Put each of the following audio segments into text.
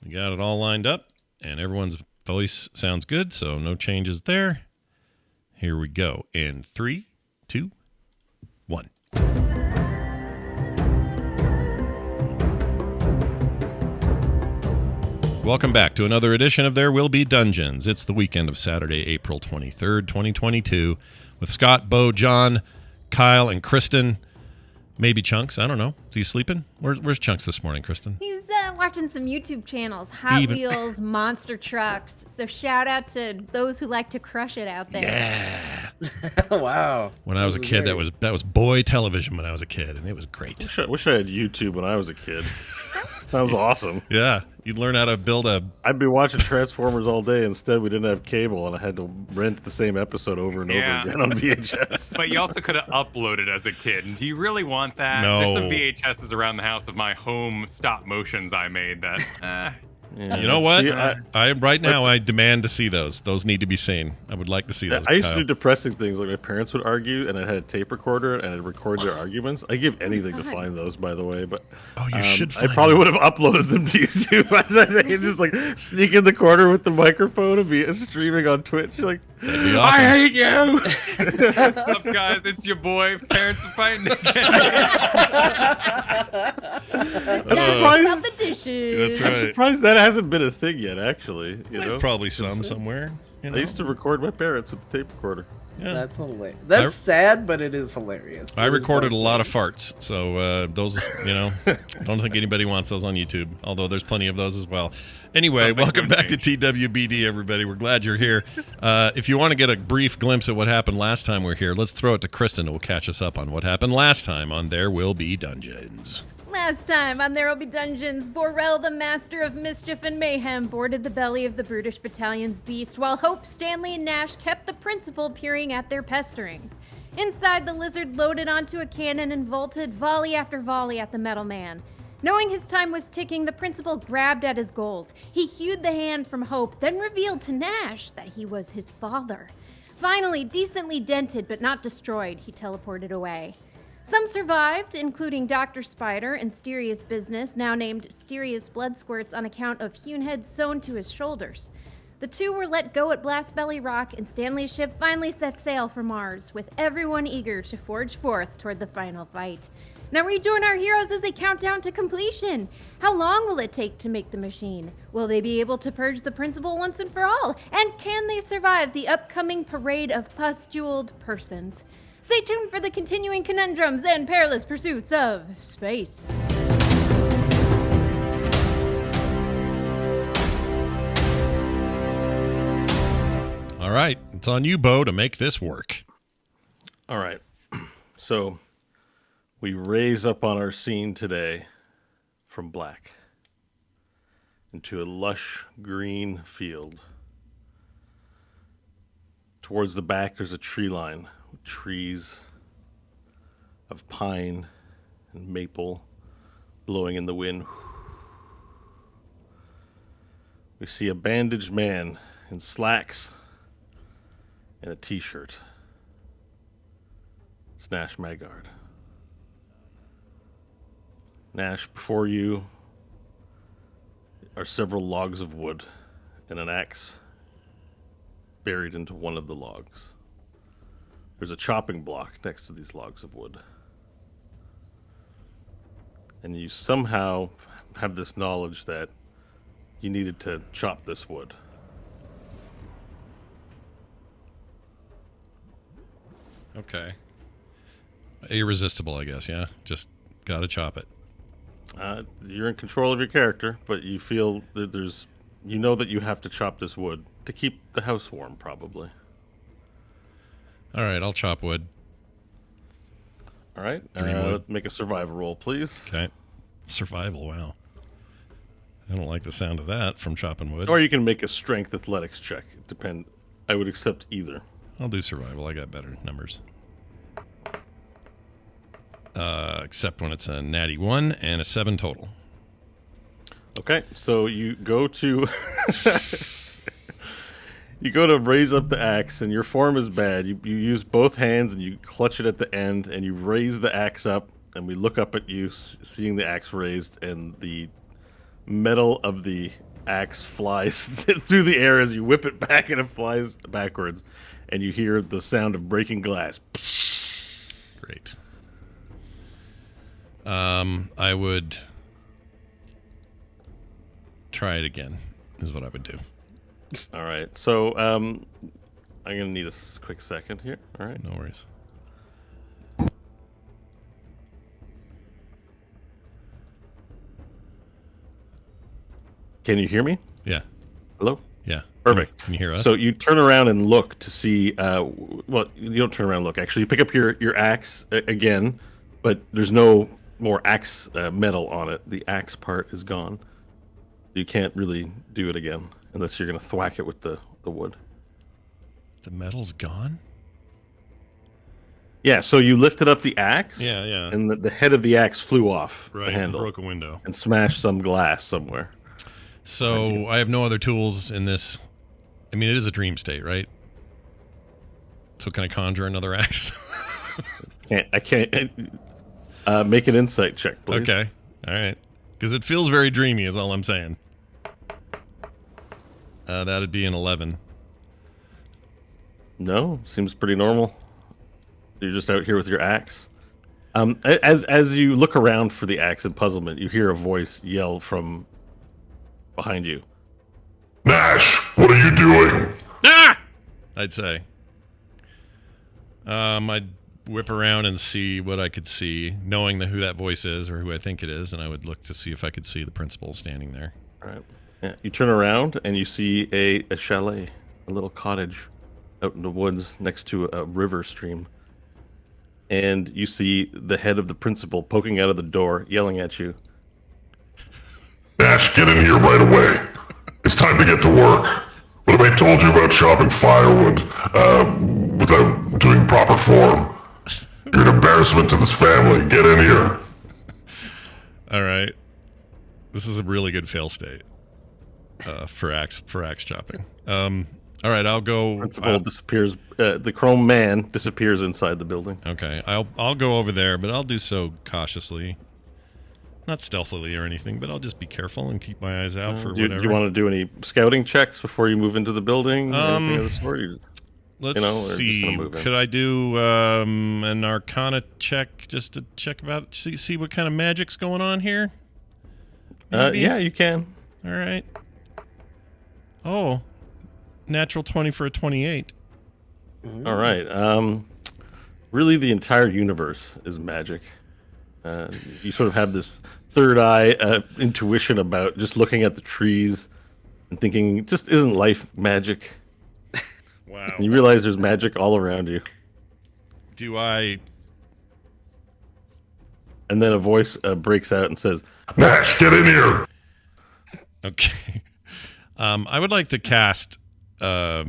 We got it all lined up, and everyone's voice sounds good, so no changes there. Here we go in 3, 2, 1. Welcome back to another edition of There Will Be Dungeons. It's the weekend of Saturday, April 23rd, 2022, with Scott, Bo, John, Kyle, and Kristen. Maybe Chunks. I don't know. Is he sleeping? Where's Chunks this morning, Kristen? He's watching some YouTube channels, Hot Wheels, monster trucks. So shout out to those who like to crush it out there. Yeah. Wow. When I was a kid, that was boy television when I was a kid, and it was great. Wish I had YouTube when I was a kid. That was awesome. Yeah. You'd learn how to build a... I'd be watching Transformers all day. Instead, we didn't have cable, and I had to rent the same episode over and over again on VHS. But you also could have uploaded as a kid. And do you really want that? No. There's some VHSs around the house of my home stop motions I made that... Yeah. You know what? See, I demand to see those. Those need to be seen. I would like to see those. I used to do depressing things. Like my parents would argue, and I had a tape recorder, and I'd record their arguments. I give anything to find those, by the way. But you should find I probably would have uploaded them to YouTube by that day. Just like sneak in the corner with the microphone and be streaming on Twitch. You're like, That'd be awesome. I hate you. What's up, guys? It's your boy. Parents are fighting again. About the dishes. That's right. I'm surprised that hasn't been a thing yet, actually. You know? Probably some somewhere. You know? I used to record my parents with the tape recorder. Yeah. That's hilarious. That's sad, but it is hilarious. I recorded a lot of farts, so those, I don't think anybody wants those on YouTube, although there's plenty of those as well. Anyway, welcome back to TWBD, everybody. We're glad you're here. If you want to get a brief glimpse at what happened last time we're here, let's throw it to Kristen, who will catch us up on what happened last time on There Will Be Dungeons. Last time on There Will Be Dungeons, Vorel, the master of mischief and mayhem, boarded the belly of the brutish battalion's beast, while Hope, Stanley, and Nash kept the principal peering at their pesterings. Inside, the lizard loaded onto a cannon and vaulted volley after volley at the metal man. Knowing his time was ticking, the principal grabbed at his goals. He hewed the hand from Hope, then revealed to Nash that he was his father. Finally, decently dented but not destroyed, he teleported away. Some survived, including Dr. Spider and Styria's business, now named Styria's Blood Squirts on account of hewn heads sewn to his shoulders. The two were let go at Blast Belly Rock, and Stanley's ship finally set sail for Mars, with everyone eager to forge forth toward the final fight. Now rejoin our heroes as they count down to completion. How long will it take to make the machine? Will they be able to purge the principal once and for all? And can they survive the upcoming parade of pustuled persons? Stay tuned for the continuing conundrums and perilous pursuits of space. All right, it's on you, Bo, to make this work. All right. So we raise up on our scene today from black into a lush green field. Towards the back, there's a tree line with trees of pine and maple blowing in the wind. We see a bandaged man in slacks and a t-shirt. It's Nash Magard. Nash, before you are several logs of wood and an axe buried into one of the logs. There's a chopping block next to these logs of wood. And you somehow have this knowledge that you needed to chop this wood. Okay. Irresistible, I guess, yeah? Just gotta chop it. You're in control of your character, but you feel that you know that you have to chop this wood to keep the house warm, probably. All right, I'll chop wood. All right. Wood. Make a survival roll, please. Okay. Survival, wow. I don't like the sound of that from chopping wood. Or you can make a strength athletics check. I would accept either. I'll do survival. I got better numbers. Except when it's a natty 1 and a 7 total. Okay, so you go to you go to raise up the axe, and your form is bad. You use both hands and you clutch it at the end, and you raise the axe up, and we look up at you, seeing the axe raised, and the metal of the axe flies through the air as you whip it back, and it flies backwards, and you hear the sound of breaking glass. Great. I would try it again, is what I would do. All right, so I'm gonna need a quick second here. All right, No worries. can you hear me? Yeah. Hello. Yeah. Perfect. Can you hear us? So you turn around and look to see. Well, you don't turn around and look. Actually, you pick up your axe again, but there's no more axe metal on it. The axe part is gone. You can't really do it again unless you're gonna thwack it with the wood. The metal's gone? Yeah. So you lifted up the axe. Yeah, yeah. And the head of the axe flew off Right. the handle Broke a window. and smashed some glass somewhere. So I have no other tools in this. I mean, it is a dream state, right? So can I conjure another axe? I can't. Make an insight check, please. Okay. All right. Because it feels very dreamy, is all I'm saying. That'd be an 11. No, seems pretty normal. You're just out here with your axe. As you look around for the axe in puzzlement, you hear a voice yell from behind you. Nash, what are you doing? Ah! I'd say. I'd whip around and see what I could see, knowing who that voice is or who I think it is, and I would look to see if I could see the principal standing there. All right. Yeah, you turn around and you see a chalet, a little cottage out in the woods next to a river stream. And you see the head of the principal poking out of the door, yelling at you. Nash, get in here right away. It's time to get to work. What have I told you about chopping firewood without doing proper form? You're an embarrassment to this family. Get in here. All right. This is a really good fail state for axe chopping. All right, I'll go. Principal disappears. The chrome man disappears inside the building. Okay, I'll go over there, but I'll do so cautiously, not stealthily or anything. But I'll just be careful and keep my eyes out for Do whatever. you want to do any scouting checks before you move into the building? Anything of the sort? Let's or just see. gonna move in? Could I do an Arcana check just to check about see what kind of magic's going on here? Maybe? Yeah, you can. All right. Oh, natural 20 for a 28. All right. Really, the entire universe is magic. You sort of have this third eye intuition about just looking at the trees and thinking, just isn't life magic? Wow. And you realize there's magic all around you. Do I? And then a voice breaks out and says, Nash, get in here. Okay. I would like to cast. What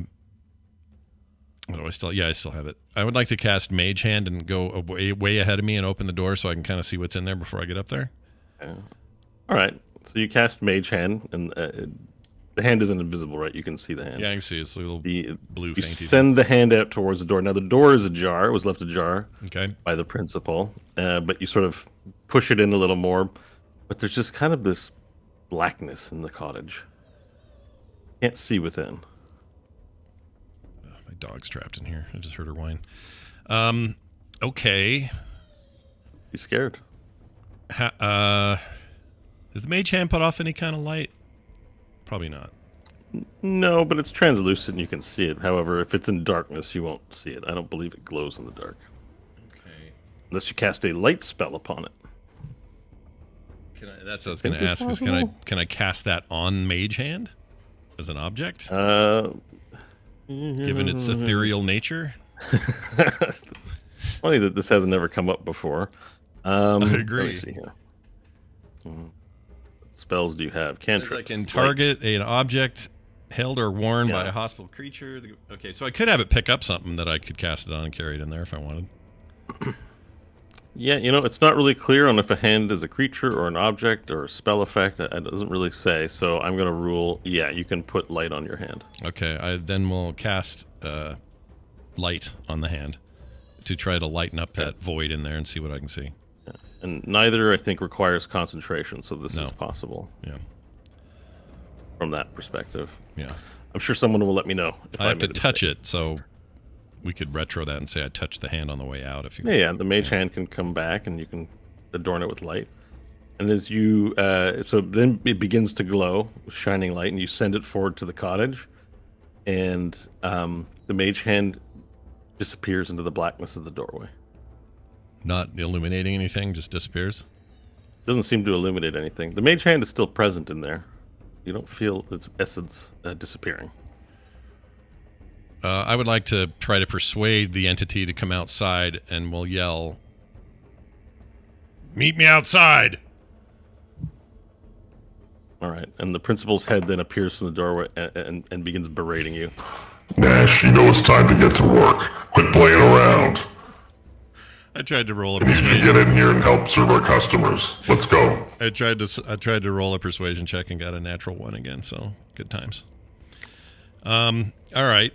do I still? Yeah, I still have it. I would like to cast Mage Hand and go way ahead of me and open the door so I can kind of see what's in there before I get up there. all right. So you cast Mage Hand, and the hand isn't invisible, right? You can see the hand. Yeah, I can see it's a little blue. You fainty. send the hand out towards the door. Now the door is ajar. It was left ajar Okay. by the principal, but you sort of push it in a little more. But there's just kind of this blackness in the cottage. Can't see within. My dog's trapped in here. I just heard her whine. Okay. You scared? Does the Mage Hand put off any kind of light? Probably not. No, but it's translucent and you can see it. However, if it's in darkness, you won't see it. I don't believe it glows in the dark. Okay. Unless you cast a light spell upon it. That's what I was going to ask. Is can I cast that on Mage Hand as an object, given its ethereal nature? Funny that this hasn't ever come up before. I Let agree. me see here. What spells do you have? Cantrips. I can target an object held or worn by Yeah. a hostile creature. Okay, so I could have it pick up something that I could cast it on and carry it in there if I wanted. Yeah, it's not really clear on if a hand is a creature or an object or a spell effect. It doesn't really say, so I'm going to rule, yeah, you can put light on your hand. Okay, I then will cast light on the hand to try to lighten up that void in there and see what I can see. And neither, I think, requires concentration, so this No. is possible. Yeah. from that perspective. Yeah. I'm sure someone will let me know if I have to made a touch mistake. it, so we could retro that and say I touched the hand on the way out. If you, Yeah, the mage hand can come back, and you can adorn it with light. And as you, so then it begins to glow with shining light, and you send it forward to the cottage, and the mage hand disappears into the blackness of the doorway. not illuminating anything, just disappears. Doesn't seem to illuminate anything. The mage hand is still present in there. You don't feel its essence disappearing. I would like to try to persuade the entity to come outside, and we'll yell, "Meet me outside!" All right, and the principal's head then appears from the doorway and begins berating you. Nash, you know it's time to get to work. Quit playing around. I tried to roll a I need you to persuasion. get in here and help serve our customers. Let's go. I tried to roll a persuasion check and got a natural one again. So good times. All right.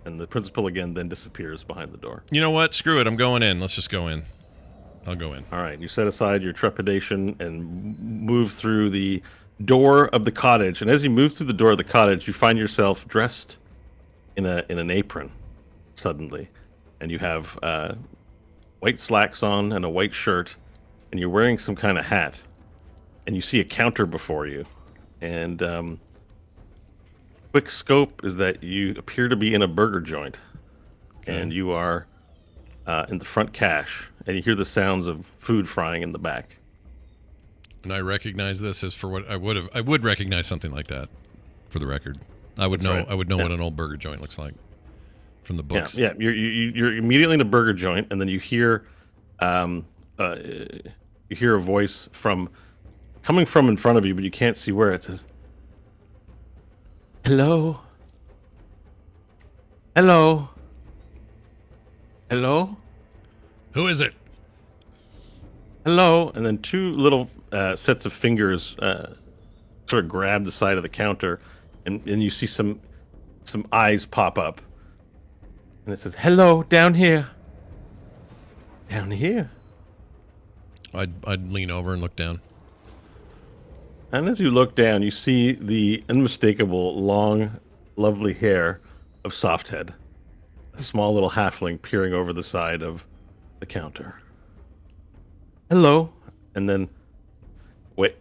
And the principal again then disappears behind the door. You know what? Screw it. I'm going in. Let's just go in. I'll go in. All right, you set aside your trepidation and move through the door of the cottage. And as you move through the door of the cottage, you find yourself dressed in an apron suddenly, and you have white slacks on and a white shirt, and you're wearing some kind of hat. And you see a counter before you, and quick scope is that you appear to be in a burger joint, and you are in the front cache, and you hear the sounds of food frying in the back. And I recognize this as for what I would have. I would recognize something like that. For the record, I would know. right. I would know Yeah. what an old burger joint looks like from the books. Yeah, you're immediately in a burger joint, and then you hear a voice coming from in front of you, but you can't see where. It says, "Hello, hello, hello, Who is it? hello," and then two little sets of fingers sort of grab the side of the counter, and you see some eyes pop up, and it says, "Hello, down here, down here." I'd lean over and look down. And as you look down, you see the unmistakable, long, lovely hair of Softhead, a small little halfling peering over the side of the counter. "Hello," and then wait,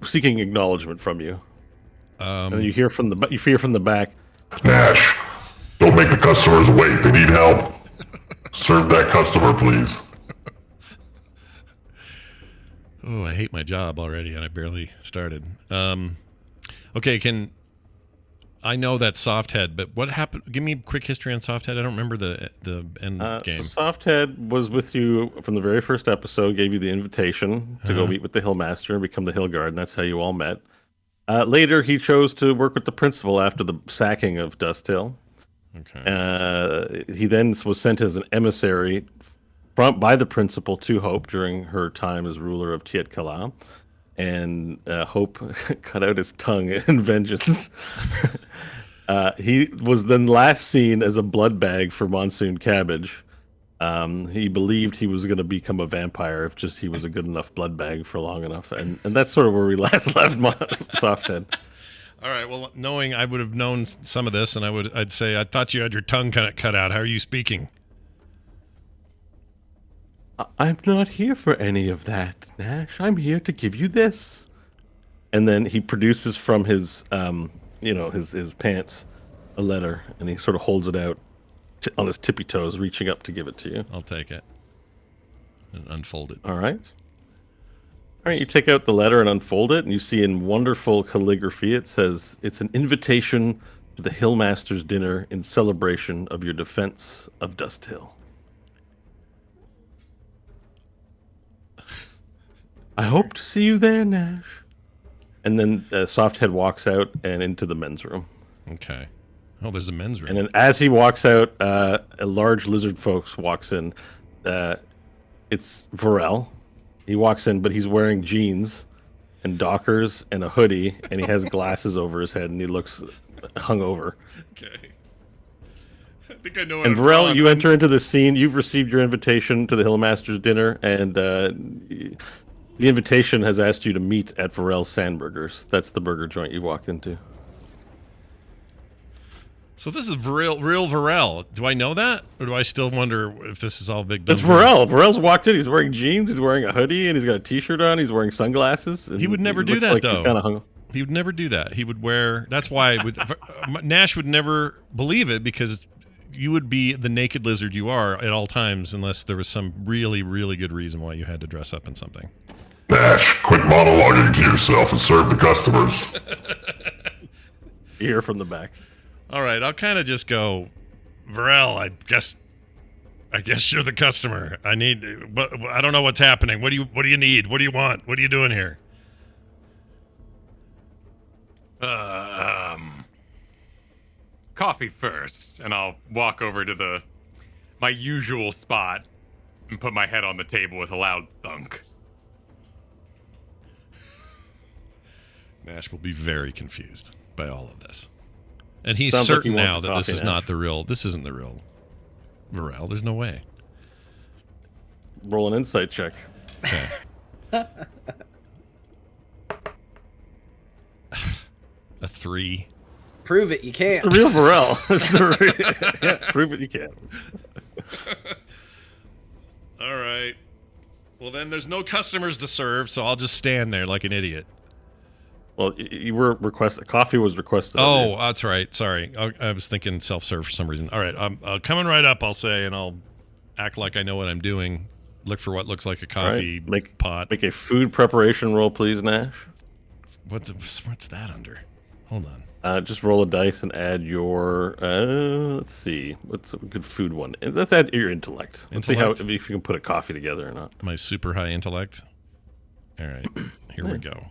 seeking acknowledgement from you. And then you hear from the back, Nash, don't make the customers wait. They need help. Serve that customer, please. Oh, I hate my job already, and I barely started. Okay, I know that's Softhead, but what happened? Give me a quick history on Softhead. I don't remember the end game. So Softhead was with you from the very first episode, gave you the invitation to go meet with the Hillmaster and become the Hill Guard, and that's how you all met. Later, he chose to work with the principal after the sacking of Dust Hill. Okay. He then was sent as an emissary by the principal to Hope during her time as ruler of Tiet Kala. And Hope cut out his tongue in vengeance. He was then last seen as a blood bag for Monsoon Cabbage. He believed he was going to become a vampire if just he was a good enough blood bag for long enough. And that's sort of where we last left Softhead. All right. Well, knowing I would have known some of this, and I'd say I thought you had your tongue kind of cut out. How are you speaking? "I'm not here for any of that, Nash. I'm here to give you this." And then he produces from his, his pants a letter, and he sort of holds it out on his tippy toes, reaching up to give it to you. I'll take it and unfold it. All right. All right, you take out the letter and unfold it, and you see in wonderful calligraphy, it says, "It's an invitation to the Hillmaster's dinner in celebration of your defense of Dust Hill. I hope to see you there, Nash." And then Softhead walks out and into the men's room. Okay. Oh, there's a men's room. And then as he walks out, a large lizard folks walks in. It's Varel. He walks in, but he's wearing jeans and dockers and a hoodie, and he has glasses over his head, and he looks hungover. Okay. I think I know. And Varel, you enter into the scene. You've received your invitation to the Hillmaster's dinner, and The invitation has asked you to meet at Varel Sandburgers. That's the burger joint you walked into. So this is real Varel. Do I know that, or do I still wonder if this is all big? That's Varel. Varel's walked in. He's wearing jeans. He's wearing a hoodie, and he's got a T-shirt on. He's wearing sunglasses. He would never do that, though. He's kind of hung. He would never do that. He would wear. That's why Nash would never believe it, because you would be the naked lizard you are at all times, unless there was some really, really good reason why you had to dress up in something. Nash, quit monologuing to yourself and serve the customers. You hear from the back. All right, I'll kind of just go, Varel, I guess you're the customer. But I don't know what's happening. What do you need? What do you want? What are you doing here? Coffee first, and I'll walk over to my usual spot and put my head on the table with a loud thunk. Nash will be very confused by all of this. And he's Sounds like certain he wants now a that this coffee, is not the real. This isn't the real Varel. There's no way. Roll an insight check. Okay. A 3. Prove it, you can't. It's the real Varel. Yeah, prove it you can. All right. Well, then there's no customers to serve, so I'll just stand there like an idiot. Well, you were requested. Coffee was requested. Oh, that's right. Sorry. I was thinking self-serve for some reason. All right. I'm coming right up, I'll say, and I'll act like I know what I'm doing. Look for what looks like a coffee pot. Make a food preparation roll, please, Nash. What's that under? Hold on. Just roll a dice and add your. Let's see. What's a good food one? Let's add your intellect. Let's see if you can put a coffee together or not. My super high intellect. All right. Here we go.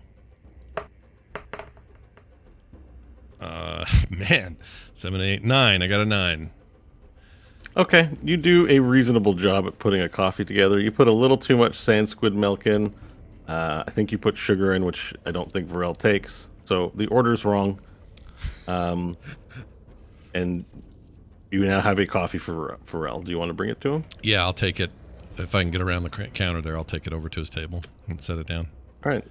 Man, 7, 8, 9. I got a 9. Okay, you do a reasonable job at putting a coffee together. You put a little too much sand squid milk in. I think you put sugar in, which I don't think Varel takes. So the order's wrong. And you now have a coffee for Varel. Do you want to bring it to him? Yeah, I'll take it. If I can get around the counter there, I'll take it over to his table and set it down. All right.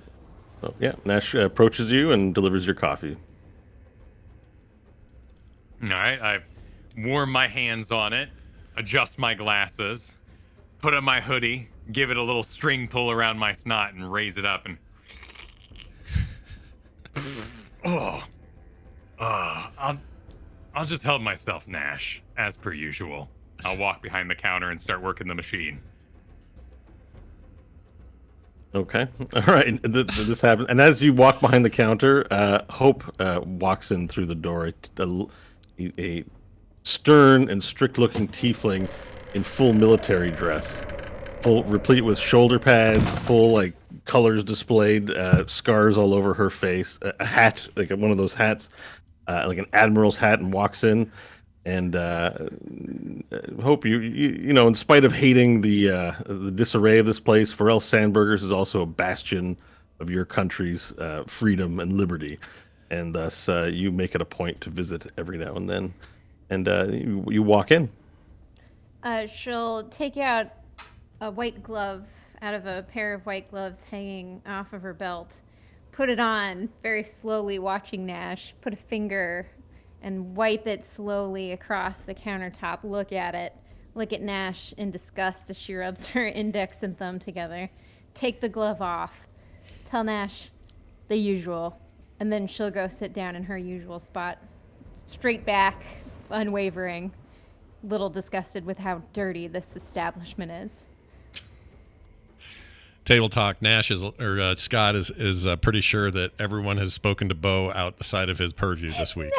So, yeah, Nash approaches you and delivers your coffee. All right, I warm my hands on it, adjust my glasses, put on my hoodie, give it a little string pull around my snot, and raise it up. And I'll just help myself, Nash, as per usual. I'll walk behind the counter and start working the machine. Okay. All right. This happens, and as you walk behind the counter, Hope walks in through the door. A stern and strict-looking tiefling in full military dress, replete with shoulder pads, full colors displayed, scars all over her face, a hat, like one of those hats, like an admiral's hat, and walks in. And Hope, you know, in spite of hating the disarray of this place, Varel Sandburgers is also a bastion of your country's freedom and liberty. And thus, you make it a point to visit every now and then. And you walk in. She'll take out a white glove out of a pair of white gloves hanging off of her belt, put it on very slowly, watching Nash, put a finger and wipe it slowly across the countertop, look at Nash in disgust as she rubs her index and thumb together, take the glove off, tell Nash the usual. And then she'll go sit down in her usual spot, straight back, unwavering, little disgusted with how dirty this establishment is. Table talk. Scott is pretty sure that everyone has spoken to Bo out the side of his purview this week.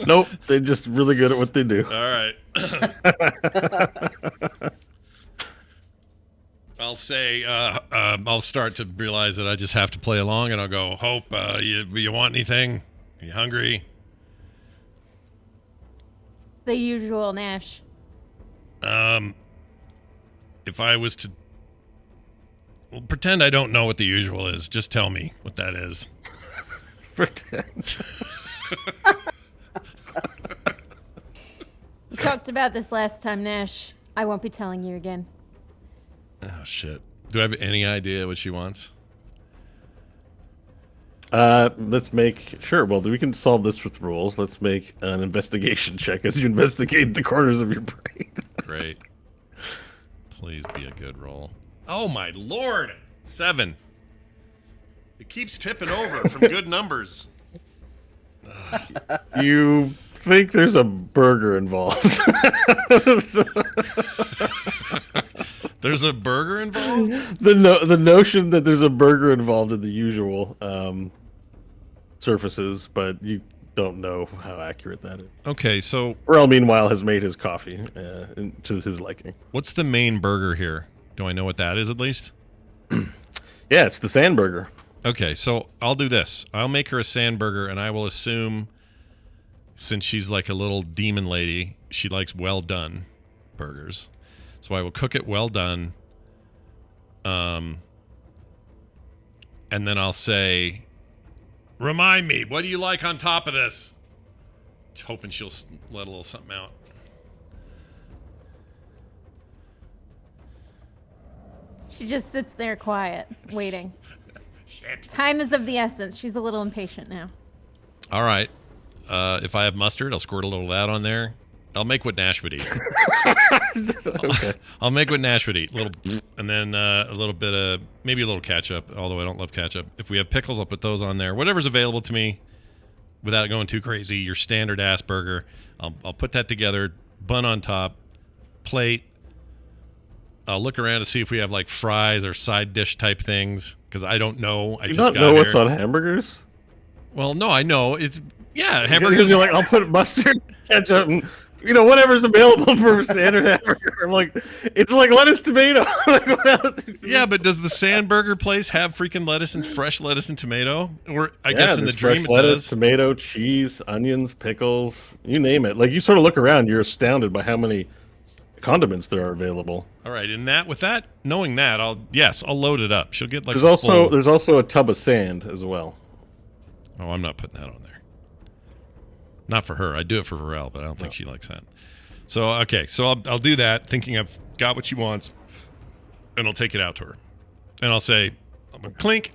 Nope, they're just really good at what they do. All right. I'll say, I'll start to realize that I just have to play along, and I'll go, Hope, you want anything? You hungry? The usual, Nash. If I was to... Well, pretend I don't know what the usual is. Just tell me what that is. Pretend. We talked about this last time, Nash. I won't be telling you again. Oh, shit. Do I have any idea what she wants? Let's make sure. Well, we can solve this with rules. Let's make an investigation check as you investigate the corners of your brain. Great. Please be a good roll. Oh my lord! 7. It keeps tipping over from good numbers. You think there's a burger involved? There's a burger involved? The notion that there's a burger involved in the usual surfaces, but you don't know how accurate that is. Okay, so Burrell, meanwhile, has made his coffee to his liking. what's the main burger here? Do I know what that is at least? Yeah, it's the sand burger. Okay, so I'll do this. I'll make her a sand burger, and I will assume, since she's like a little demon lady, she likes well done burgers. So I will cook it well done. And then I'll say, remind me, what do you like on top of this? Hoping she'll let a little something out. She just sits there quiet, waiting. Shit. Time is of the essence. She's a little impatient now. All right. If I have mustard, I'll squirt a little of that on there. I'll make what Nash would eat. Okay. I'll make what Nash would eat. And then a little bit of, maybe a little ketchup, although I don't love ketchup. If we have pickles, I'll put those on there. Whatever's available to me without going too crazy. Your standard ass burger. I'll put that together, bun on top, plate. I'll look around to see if we have like fries or side dish type things because I don't know. I You just not got know here. what's on hamburgers? Well, no, I know. It's Because hamburgers. you're like, I'll put mustard, ketchup, and whatever's available for a standard hamburger. I'm like, it's like lettuce, tomato. Like, what else? Yeah, but does the sand burger place have freaking lettuce and fresh lettuce and tomato? Or I guess in the there's dream fresh it lettuce, does. tomato, cheese, onions, pickles, you name it. Like you sort of look around, you're astounded by how many condiments there are available. All right, knowing that, I'll load it up. She'll get like There's also a tub of sand as well. Oh, I'm not putting that on there. Not for her. I do it for Varel, but I don't think she likes that. So okay, so I'll do that, thinking I've got what she wants, and I'll take it out to her, and I'll say, "Clink,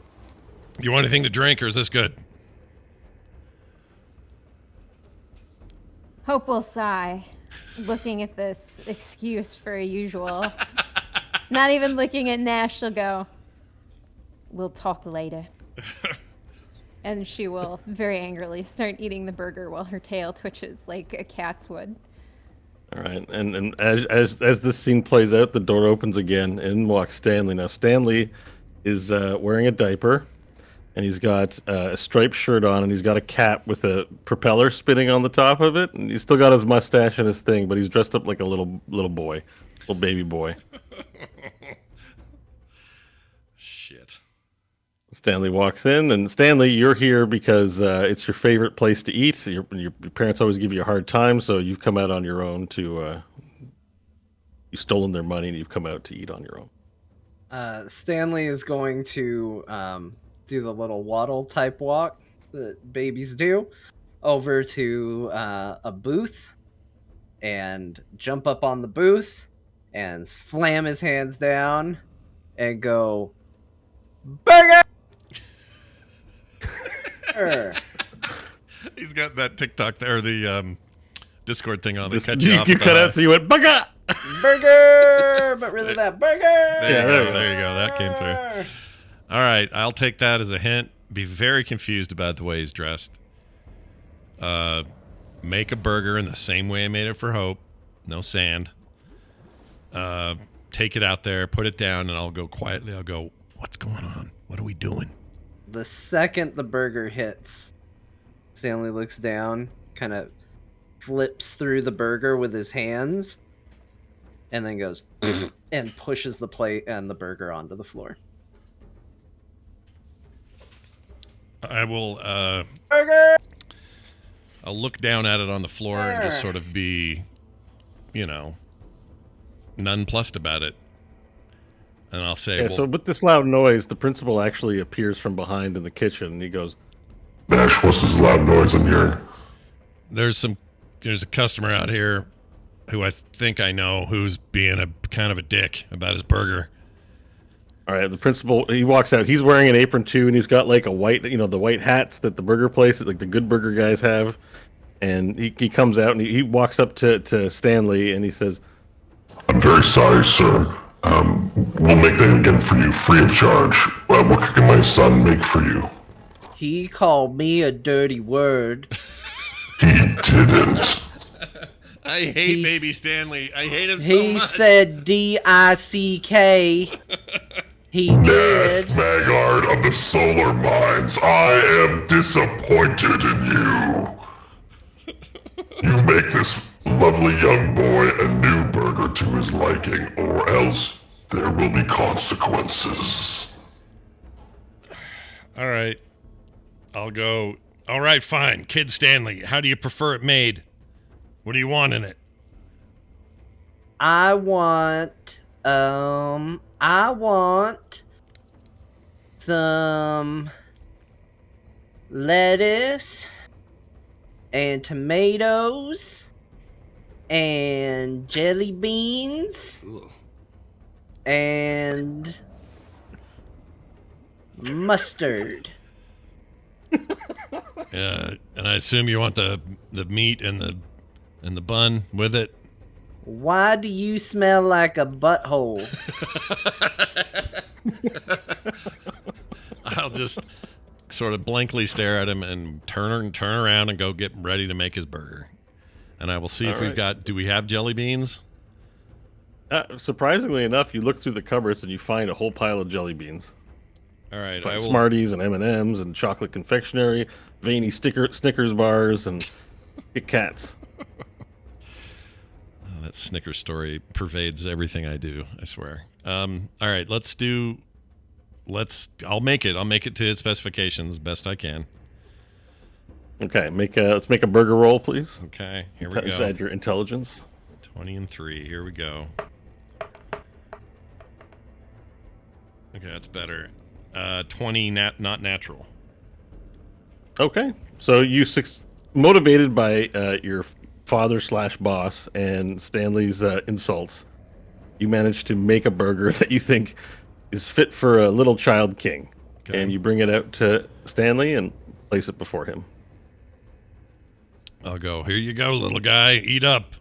you want anything to drink, or is this good?" Hope will sigh, looking at this excuse for a usual. Not even looking at Nash, she'll go, "We'll talk later." And she will very angrily start eating the burger while her tail twitches like a cat's would. All right, and as this scene plays out, the door opens again, and in walks Stanley. Now Stanley is wearing a diaper, and he's got a striped shirt on, and he's got a cap with a propeller spinning on the top of it, and he's still got his mustache and his thing, but he's dressed up like a little boy, little baby boy. Shit. Stanley walks in, and Stanley, you're here because it's your favorite place to eat. Your parents always give you a hard time, so you've come out on your own to. You've stolen their money, and you've come out to eat on your own. Stanley is going to do the little waddle type walk that babies do over to a booth and jump up on the booth and slam his hands down and go, "Burger!" He's got that TikTok there, the Discord thing on. They This- cut you off. you cut out, so you went bugger. Burger! But really that burger! There you go. That came through. All right, I'll take that as a hint. Be very confused about the way he's dressed. Make a burger in the same way I made it for Hope. No sand. Take it out there, put it down, and I'll go quietly. I'll go, "What's going on? What are we doing?" The second the burger hits, Stanley looks down, kind of flips through the burger with his hands, and then goes and pushes the plate and the burger onto the floor. I will. Burger! I'll look down at it on the floor and just sort of be, nonplussed about it. And I'll say, Yeah, so with this loud noise, the principal actually appears from behind in the kitchen, and he goes, Nash, what's this loud noise I'm hearing? there's a customer out here who I think I know who's being a kind of a dick about his burger. All right, the principal, he walks out. He's wearing an apron too, and he's got like a white, the white hats that the burger place, like the good burger guys have. And he comes out and he walks up to Stanley and he says, I'm very sorry, sir. We'll make that again for you, free of charge. What can my son make for you? He called me a dirty word. He didn't. I hate baby Stanley. I hate him so He much. said D-I-C-K. He did. Magard of the Solar Mines, I am disappointed in you. You make this lovely young boy a new burger to his liking, or else there will be consequences. All right. I'll go. All right, fine. Kid Stanley, how do you prefer it made? What do you want in it? I want some lettuce and tomatoes and jelly beans and mustard. And I assume you want the meat and the bun with it. Why do you smell like a butthole? I'll just sort of blankly stare at him and turn around and go get ready to make his burger. And I will see if All we've right. got. Do we have jelly beans? surprisingly enough, you look through the cupboards and you find a whole pile of jelly beans. All right, Like I will. Smarties and M&Ms and chocolate confectionery, veiny Snickers bars and Kit Kats. Oh, that Snickers story pervades everything I do, I swear. All right, I'll make it. I'll make it to his specifications best I can. Okay, let's make a burger roll, please. Okay, here we Just go. add your intelligence. 20 and 3. Here we go. Okay, that's better. 20 not natural. Okay, so you motivated by your father/boss and Stanley's insults, you managed to make a burger that you think is fit for a little child king. Okay. And you bring it out to Stanley and place it before him. I'll go. Here you go, little guy. Eat up.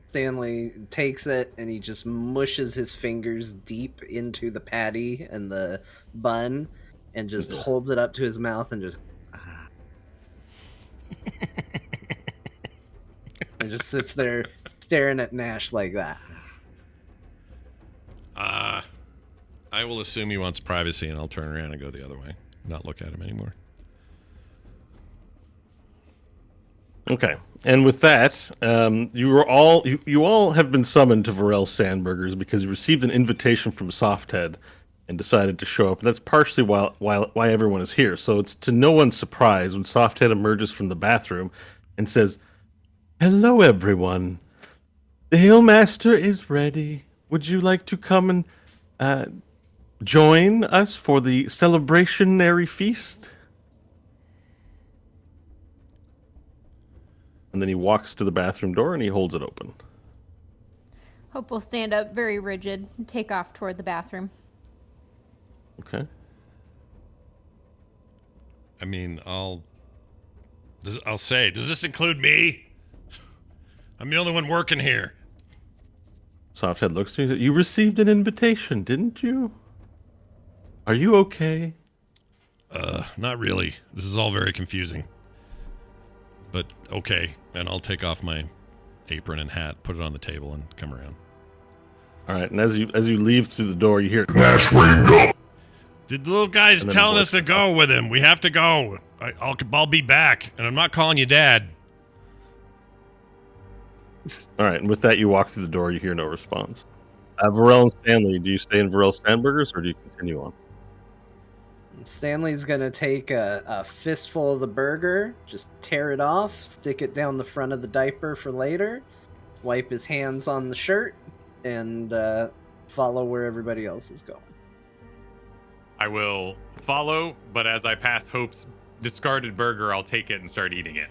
Stanley takes it and he just mushes his fingers deep into the patty and the bun and just holds it up to his mouth and just and just sits there staring at Nash like that. I will assume he wants privacy, and I'll turn around and go the other way. Not look at him anymore. Okay, and with that, you all have been summoned to Varel Sandburgers because you received an invitation from Softhead and decided to show up. And that's partially why everyone is here. So it's to no one's surprise when Softhead emerges from the bathroom and says, "Hello, everyone. The Hillmaster is ready. Would you like to come and join us for the celebrationary feast?" And then he walks to the bathroom door and he holds it open. Hope will stand up very rigid and take off toward the bathroom. Okay. I mean, I'll say, does this include me? I'm the only one working here. Softhead looks to you. You received an invitation, didn't you? Are you okay? Not really. This is all very confusing. But okay, and I'll take off my apron and hat, put it on the table, and come around. All right. And as you leave through the door, you hear, Nash, where you go? The little guy's And then telling the us to voice go with him. We have to go. I'll be back, and I'm not calling you Dad. all right. And with that, you walk through the door. You hear no response. Varel and Stanley, do you stay in Varel Sandburgers or do you continue on? Stanley's gonna take a fistful of the burger, just tear it off, stick it down the front of the diaper for later, wipe his hands on the shirt, and follow where everybody else is going. I will follow, but as I pass Hope's discarded burger, I'll take it and start eating it.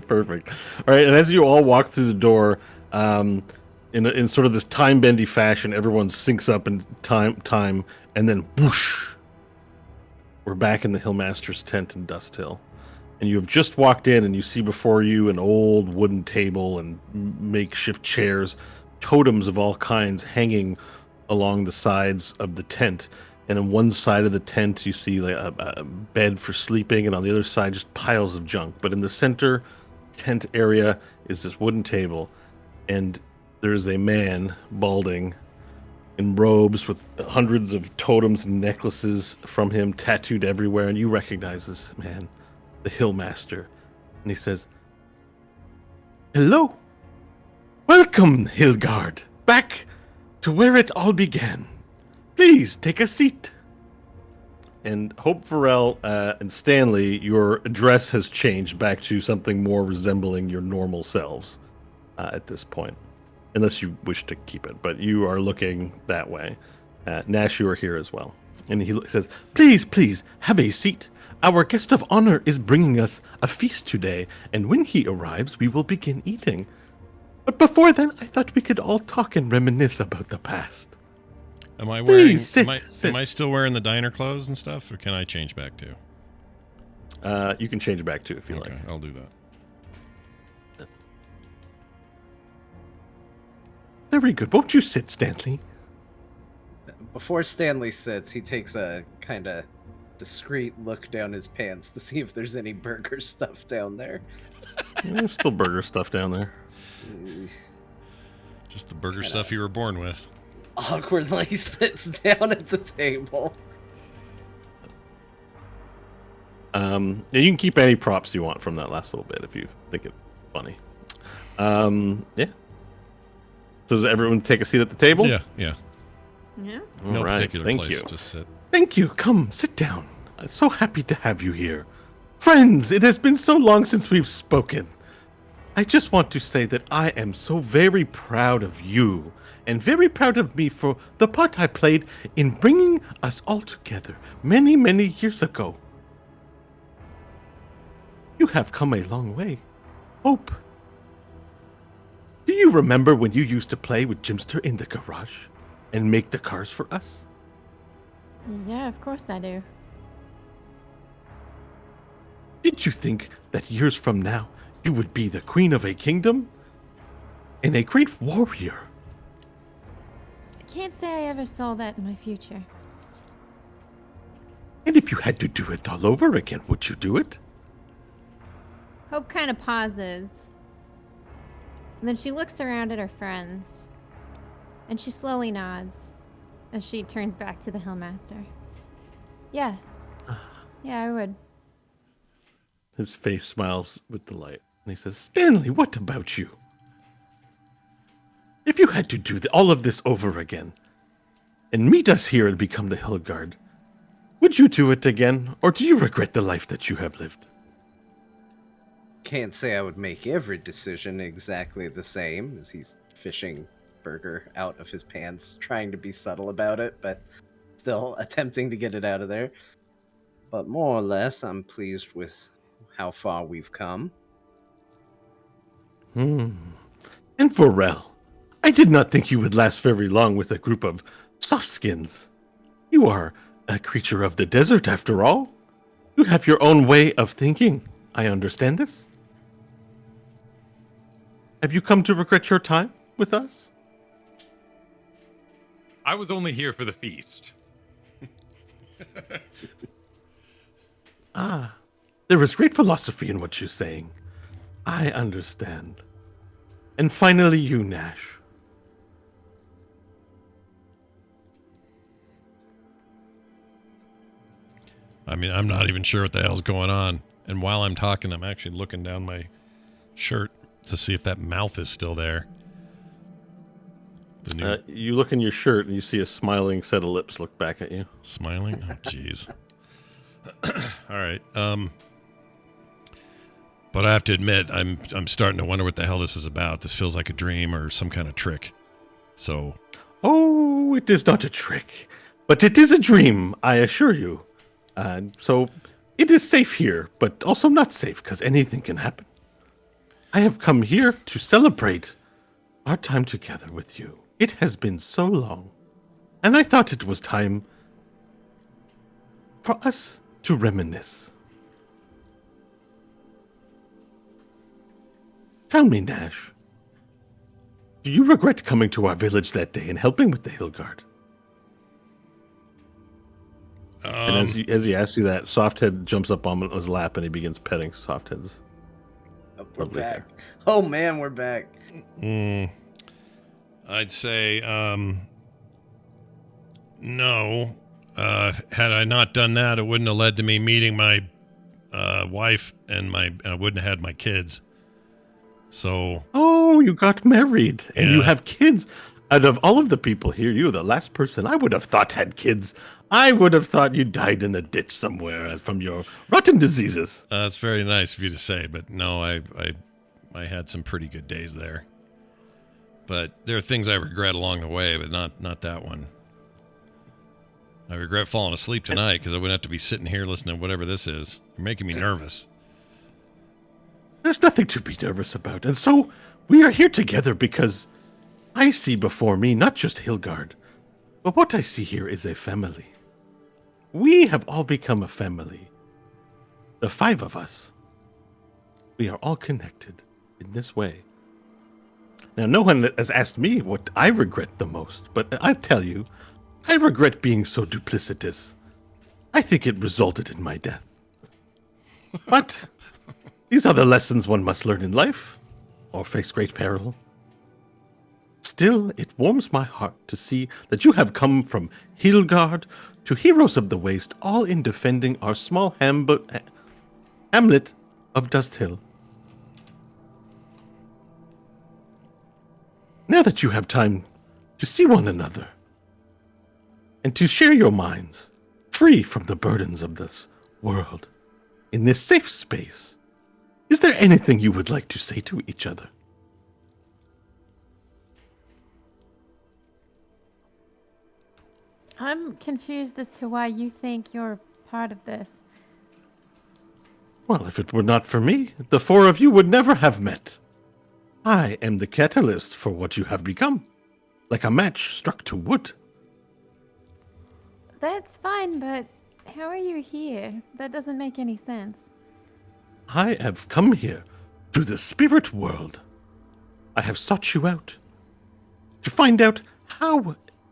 Perfect. All right, and as you all walk through the door, in sort of this time-bendy fashion, everyone syncs up in time, and then whoosh, we're back in the Hillmaster's tent in Dust Hill. And you have just walked in, and you see before you an old wooden table and makeshift chairs, totems of all kinds hanging along the sides of the tent. And on one side of the tent, you see like a bed for sleeping, and on the other side, just piles of junk. But in the center tent area is this wooden table, and there's a man, balding, in robes with hundreds of totems and necklaces from him tattooed everywhere, and you recognize this man, the Hillmaster. And he says, "Hello. Welcome, Hillguard, back to where it all began. Please take a seat." And Hope Varel and Stanley, your address has changed back to something more resembling your normal selves at this point, unless you wish to keep it. But you are looking that way. Nash, you are here as well. And he says, please, have a seat. Our guest of honor is bringing us a feast today, and when he arrives, we will begin eating. But before then, I thought we could all talk and reminisce about the past. Am I wearing? Sit. Am I still wearing the diner clothes and stuff, or can I change back too? You can change it back too if you Okay, like. I'll do that. Very good. Won't you sit, Stanley? Before Stanley sits, he takes a kind of discreet look down his pants to see if there's any burger stuff down there. There's still burger stuff down there. Just the burger stuff you were born with. Awkwardly sits down at the table. Yeah, you can keep any props you want from that last little bit if you think it's funny. Yeah. So does everyone take a seat at the table? Yeah. Yeah. All No right. particular Thank place. you. Just sit. Thank you. Come, sit down. I'm so happy to have you here. Friends, it has been so long since we've spoken. I just want to say that I am so very proud of you and very proud of me for the part I played in bringing us all together many, many years ago. You have come a long way. Hope. Do you remember when you used to play with Jimster in the garage and make the cars for us? Yeah, of course I do. Did you think that years from now you would be the queen of a kingdom and a great warrior? I can't say I ever saw that in my future. And if you had to do it all over again, would you do it? Hope kind of pauses. And then she looks around at her friends. And she slowly nods as she turns back to the Hillmaster. Yeah. Yeah, I would. His face smiles with delight. And he says, Stanley, what about you? If you had to do all of this over again and meet us here and become the Hillguard, would you do it again, or do you regret the life that you have lived? Can't say I would make every decision exactly the same, as he's fishing burger out of his pants, trying to be subtle about it, but still attempting to get it out of there. But more or less, I'm pleased with how far we've come. And Varel, I did not think you would last very long with a group of softskins. You are a creature of the desert, after all. You have your own way of thinking. I understand this. Have you come to regret your time with us? I was only here for the feast. There is great philosophy in what you're saying. I understand. And finally, you, Nash. I mean, I'm not even sure what the hell's going on. And while I'm talking, I'm actually looking down my shirt to see if that mouth is still there. The new You look in your shirt and you see a smiling set of lips look back at you. smiling. Oh, jeez. All right. But I have to admit, I'm starting to wonder what the hell this is about. This feels like a dream or some kind of trick. So, Oh, it is not a trick, but it is a dream, I assure you. So it is safe here, but also not safe because anything can happen. I have come here to celebrate our time together with you. It has been so long, and I thought it was time for us to reminisce. Tell me, Nash, do you regret coming to our village that day and helping with the hill guard? And as he asks you that, Softhead jumps up on his lap and he begins petting Softhead's. We're back. Oh man, we're back. I'd say no. Had I not done that, it wouldn't have led to me meeting my wife, and I wouldn't have had my kids. So. Oh, you got married and Yeah. you have kids. Out of all of the people here, you're the last person I would have thought had kids. I would have thought you died in a ditch somewhere from your rotten diseases. It's very nice of you to say, but no, I had some pretty good days there. But there are things I regret along the way, but not that one. I regret falling asleep tonight because I wouldn't have to be sitting here listening to whatever this is. You're making me nervous. There's nothing to be nervous about. And so we are here together because I see before me not just Hillgard, but what I see here is a family. We have all become a family. The 5 of us. We are all connected in this way. Now, no one has asked me what I regret the most, but I tell you, I regret being so duplicitous. I think it resulted in my death. But these are the lessons one must learn in life, or face great peril. Still, it warms my heart to see that you have come from Hillgard to Heroes of the Waste, all in defending our small hamlet of Dust Hill. Now that you have time to see one another and to share your minds, free from the burdens of this world, in this safe space, is there anything you would like to say to each other? I'm confused as to why you think you're part of this. Well, if it were not for me, the 4 of you would never have met. I am the catalyst for what you have become, like a match struck to wood. That's fine, but how are you here? That doesn't make any sense. I have come here through the spirit world. I have sought you out to find out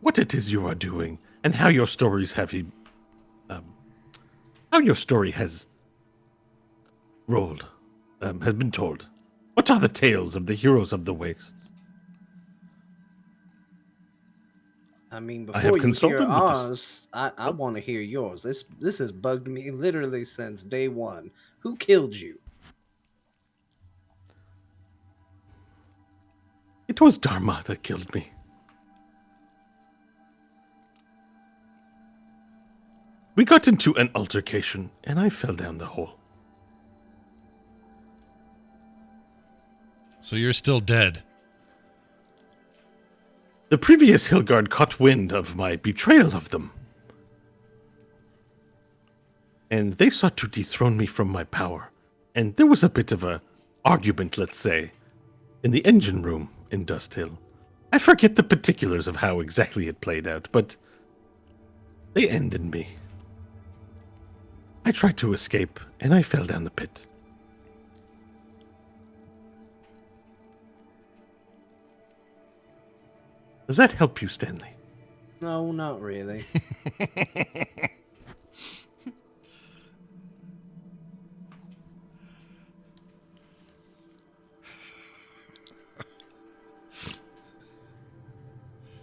what it is you are doing and how your stories have how your story has has been told. What are the tales of the heroes of the wastes? I mean, I have before you consulted hear with this- ours, I want to hear yours. This has bugged me literally since day one. Who killed you? It was Dharma that killed me. We got into an altercation, and I fell down the hole. So you're still dead. The previous Hillgard caught wind of my betrayal of them. And they sought to dethrone me from my power. And there was a bit of a argument, let's say, in the engine room in Dust Hill. I forget the particulars of how exactly it played out, but they ended me. I tried to escape, and I fell down the pit. Does that help you, Stanley? No, not really.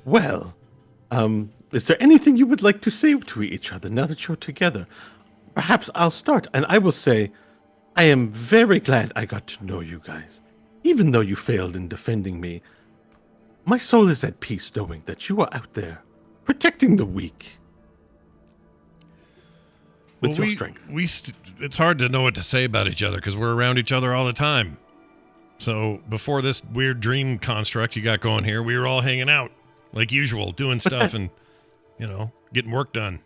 Well, is there anything you would like to say to each other now that you're together? Perhaps I'll start, and I will say, I am very glad I got to know you guys. Even though you failed in defending me, my soul is at peace knowing that you are out there, protecting the weak. With your strength. It's hard to know what to say about each other because we're around each other all the time. So before this weird dream construct you got going here, we were all hanging out like usual, doing stuff and, getting work done.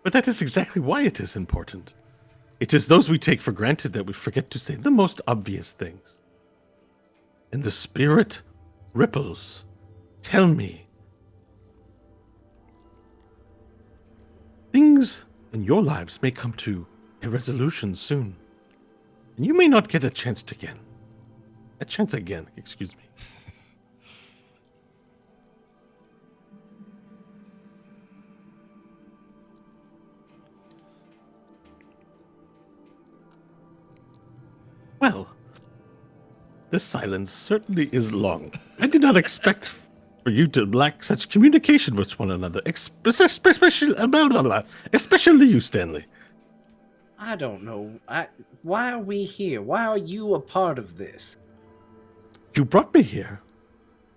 But that is exactly why it is important. It is those we take for granted that we forget to say the most obvious things. and the spirit ripples. Tell me. Things in your lives may come to a resolution soon. And you may not get a chance again. Excuse me. Well, this silence certainly is long. I did not expect for you to lack such communication with one another, especially you, Stanley. I don't know. Why are we here? Why are you a part of this? You brought me here.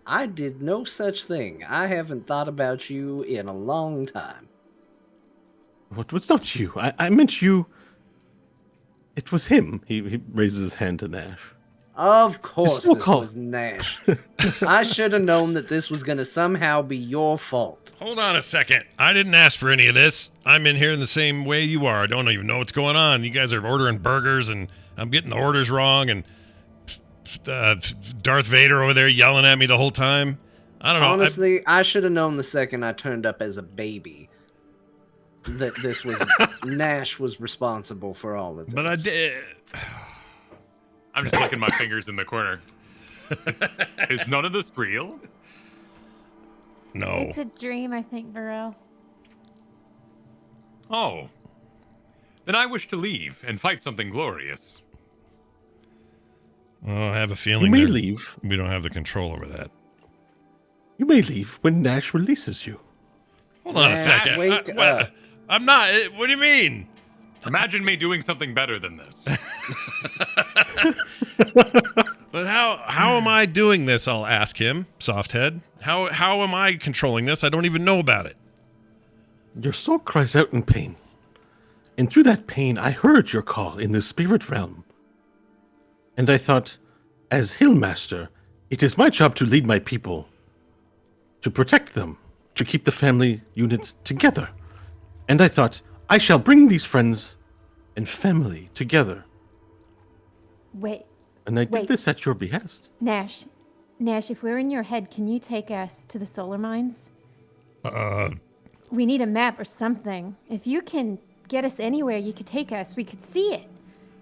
I did no such thing. I haven't thought about you in a long time. What was not you? I meant you. It was him. He raises his hand to Nash. Of course still this called- was Nash. I should have known that this was going to somehow be your fault. Hold on a second. I didn't ask for any of this. I'm in here in the same way you are. I don't even know what's going on. You guys are ordering burgers, and I'm getting the orders wrong, and Darth Vader over there yelling at me the whole time. I don't know. Honestly, I should have known the second I turned up as a baby that this was Nash was responsible for all of this. But I did. I'm just licking my fingers in the corner. Is none of this real? No. It's a dream, I think, Varel. Oh. Then I wish to leave and fight something glorious. Well, I have a feeling You may that leave. we don't have the control over that. You may leave when Nash releases you. Hold on a Nash, second. wake up. I'm not. What do you mean? Imagine me doing something better than this. But how am I doing this? I'll ask him, Softhead. How am I controlling this? I don't even know about it. Your soul cries out in pain. And through that pain, I heard your call in the spirit realm. And I thought, as Hillmaster, it is my job to lead my people, to protect them, to keep the family unit together. And I thought, I shall bring these friends and family together. Wait, And I did Wait. this at your behest. Nash. Nash, if we're in your head, can you take us to the solar mines? We need a map or something. If you can get us anywhere you could take us, we could see it.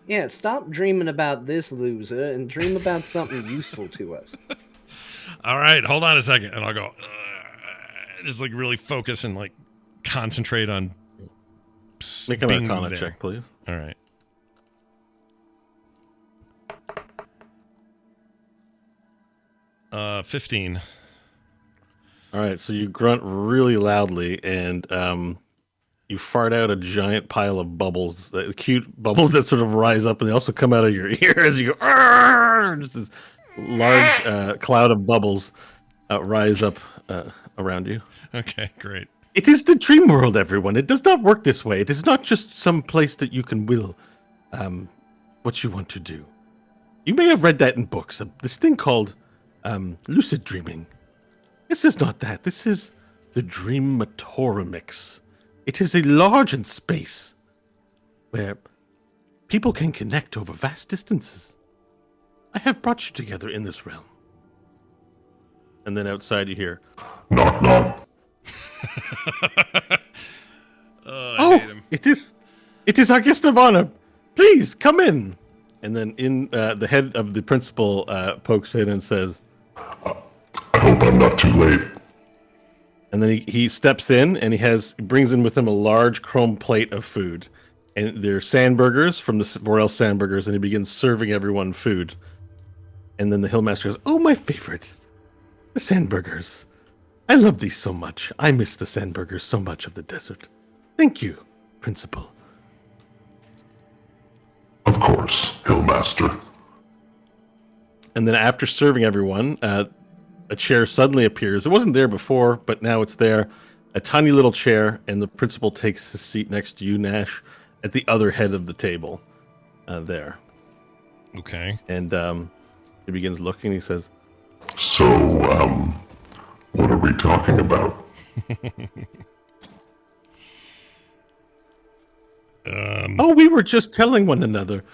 Yeah, stop dreaming about this loser and dream about something useful to us. All right, hold on a second, and I'll go. Just like really focus and like concentrate on. Make an being Arcana there. check, please. All right. Uh, 15. All right, so you grunt really loudly, and you fart out a giant pile of bubbles, cute bubbles that sort of rise up, and they also come out of your ear as you go. "Arr!" Just this large cloud of bubbles rise up around you. Okay, great. It is the dream world, everyone. It does not work this way. It is not just some place that you can will what you want to do. You may have read that in books. This thing called lucid dreaming. This is not that. This is the Dreamatoromix. It is a large in space where people can connect over vast distances. I have brought you together in this realm. And then outside you hear, Knock, knock. I hate him. it is our guest of honor. Please come in. And then in the head of the principal pokes in and says, I hope I'm not too late. and then he steps in and he brings in with him a large chrome plate of food. And they're sandburgers from the Vorel Sandburgers, and he begins serving everyone food. And then the Hillmaster goes, "Oh, my favorite, the sandburgers. I love these so much. I miss the sandburgers so much of the desert. Thank you, Principal." Of course, Hillmaster. And then after serving everyone, a chair suddenly appears. It wasn't there before, but now it's there. A tiny little chair, and the principal takes his seat next to you, Nash, at the other head of the table there. Okay. And he begins looking. He says, So, what are we talking about? "Oh, we were just telling one another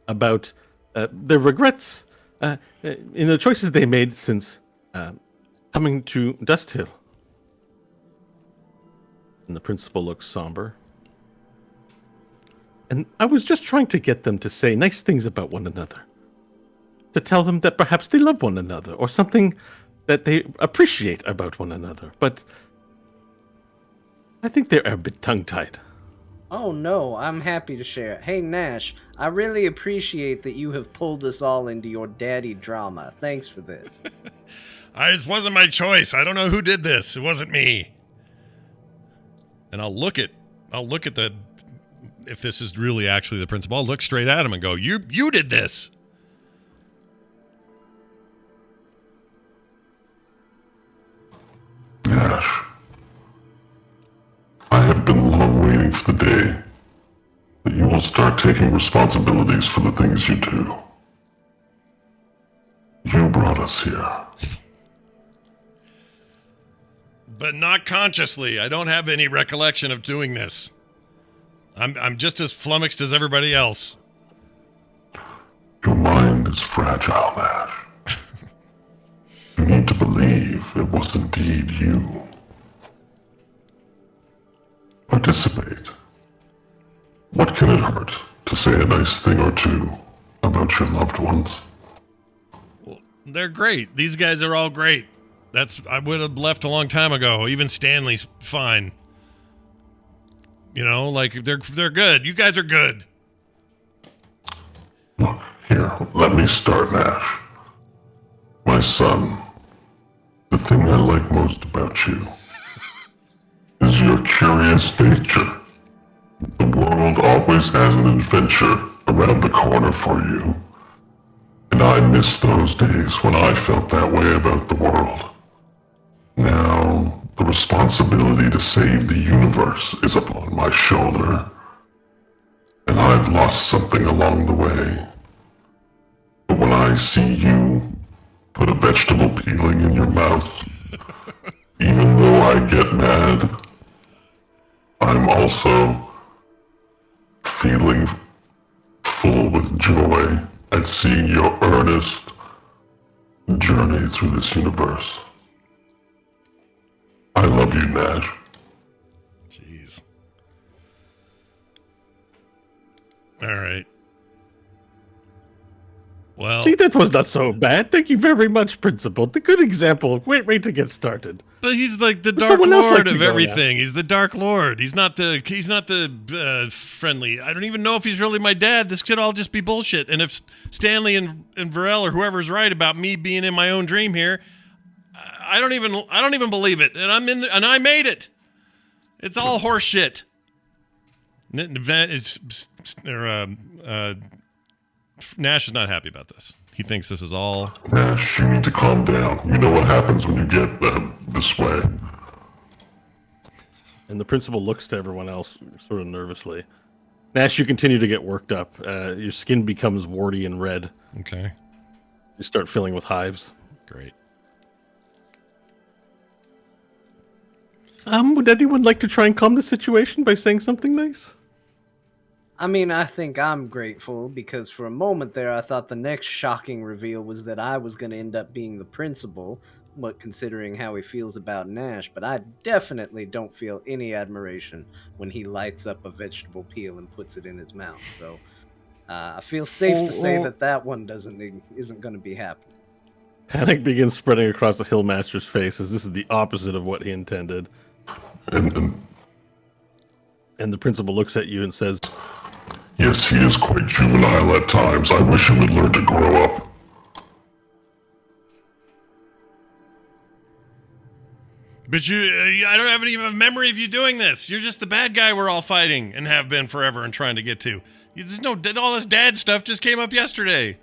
about the regrets in the choices they made since coming to Dust Hill. And the principal looks somber. And I was just trying to get them to say nice things about one another. To tell them that perhaps they love one another, or something that they appreciate about one another. But I think they're a bit tongue-tied. Oh no, I'm happy to share it. Hey Nash, I really appreciate that you have pulled us all into your daddy drama. Thanks for this. It wasn't my choice. I don't know who did this. It wasn't me. And I'll look at the, if this is really actually the principal, I'll look straight at him and go, you did this. Nash, I have been long waiting for the day that you will start taking responsibilities for the things you do. You brought us here. But not consciously. I don't have any recollection of doing this. I'm just as flummoxed as everybody else. Your mind is fragile, Nash. You need to believe it was indeed you. Participate. What can it hurt to say a nice thing or two about your loved ones? Well, they're great. These guys are all great. I would have left a long time ago. Even Stanley's fine. You know, like they're good. You guys are good. Look, here, let me start, Nash. My son, the thing I like most about you is your curious nature. The world always has an adventure around the corner for you. And I miss those days when I felt that way about the world. Now, the responsibility to save the universe is upon my shoulder. And I've lost something along the way. But when I see you put a vegetable peeling in your mouth, even though I get mad, I'm also feeling full with joy at seeing your earnest journey through this universe. I love you, Nash. Jeez. All right. Well, See, that was not so bad. Thank you very much, Principal. The good example. Great way to get started. but he's like the Would Dark someone else Lord like to of go now? everything. He's the Dark Lord. He's not the friendly. I don't even know if he's really my dad. This could all just be bullshit. And if Stanley and Varel or whoever's right about me being in my own dream here, I don't even believe it. And and I made it. It's all horse shit. Nash is not happy about this. He thinks this is all. Nash, you need to calm down. You know what happens when you get this way. And the principal looks to everyone else sort of nervously. Nash, you continue to get worked up. Your skin becomes warty and red. Okay, You start filling with hives. great. Would anyone like to try and calm the situation by saying something nice? I mean, I think I'm grateful because for a moment there I thought the next shocking reveal was that I was going to end up being the principal, but considering how he feels about Nash, but I definitely don't feel any admiration when he lights up a vegetable peel and puts it in his mouth. So I feel safe to say that one isn't going to be happening. Panic begins spreading across the Hillmaster's face as this is the opposite of what he intended. And And the principal looks at you and says, yes, he is quite juvenile at times. I wish he would learn to grow up. But I don't have even a memory of you doing this. You're just the bad guy we're all fighting and have been forever and trying to get to. All this dad stuff just came up yesterday.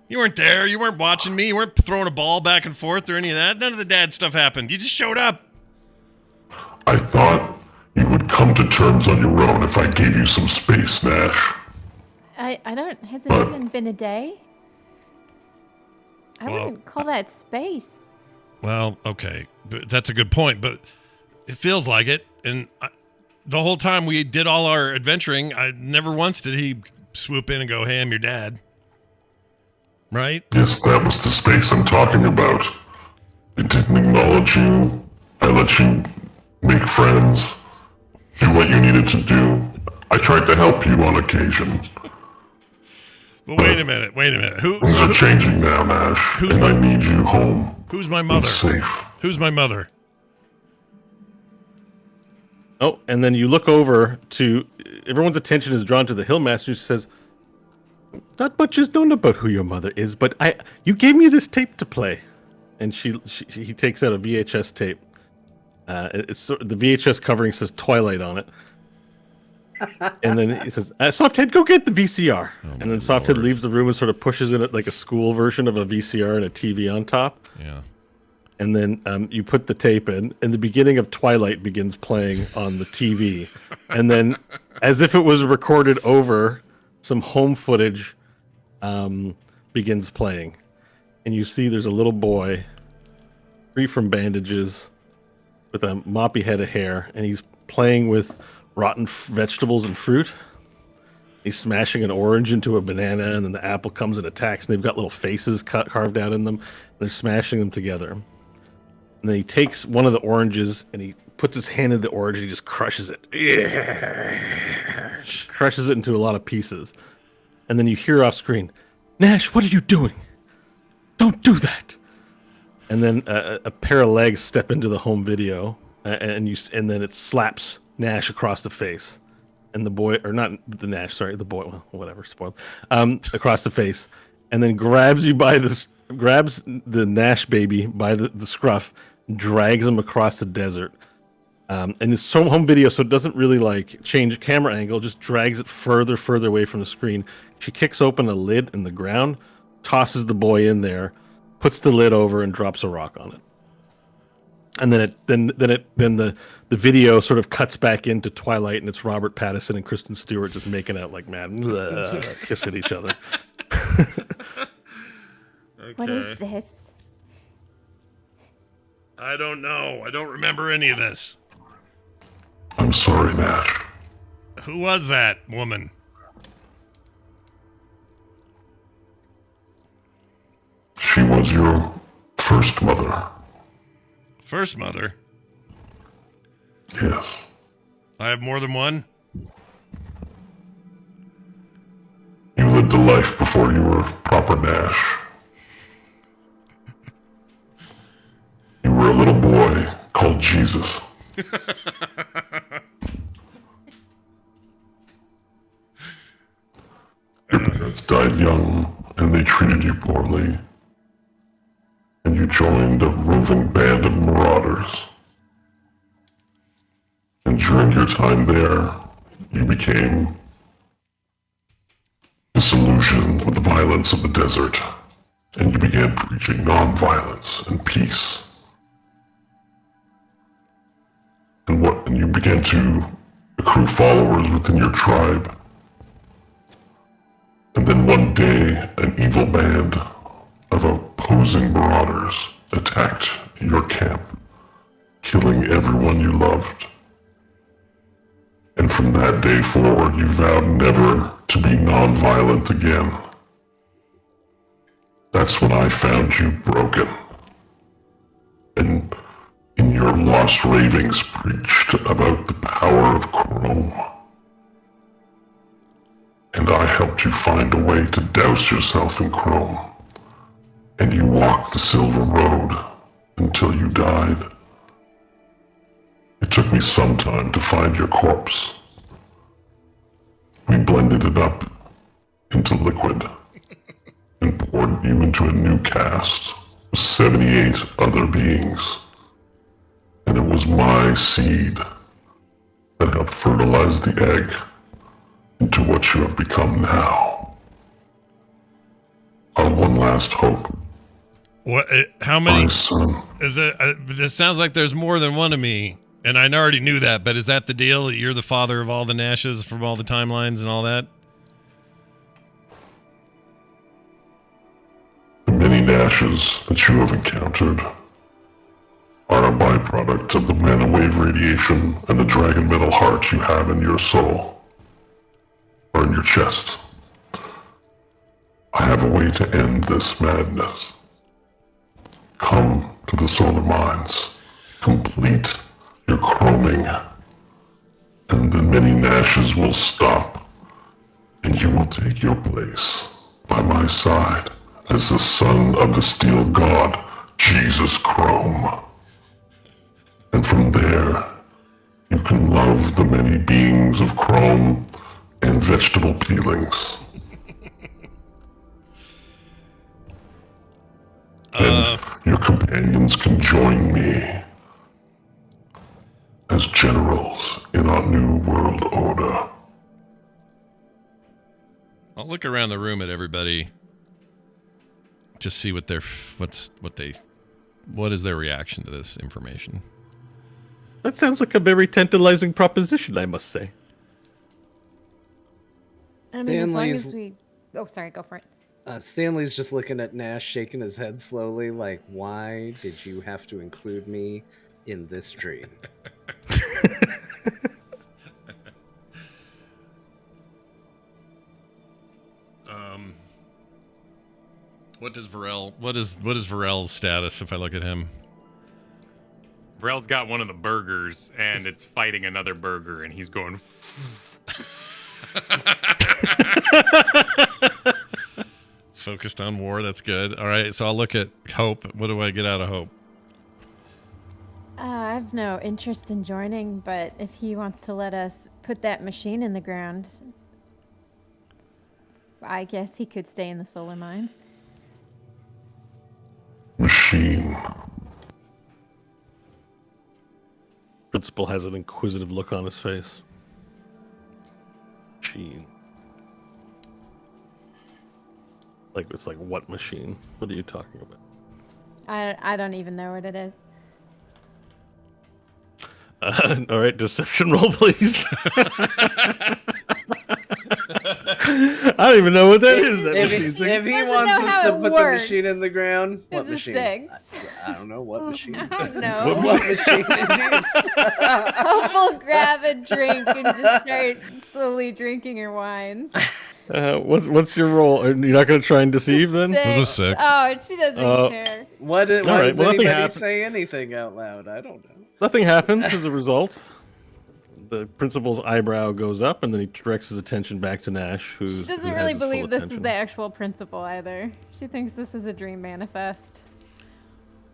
You weren't there. You weren't watching me. You weren't throwing a ball back and forth or any of that. None of the dad stuff happened. You just showed up. I thought you would come to terms on your own if I gave you some space, Nash. I don't. Has it even been a day? I Well, wouldn't call that space. Well, okay. But that's a good point. But it feels like it. And the whole time we did all our adventuring, never once did he swoop in and go, hey, I'm your dad. right? Yes, that was the space I'm talking about. I didn't acknowledge you. I let you make friends, do what you needed to do. I tried to help you on occasion. But wait a minute. Things are changing now, Nash, and I need you home. Who's my mother? Safe. Who's my mother? Oh, and then you look over to everyone's attention is drawn to the Hillmaster, who says, "Not much is known about who your mother is, but you gave me this tape to play." And he takes out a VHS tape. It's the VHS covering says Twilight on it. And then he says, "Softhead, go get the VCR." And then Softhead leaves the room and sort of pushes in it like a school version of a VCR and a TV on top. Yeah. And then you put the tape in, and the beginning of Twilight begins playing on the TV. And then, as if it was recorded over, some home footage begins playing. And you see there's a little boy, free from bandages, with a moppy head of hair, and he's playing with rotten vegetables and fruit. He's smashing an orange into a banana, and then the apple comes and attacks, and they've got little faces carved out in them. And they're smashing them together. And then he takes one of the oranges, and he puts his hand in the orange, and he just crushes it. Crushes it into a lot of pieces. And then you hear off screen, "Nash, what are you doing? Don't do that." And then a pair of legs step into the home video, and then it slaps Nash across the face, and the boy, or not the Nash, sorry, the boy, well, whatever, spoiled, across the face, and then grabs the Nash baby by the scruff, drags him across the desert. And it's home video, so it doesn't really like change camera angle, just drags it further away from the screen. She kicks open a lid in the ground, tosses the boy in there, puts the lid over, and drops a rock on it. And then the video sort of cuts back into Twilight, and it's Robert Pattinson and Kristen Stewart just making out like mad, kissing each other. Okay. What is this? I don't know. I don't remember any of this. I'm sorry, Nash. Who was that woman? She was your first mother. First mother? Yes. I have more than one? You lived a life before you were proper Nash. You were a little boy called Jesus. Your parents died young, and they treated you poorly. And you joined a roving band of marauders. And during your time there, you became disillusioned with the violence of the desert, and you began preaching nonviolence and peace. And you began to accrue followers within your tribe. And then one day, an evil band of opposing marauders attacked your camp, killing everyone you loved. And from that day forward, you vowed never to be nonviolent again. That's when I found you broken. And in your lost ravings preached about the power of Chrome. And I helped you find a way to douse yourself in Chrome. And you walked the Silver Road until you died. It took me some time to find your corpse. We blended it up into liquid and poured you into a new cast with 78 other beings. And it was my seed that helped fertilize the egg into what you have become now. Our one last hope. What? How many? My son. Is it? This sounds like there's more than one of me, and I already knew that. But is that the deal? You're the father of all the Nashes from all the timelines and all that? The many Nashes that you have encountered are a byproduct of the mana wave radiation and the dragon metal heart you have in your soul, or in your chest. I have a way to end this madness. Come to the solar mines, complete your chroming, and the many Nashes will stop, and you will take your place by my side as the son of the steel god, Jesus Chrome. And from there, you can love the many beings of chrome and vegetable peelings. And your companions can join me as generals in our new world order. I'll look around the room at everybody to see what is their reaction to this information. That sounds like a very tantalizing proposition, I must say. I mean, as long Stanley's- as we... Oh, sorry, go for it. Stanley's just looking at Nash, shaking his head slowly, like, why did you have to include me in this dream? What is Varel's status if I look at him? Varel's got one of the burgers, and it's fighting another burger, and he's going... Focused on war, that's good. All right, so I'll look at Hope. What do I get out of Hope? I have no interest in joining, but if he wants to let us put that machine in the ground, I guess he could stay in the solar mines. Machine. Principal has an inquisitive look on his face. Machine. Like, it's like, what machine? What are you talking about? I don't even know what it is. All right, deception roll, please. I don't even know what that is. That If machine's like- if he doesn't wants know us how to it put works. the machine in the ground, what It's a machine? 6. I don't know what machine. I don't know. What machine? Hope will grab a drink and just start slowly drinking her wine. what's your role? You're not going to try and deceive then? It was a 6. Oh, she doesn't care. Why right, does well, nothing anybody happened. say anything out loud? I don't know. Nothing happens as a result. The principal's eyebrow goes up, and then he directs his attention back to Nash, who She doesn't has really his full believe this is attention. the actual principal either. She thinks this is a dream manifest.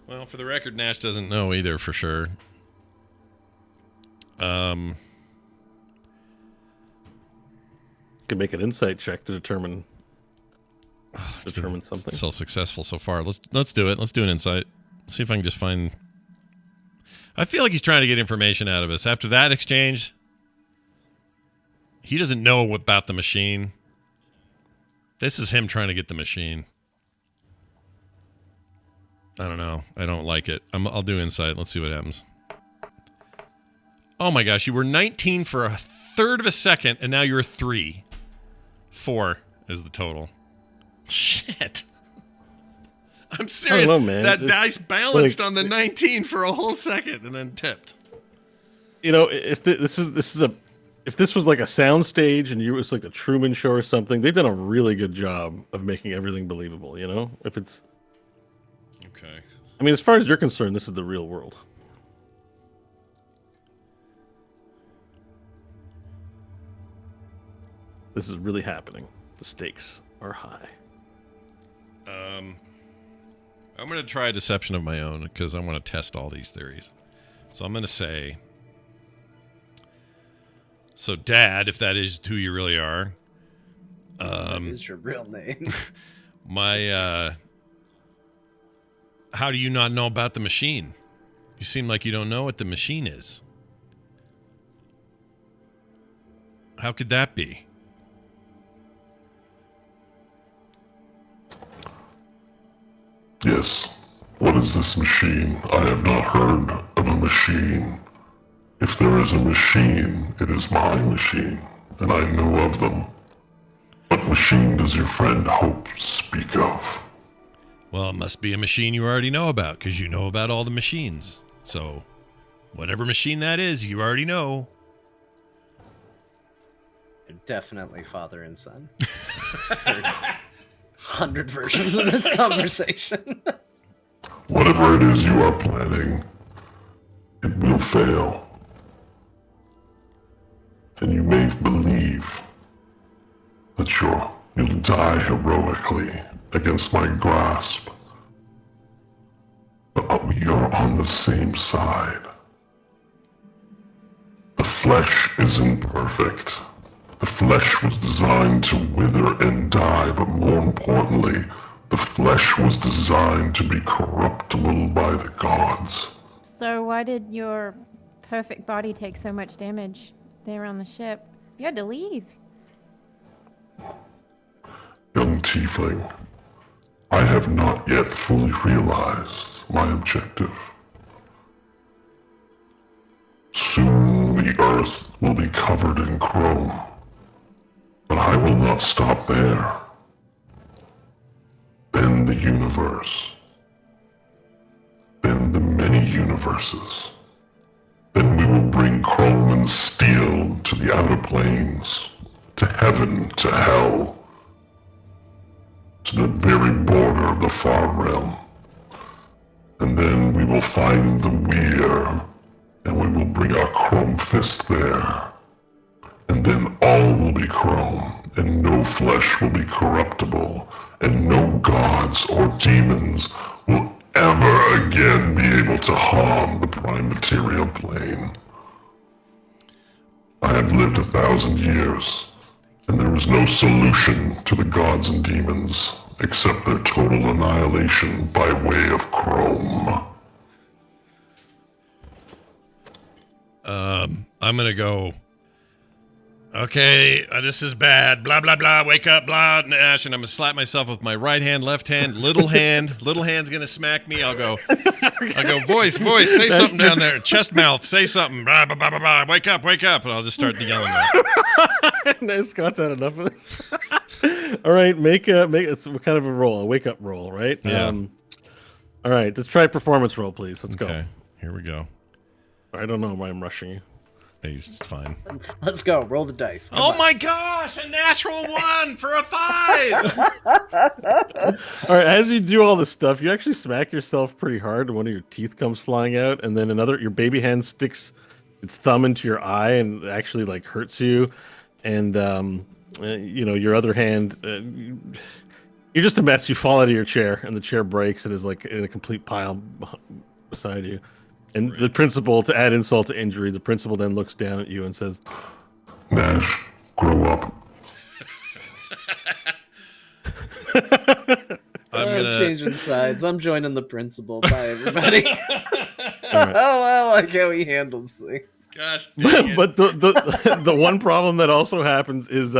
Well, for the record, Nash doesn't know either for sure. You can make an insight check to determine something. So successful so far. Let's do it. Let's do an insight. Let's see if I can just find. I feel like he's trying to get information out of us. After that exchange, he doesn't know about the machine. This is him trying to get the machine. I don't know. I don't like it. I'll do insight. Let's see what happens. Oh my gosh, you were 19 for a third of a second, and now you're 3. 4 is the total. Shit. I'm serious. I don't know, man. That It's dice balanced like- on the 19 for a whole second and then tipped. You know, if this was like a sound stage and it was like the Truman Show or something, they've done a really good job of making everything believable. You know, if it's, Okay. I mean, as far as you're concerned, this is the real world. This is really happening. The stakes are high. I'm going to try a deception of my own because I want to test all these theories. So I'm going to say, so Dad, if that is who you really are, That is your real name. how do you not know about the machine? You seem like you don't know what the machine is. How could that be? Yes. What is this machine? I have not heard of a machine. If there is a machine, it is my machine, and I know of them. What machine does your friend Hope speak of? Well, it must be a machine you already know about because you know about all the machines. So, whatever machine that is, you already know. Definitely father and son. 100 versions of this conversation. Whatever it is you are planning, it will fail. And you may believe that you'll die heroically against my grasp. But we are on the same side. The flesh isn't perfect. The flesh was designed to wither and die, but more importantly, the flesh was designed to be corruptible by the gods. So why did your perfect body take so much damage there on the ship? You had to leave. Young tiefling, I have not yet fully realized my objective. Soon the earth will be covered in chrome, but I will not stop there. Then the universe. Then the many universes. Then we will bring chrome and steel to the outer planes, to heaven, to hell, to the very border of the far realm. And then we will find the weir, and we will bring our chrome fist there. And then all will be chrome, and no flesh will be corruptible, and no gods or demons will ever again be able to harm the prime material plane. I have lived 1,000 years, and there is no solution to the gods and demons except their total annihilation by way of chrome. I'm gonna go. Okay, this is bad. Blah blah blah. Wake up, blah. Nash, and I'm gonna slap myself with my right hand, left hand, little hand. Little hand's gonna smack me. I'll go. Voice, say something down there. Chest mouth, say something. Blah blah blah blah blah. Wake up, and I'll just start yelling that. Nice, Scott's had enough of this. All right, make it's kind of a roll, a wake up roll, right? Yeah. All right, let's try a performance roll, please. Let's go. Okay, here we go. I don't know why I'm rushing you. Hey, it's fine. Let's go. Roll the dice. Come Oh on. my gosh, a natural 1 for a 5. All right, as you do all this stuff, you actually smack yourself pretty hard, and one of your teeth comes flying out, and then your baby hand sticks its thumb into your eye and actually like hurts you, and your other hand, you're just a mess. You fall out of your chair, and the chair breaks and is like in a complete pile beside you. And the principal, to add insult to injury, the principal then looks down at you and says, Nash, grow up. I'm changing sides. I'm joining the principal. Bye, everybody. right. Oh, I like how he handles things. Gosh dang it. But the one problem that also happens is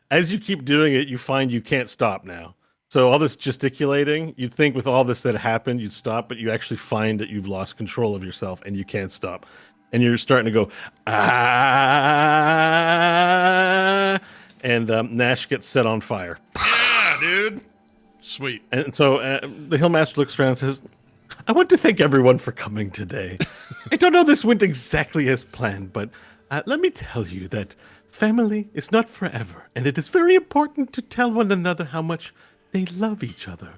as you keep doing it, you find you can't stop now. So all this gesticulating, you'd think with all this that happened, you'd stop, but you actually find that you've lost control of yourself and you can't stop. And you're starting to go, ah, and Nash gets set on fire. Yeah, dude. Sweet. And so the Hillmaster looks around and says, I want to thank everyone for coming today. I don't know this went exactly as planned, but let me tell you that family is not forever, and it is very important to tell one another how much they love each other.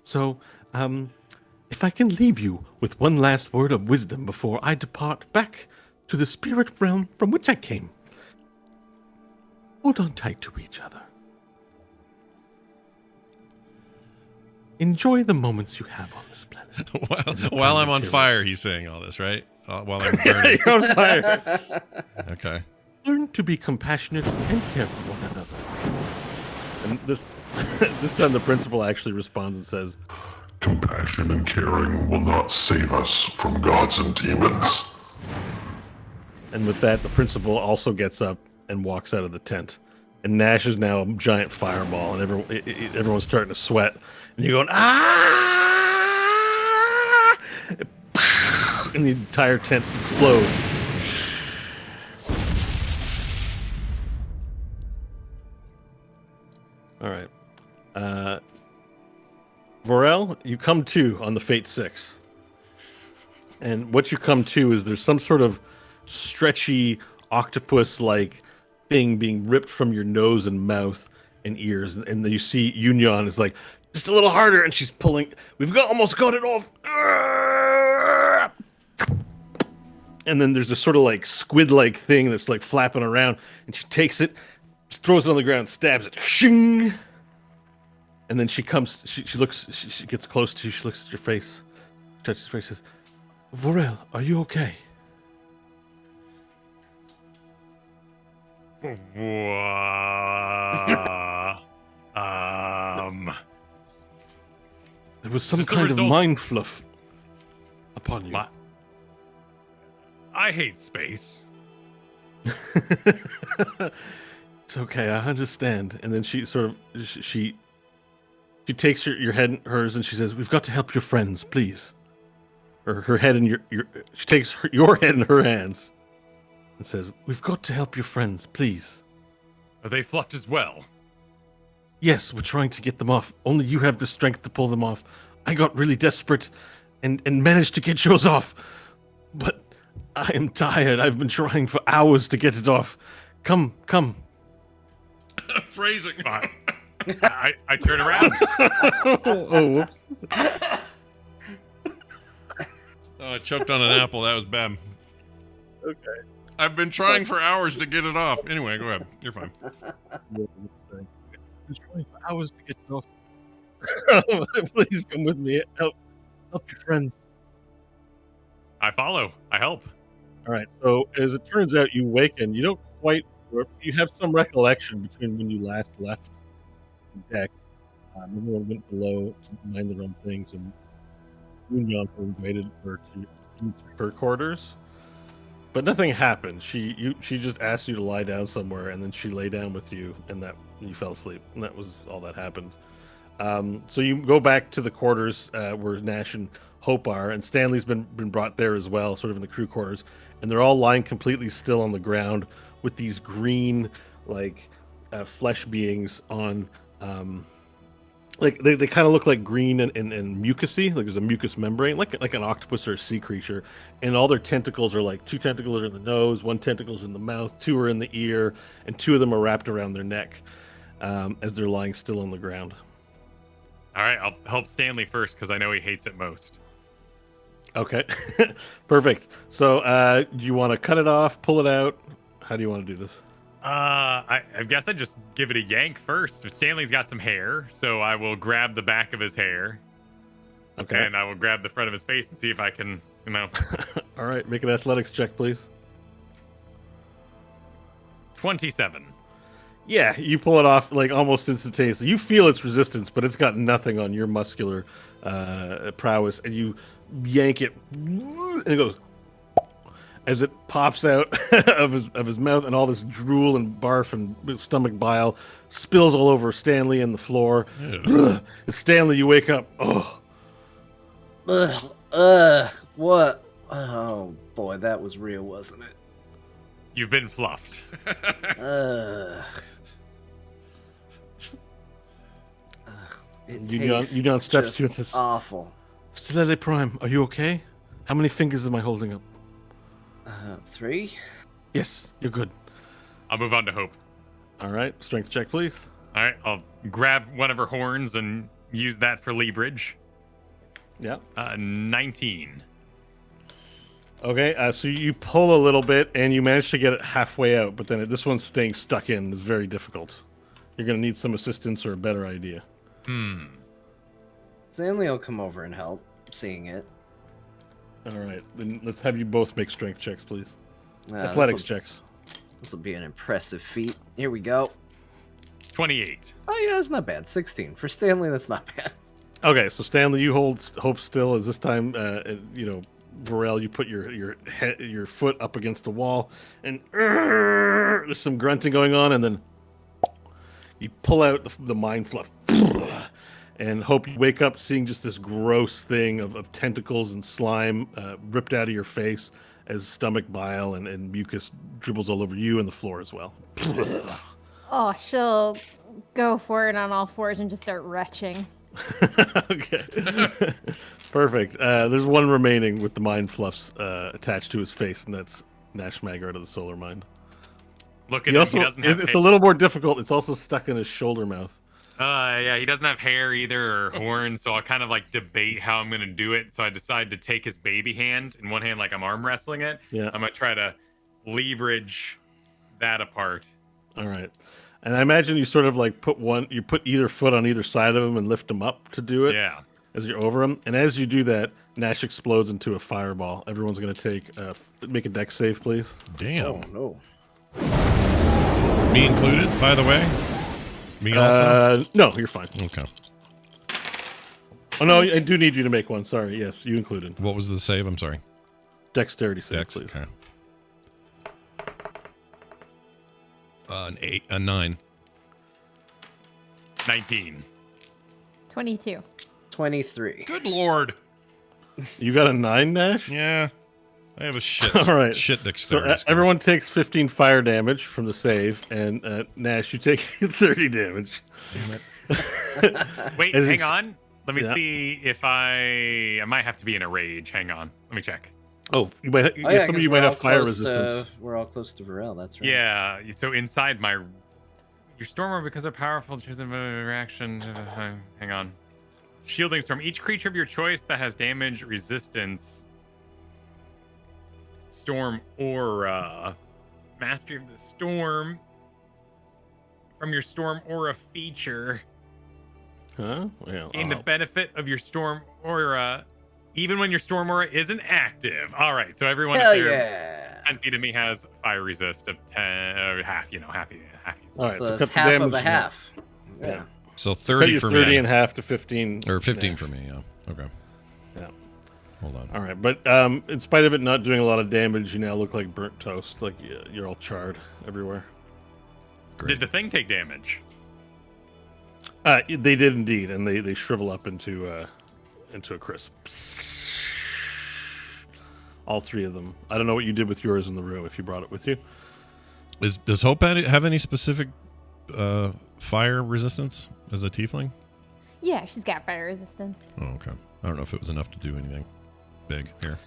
So, if I can leave you with one last word of wisdom before I depart back to the spirit realm from which I came, hold on tight to each other. Enjoy the moments you have on this planet. while I'm on fire, he's saying all this, right? While I'm burning. You're on fire. Okay. Learn to be compassionate and care for one another. And this time the principal actually responds and says, Compassion and caring will not save us from gods and demons. and with that, the principal also gets up and walks out of the tent. And Nash is now a giant fireball, and everyone's starting to sweat. And you're going, ah! And the entire tent explodes. All right. Vorel, you come to on the Fate 6. And what you come to is there's some sort of stretchy octopus-like thing being ripped from your nose and mouth, and ears, and then you see Union is like just a little harder, and she's pulling. We've almost got it off. And then there's this sort of like squid-like thing that's like flapping around, and she takes it, just throws it on the ground, stabs it, shing. And then she comes. She looks. She gets close to you. She looks at your face, touches your face, says, "Vorel, are you okay?" There was some kind of mind fluff upon you. I hate space. It's okay, I understand. And then she sort of she takes your head in hers and she says, "We've got to help your friends, please." Or her head in your she takes your head in her hands and says, "We've got to help your friends, please." Are they fluffed as well? Yes, we're trying to get them off. Only you have the strength to pull them off. I got really desperate and managed to get yours off. But I am tired. I've been trying for hours to get it off. Come. Phrasing. I turn around. Oh, whoops. Oh, I choked on an apple. That was bad. Okay. I've been trying for hours to get it off. Anyway, go ahead. You're fine. I've been trying for hours to get it off. Please come with me. Help your friends. I follow. I help. All right. So as it turns out, you awaken. You don't quite. You have some recollection between when you last left the deck. Everyone went below to mind their own things, and Union invited her to her quarters. But nothing happened. She just asked you to lie down somewhere, and then she lay down with you, and that you fell asleep, and that was all that happened. So you go back to the quarters where Nash and Hope are, and Stanley's been brought there as well, sort of in the crew quarters, and they're all lying completely still on the ground with these green, like, flesh beings on, like they kind of look like green and mucusy, like there's a mucus membrane, like an octopus or a sea creature, and all their tentacles are like 2 tentacles are in the nose, 1 tentacle's in the mouth, 2 are in the ear, and 2 of them are wrapped around their neck as they're lying still on the ground. All right, I'll help Stanley first because I know he hates it most. Okay, perfect. So do you want to cut it off, pull it out? How do you want to do this? I guess I'd just give it a yank first. Stanley's got some hair, so I will grab the back of his hair. Okay. And I will grab the front of his face and see if I can, All right, make an athletics check, please. 27. Yeah, you pull it off like almost instantaneously. You feel its resistance, but it's got nothing on your muscular prowess, and you yank it, and it goes as it pops out of his mouth, and all this drool and barf and stomach bile spills all over Stanley and the floor. Stanley, you wake up. Oh, What? Oh boy, that was real, wasn't it? You've been fluffed. Union steps to you and says, awful. "Stilele Prime, are you okay? How many fingers am I holding up?" 3? Yes, you're good. I'll move on to Hope. All right, strength check, please. All right, I'll grab one of her horns and use that for leverage. Yeah. 19. Okay, so you pull a little bit, and you manage to get it halfway out, but then this one's staying stuck in. It's very difficult. You're going to need some assistance or a better idea. Stanley will come over and help, seeing it. All right, then let's have you both make strength checks, please. Athletics checks. This will be an impressive feat. Here we go. 28. Oh, that's not bad. 16. For Stanley, that's not bad. Okay, so Stanley, you hold Hope still. As this time, Vorel, you put your foot up against the wall, and there's some grunting going on, and then you pull out the mind fluff, and Hope, you wake up seeing just this gross thing of tentacles and slime ripped out of your face as stomach bile and mucus dribbles all over you and the floor as well. Oh, she'll go for it on all fours and just start retching. Okay. Perfect. There's one remaining with the mind fluffs attached to his face, and that's Nash Maggard of the Solar Mind. Look at He him. also, He doesn't have it's a little more difficult. It's also stuck in his shoulder mouth. yeah, he doesn't have hair either or horns, so I'll kind of like debate how I'm gonna do it. So I decide to take his baby hand in one hand, like I'm arm wrestling it. Yeah. I'm gonna try to leverage that apart. All right. And I imagine you sort of like put either foot on either side of him and lift him up to do it. Yeah. As you're over him. And as you do that, Nash explodes into a fireball. Everyone's going to make a dex save, please. Damn. Oh no. Me included, by the way. Me also. No, you're fine. Okay. Oh no, I do need you to make one. Sorry. Yes, you included. What was the save? I'm sorry. Dexterity save, Dex. please. Okay. A 9. 19. 22. 23. Good lord. You got a 9, Nash? Yeah. I have a shit. All right. Shit So dexterity. score. everyone takes 15 fire damage from the save, and Nash, you take 30 damage. Wait, As hang ex- on. Let me Yeah. see if I might have to be in a rage. Hang on. Let me check. Oh, you might. Oh, yeah, some of 'cause you we're might all have fire close resistance. we're all close to Varel, that's right. Yeah, so inside my your storm because of powerful choose a reaction. Hang on. Shielding storm. Each creature of your choice that has damage resistance. Storm aura. Mastery of the storm. From your storm aura feature. Huh? Well, Gain the benefit of your storm aura even when your storm aura isn't active. All right, so everyone Hell up there yeah. 10 feet of me has fire resist of 10 half, half. all right, So so that's cut the half damage. of a half. Yeah. Yeah. So Cut 30 your for 30 me. in half to 15. Or 15 Nash. for me, yeah. Okay. Yeah. Hold on. All right, but in spite of it not doing a lot of damage, you now look like burnt toast. Like you're all charred everywhere. Great. Did the thing take damage? They did indeed, and they shrivel up into a crisp. All three of them. I don't know what you did with yours in the room. If you brought it with you. Does Hope have any specific fire resistance as a tiefling? Yeah, she's got fire resistance. Oh, okay. I don't know if it was enough to do anything big here.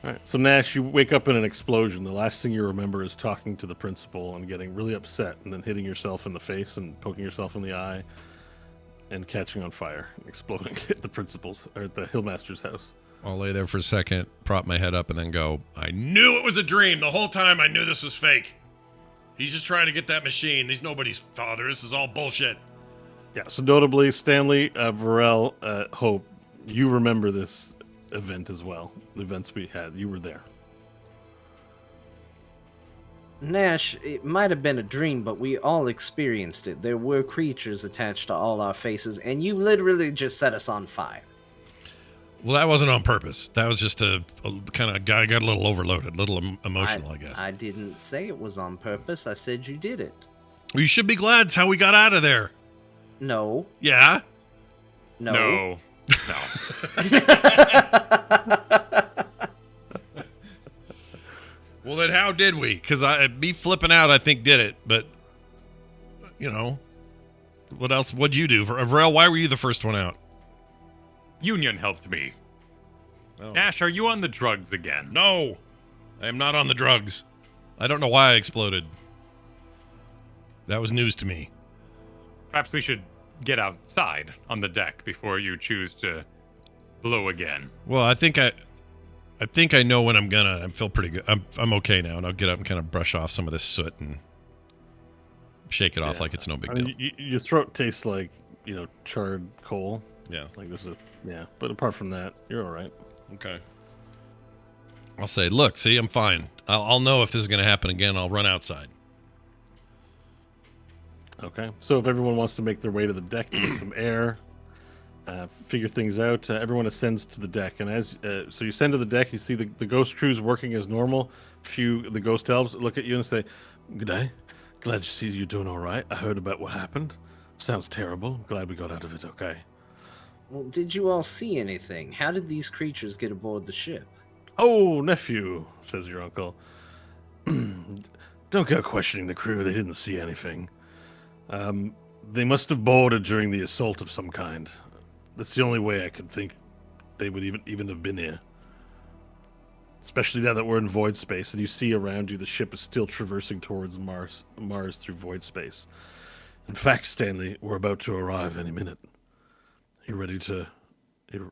All right. So Nash, you wake up in an explosion. The last thing you remember is talking to the principal and getting really upset, and then hitting yourself in the face and poking yourself in the eye, and catching on fire, and exploding at the principal's or at the Hillmaster's house. I'll lay there for a second, prop my head up, and then go, I knew it was a dream. The whole time I knew this was fake. He's just trying to get that machine. He's nobody's father. This is all bullshit. Yeah. So notably, Stanley, Varel, Hope, you remember this event as well. The events we had. You were there. Nash, it might have been a dream, but we all experienced it. There were creatures attached to all our faces, and you literally just set us on fire. Well, that wasn't on purpose. That was just a kind of guy got a little overloaded, a little emotional, I guess. I didn't say it was on purpose. I said you did it. Well, you should be glad it's how we got out of there. No. Yeah? No. No. Well, then how did we? Because me flipping out, I think, did it. But, you know, what else? What'd you do? Varel, why were you the first one out? Union helped me. Oh. Nash, are you on the drugs again? No, I am not on the drugs. I don't know why I exploded. That was news to me. Perhaps we should get outside on the deck before you choose to blow again. Well, I think I know when I'm gonna. I feel pretty good. I'm okay now, and I'll get up and kind of brush off some of this soot and shake it off like it's no big I deal. mean, your throat tastes like charred coal. Yeah. Like but apart from that, you're all right. Okay. I'll say, look, see, I'm fine. I'll know if this is gonna happen again. I'll run outside. Okay. So if everyone wants to make their way to the deck to get some air, figure things out, everyone ascends to the deck. And as so you ascend to the deck, you see the ghost crew's working as normal. The ghost elves look at you and say, "Good day. Glad to see you doing all right. I heard about what happened. Sounds terrible. Glad we got out of it okay." Well, did you all see anything? How did these creatures get aboard the ship? "Oh, nephew," says your uncle. "Don't go questioning the crew. They didn't see anything. They must have boarded during the assault of some kind. – That's the only way I could think they would even have been here." especially now that we're in void space, and you see around you the ship is still traversing towards Mars through void space. In fact, Stanley, we're about to arrive any minute. You ready to? You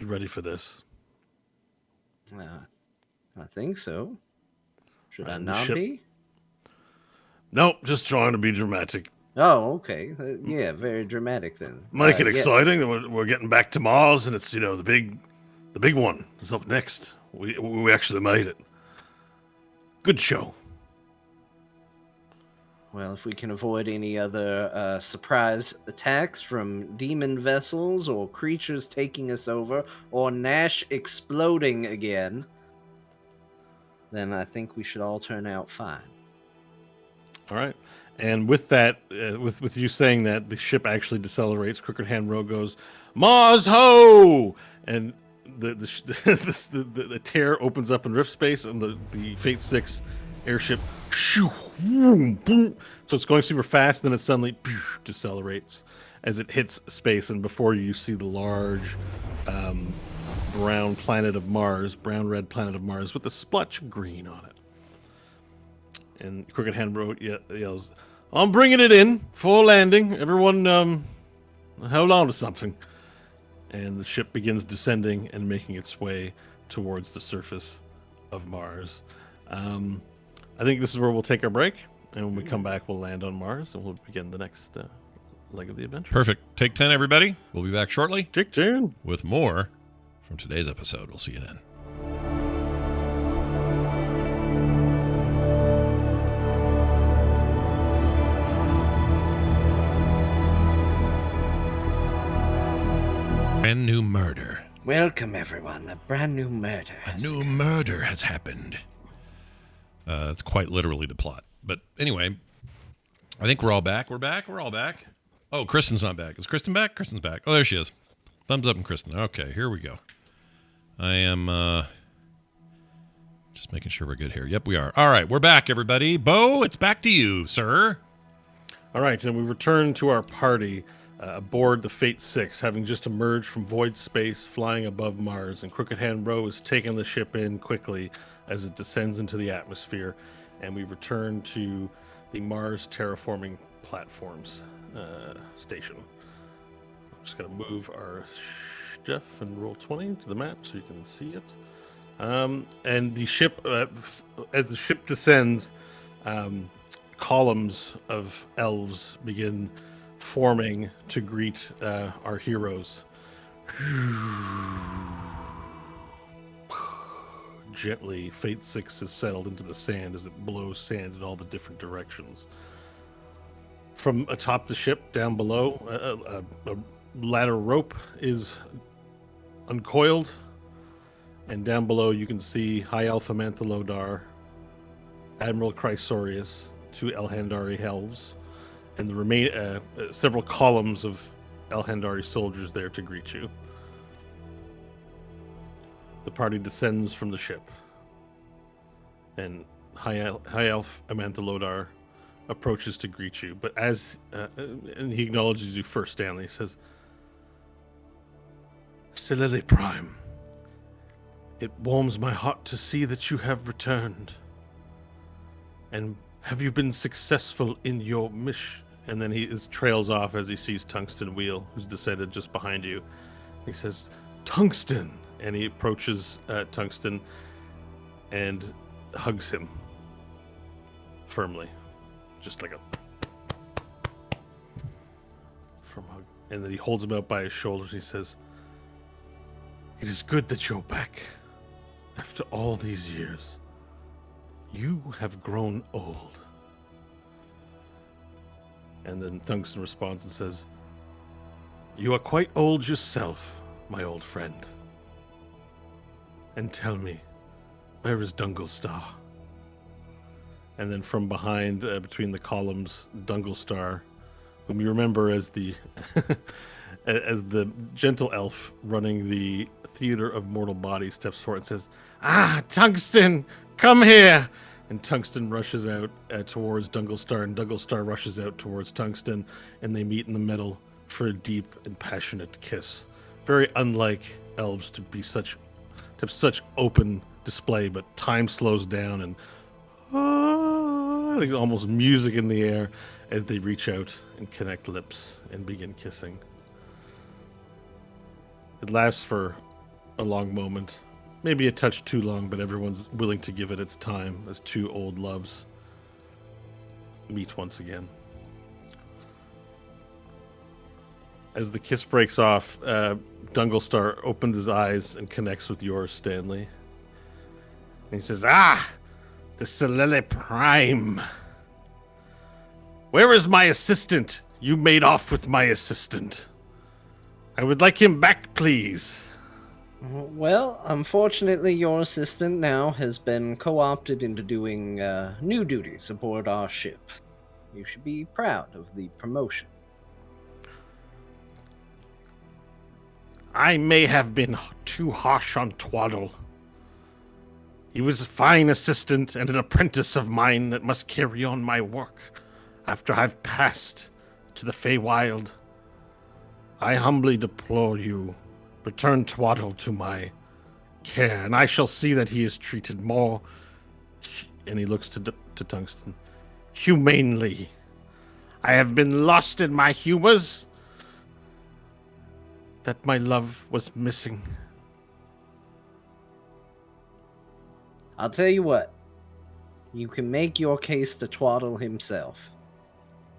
ready for this? I think so. Should I And the not ship- be? Nope, just trying to be dramatic. Oh, okay. Yeah, very dramatic then. Make it Yes. exciting that we're getting back to Mars, and it's the big one is up next. We actually made it. Good show. Well, if we can avoid any other surprise attacks from demon vessels or creatures taking us over or Nash exploding again, then I think we should all turn out fine. All right. And with that, with you saying that, the ship actually decelerates. Crooked Hand Row goes, Mars ho! And the tear opens up in rift space, and the Fate 6 airship, shoo, boom, boom. So it's going super fast, and then it suddenly decelerates as it hits space, and before you see the large brown planet of Mars, brown-red planet of Mars with a splotch of green on it. And Crooked Hand Row yells, I'm bringing it in, full landing. Everyone, hold on to something. And the ship begins descending and making its way towards the surface of Mars. I think this is where we'll take our break. And when we come back, we'll land on Mars and we'll begin the next leg of the adventure. Perfect. Take 10, everybody. We'll be back shortly Jake Jan. with more from today's episode. We'll see you then. Brand new murder. Welcome, everyone. A brand new murder. A new murder has happened. That's quite literally the plot. But anyway, I think we're all back. We're back. We're all back. Oh, Kristen's not back. Is Kristen back? Kristen's back. Oh, there she is. Thumbs up and Kristen. Okay, here we go. I am just making sure we're good here. Yep, we are. All right, we're back, everybody. Bo, it's back to you, sir. All right, and we return to our party aboard the Fate 6, having just emerged from void space, flying above Mars, and Crooked Hand Row is taking the ship in quickly as it descends into the atmosphere, and we return to the Mars terraforming platforms station. I'm just going to move our stuff and roll 20 to the map so you can see it. And the ship, as the ship descends, columns of elves begin forming to greet our heroes. Gently, Fate 6 is settled into the sand as it blows sand in all the different directions. From atop the ship, down below, a ladder rope is uncoiled, and down below you can see High Alpha Manthalodar, Admiral Chrysorius, 2 Elhandari elves, and the several columns of Elhandari soldiers there to greet you. The party descends from the ship, and High Elf Amanthalodar approaches to greet you. But and he acknowledges you first, Stanley. He says, Silili Prime, it warms my heart to see that you have returned. And have you been successful in your mission? And then he trails off as he sees Tungsten Wheel, who's descended just behind you. He says, Tungsten! And he approaches Tungsten and hugs him firmly. Just like a firm hug. And then he holds him out by his shoulders. He says, it is good that you're back. After all these years, you have grown old. And then Tungsten responds and says, you are quite old yourself, my old friend. And tell me, where is Dungelstar? And then from behind, between the columns, Dungelstar, whom you remember as the as the gentle elf running the Theater of Mortal Bodies, steps forward and says, Tungsten, come here! And Tungsten rushes out towards Dungelstar, and Dungelstar rushes out towards Tungsten, and they meet in the middle for a deep and passionate kiss. Very unlike elves to to have such open display, but time slows down and like almost music in the air as they reach out and connect lips and begin kissing. It lasts for a long moment, maybe a touch too long, but everyone's willing to give it its time as two old loves meet once again. As the kiss breaks off, Dunglestar opens his eyes and connects with yours, Stanley. And he says, "Ah, the Solele Prime. Where is my assistant? You made off with my assistant. I would like him back, please." Well, unfortunately, your assistant now has been co-opted into doing new duties aboard our ship. You should be proud of the promotion. I may have been too harsh on Twaddle. He was a fine assistant and an apprentice of mine that must carry on my work after I've passed to the Feywild. I humbly deplore you. Return Twaddle to my care, and I shall see that he is treated more, and he looks to Tungsten, humanely. I have been lost in my humors that my love was missing. I'll tell you what. You can make your case to Twaddle himself.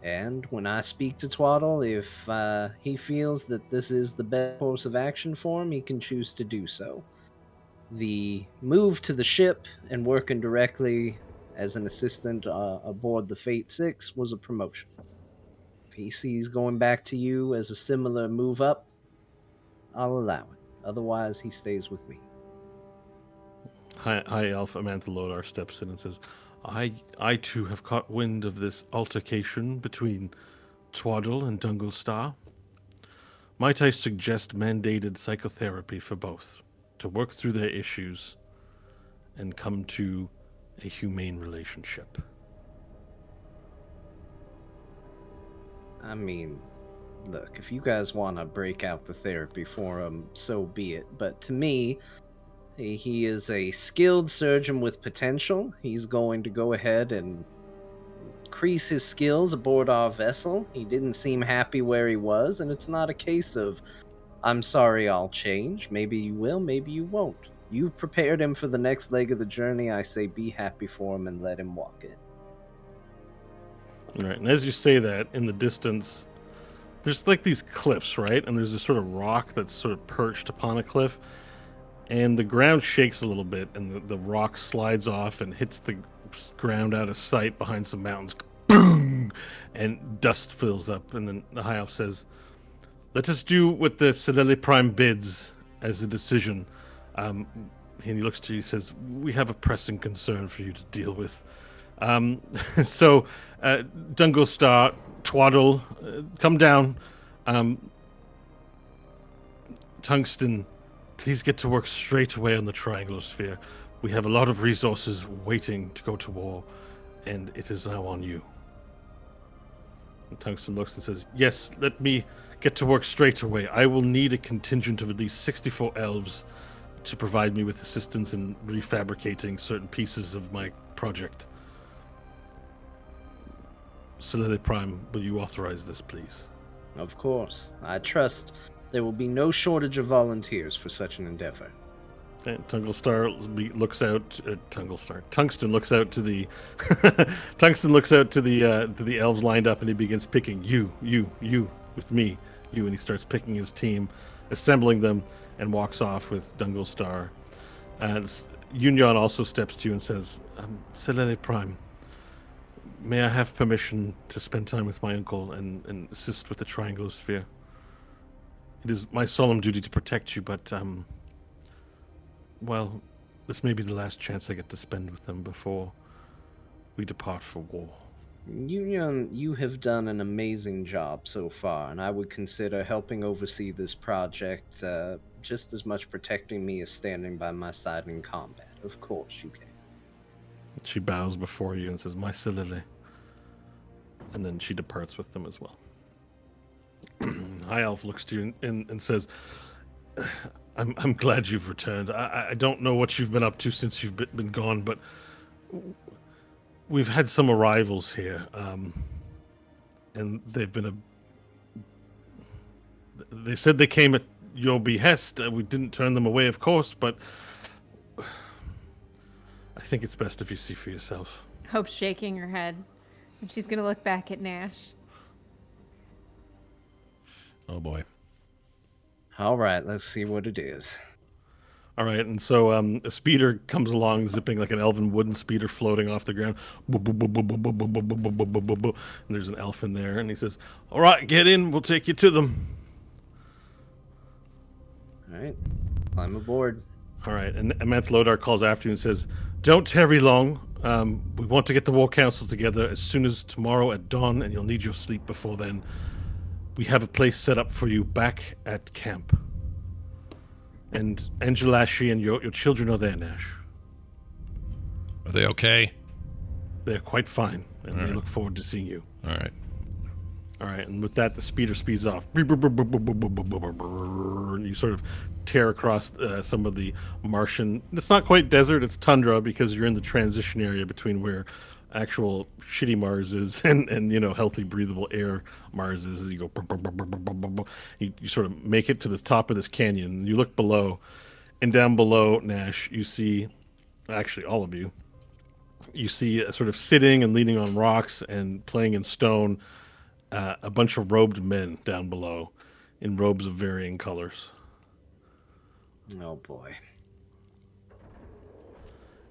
And when I speak to Twaddle, if he feels that this is the best course of action for him, he can choose to do so. The move to the ship and working directly as an assistant aboard the Fate 6 was a promotion. If he sees going back to you as a similar move up, I'll allow it. Otherwise, he stays with me. High Elf Amantha Lodar steps in and says, I too have caught wind of this altercation between Twaddle and Dunglestar. Might I suggest mandated psychotherapy for both, to work through their issues and come to a humane relationship? I mean, look, if you guys want to break out the therapy for him, so be it. But to me, he is a skilled surgeon with potential. He's going to go ahead and increase his skills aboard our vessel. He didn't seem happy where he was, and it's not a case of, I'm sorry, I'll change. Maybe you will, maybe you won't. You've prepared him for the next leg of the journey. I say be happy for him and let him walk it. All right, and as you say that, in the distance, there's like these cliffs, right? And there's this sort of rock that's sort of perched upon a cliff. And the ground shakes a little bit, and the rock slides off and hits the ground out of sight behind some mountains. Boom! And dust fills up, and then the High Elf says, "Let us do what the Solele Prime bids as a decision." And he looks to you and says, "We have a pressing concern for you to deal with. So, Dunglestar, Twaddle, come down. Tungsten, please get to work straight away on the Trianglosphere. We have a lot of resources waiting to go to war, and it is now on you." And Tungsten looks and says, "Yes, let me get to work straight away. I will need a contingent of at least 64 elves to provide me with assistance in refabricating certain pieces of my project. Solele Prime, will you authorize this, please?" Of course. I trust there will be no shortage of volunteers for such an endeavor. And Tungsten looks out to the Tungsten looks out to the elves lined up, and he begins picking you with me, you, and he starts picking his team, assembling them, and walks off with Dunglestar. And Yunyan also steps to you and says, "Solele Prime, may I have permission to spend time with my uncle and assist with the Trianglosphere? It is my solemn duty to protect you, but, well, this may be the last chance I get to spend with them before we depart for war." You have done an amazing job so far, and I would consider helping oversee this project just as much protecting me as standing by my side in combat. Of course you can. She bows before you and says, "My Solele." And then she departs with them as well. High Elf looks to you and says, I'm glad you've returned. I don't know what you've been up to since you've been gone, but we've had some arrivals here, and they've been They said they came at your behest. We didn't turn them away, of course, but I think it's best if you see for yourself. Hope's shaking her head, and she's gonna look back at Nash. Oh boy. All right, let's see what it is. All right, and so a speeder comes along, zipping like an elven wooden speeder floating off the ground. And there's an elf in there, and he says, "All right, get in. We'll take you to them." All right, climb aboard. All right, and Amanth Lodar calls after you and says, "Don't tarry long. We want to get the War Council together as soon as tomorrow at dawn, and you'll need your sleep before then. We have a place set up for you back at camp. And Angelashi and your children are there, Nash. Are they okay? They're quite fine, and All they right. look forward to seeing you." All right. All right, and with that, the speeder speeds off. And you sort of tear across some of the Martian. It's not quite desert; it's tundra because you're in the transition area between where actual shitty Mars is and healthy, breathable air Mars is. As you go, you sort of make it to the top of this canyon. And you look below, and down below, Nash, you see, actually, all of you, you see sort of sitting and leaning on rocks and playing in stone. A bunch of robed men down below in robes of varying colors. Oh boy.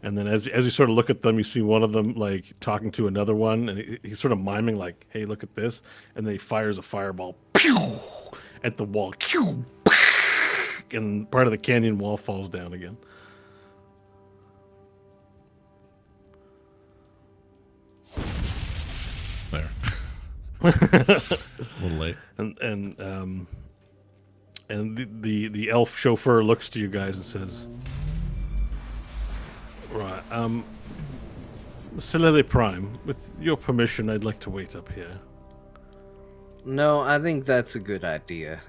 And then as you sort of look at them, you see one of them like talking to another one, and he's sort of miming like, "Hey, look at this." And then he fires a fireball at the wall. And part of the canyon wall falls down again. There. A little late. And the elf chauffeur looks to you guys and says, "Right, Celele Prime, with your permission, I'd like to wait up here." No, I think that's a good idea.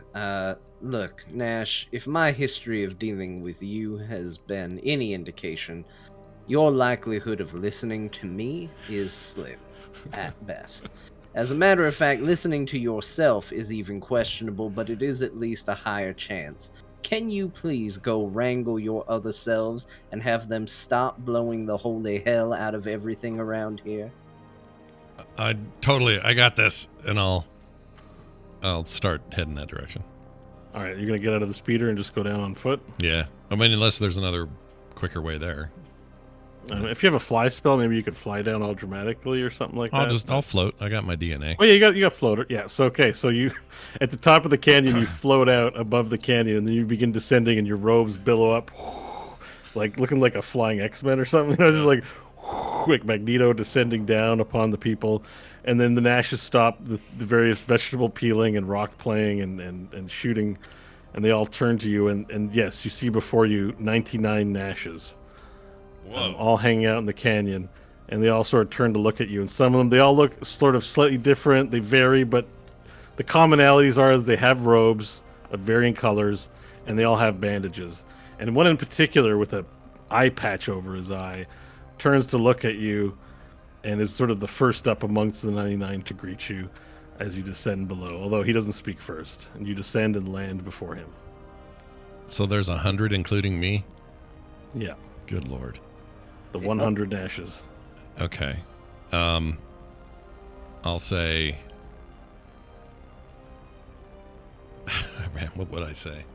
Look, Nash, if my history of dealing with you has been any indication, your likelihood of listening to me is slim, at best. As a matter of fact, listening to yourself is even questionable, but it is at least a higher chance. Can you please go wrangle your other selves and have them stop blowing the holy hell out of everything around here? I got this, and I'll start heading that direction. All right, you're gonna get out of the speeder and just go down on foot. Yeah. I mean, unless there's another quicker way there. If you have a fly spell, maybe you could fly down all dramatically or something like that. I'll float. I got my DNA. Oh yeah, you got floater. Yeah, so okay, so you at the top of the canyon, you float out above the canyon, and then you begin descending, and your robes billow up, like looking like a flying X-Men or something. Just like Magneto descending down upon the people, and then the Nashes stop the various vegetable peeling and rock playing and shooting, and they all turn to you, and yes, you see before you 99 Nashes. All hanging out in the canyon, and they all sort of turn to look at you. And some of them, they all look sort of slightly different. They vary, but the commonalities are they have robes of varying colors, and they all have bandages. And one in particular, with a eye patch over his eye, turns to look at you, and is sort of the first up amongst the 99 to greet you as you descend below. Although he doesn't speak first, and you descend and land before him. So there's 100, including me? Yeah. Good Lord. The 100 Nashes. Okay. I'll say... Man, what would I say?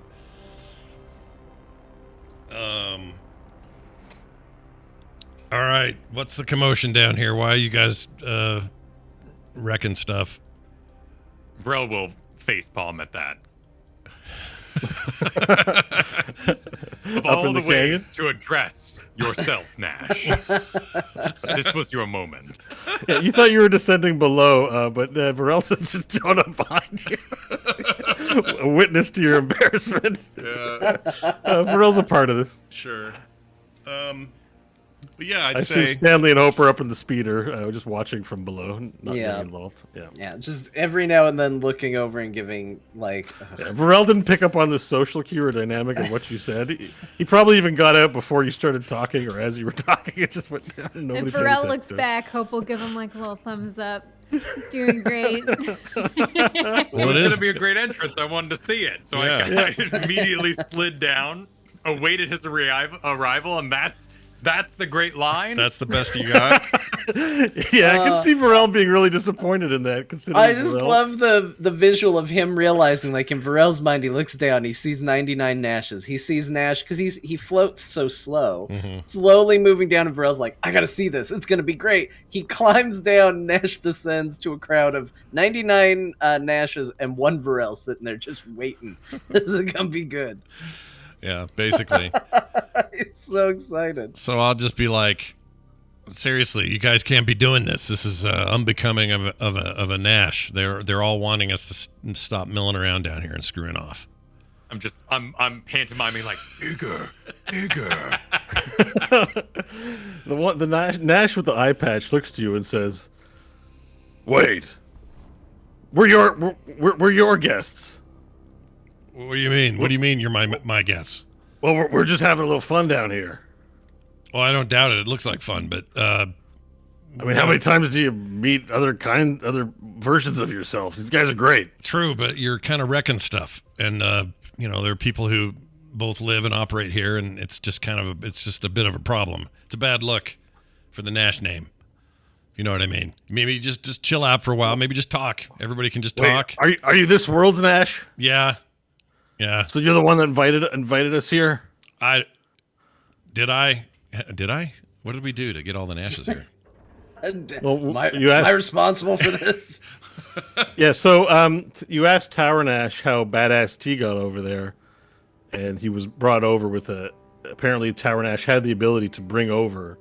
All right. What's the commotion down here? Why are you guys wrecking stuff? Vrel will facepalm at that. Of all the ways to address yourself, Nash, this was your moment. Yeah, you thought you were descending below, but Varel just showed up behind you. A witness to your embarrassment. Yeah. Varel's a part of this. Sure. But yeah, I'd I see say Stanley and Hope are up in the speeder, just watching from below, not Yeah. getting involved. Yeah. Yeah, just every now and then looking over and giving like. Yeah, Varel didn't pick up on the social cue or dynamic of what you said. He probably even got out before you started talking or as you were talking. It just went down. Nobody If paid Pharrell attention looks to it. back, Hope will give him like a little thumbs up. Doing great. well, It it was is gonna be a great entrance. I wanted to see it, so Yeah. I immediately slid down, awaited his arrival, and that's the great line. that's the best you got. Yeah, I can see Varel being really disappointed in that. Considering I just Varel. love the visual of him realizing, like, in Varel's mind, he looks down, he sees 99 Nashes. He sees Nash because he floats so slow, slowly moving down, and Varel's like, I gotta see this. It's gonna be great. He climbs down. Nash descends to a crowd of 99 Nashes and one Varel sitting there just waiting. This is gonna be good. Yeah, basically. He's so excited. So I'll just be like, seriously, you guys can't be doing this. This is unbecoming of a Nash. They're all wanting us to stop milling around down here and screwing off. I'm pantomiming like bigger. The Nash with the eye patch looks to you and says, "Wait, we're your guests." What do you mean? What do you mean you're my guess? Well, we're just having a little fun down here. Well, I don't doubt it. It looks like fun, but I mean, how many times do you meet other versions of yourself? These guys are great. true. But you're kind of wrecking stuff, and there are people who both live and operate here, and it's just it's just a bit of a problem. It's a bad look for the Nash name. You know what I mean? Maybe just chill out for a while. Maybe just talk. Everybody can just talk. Wait, are you this world's Nash? Yeah. So you're the one that invited us here? Did I? What did we do to get all the Nashes here? Well, Am you asked. I responsible for this? Yeah. So you asked Tower Nash how badass T got over there, and he was brought over with apparently Tower Nash had the ability to bring over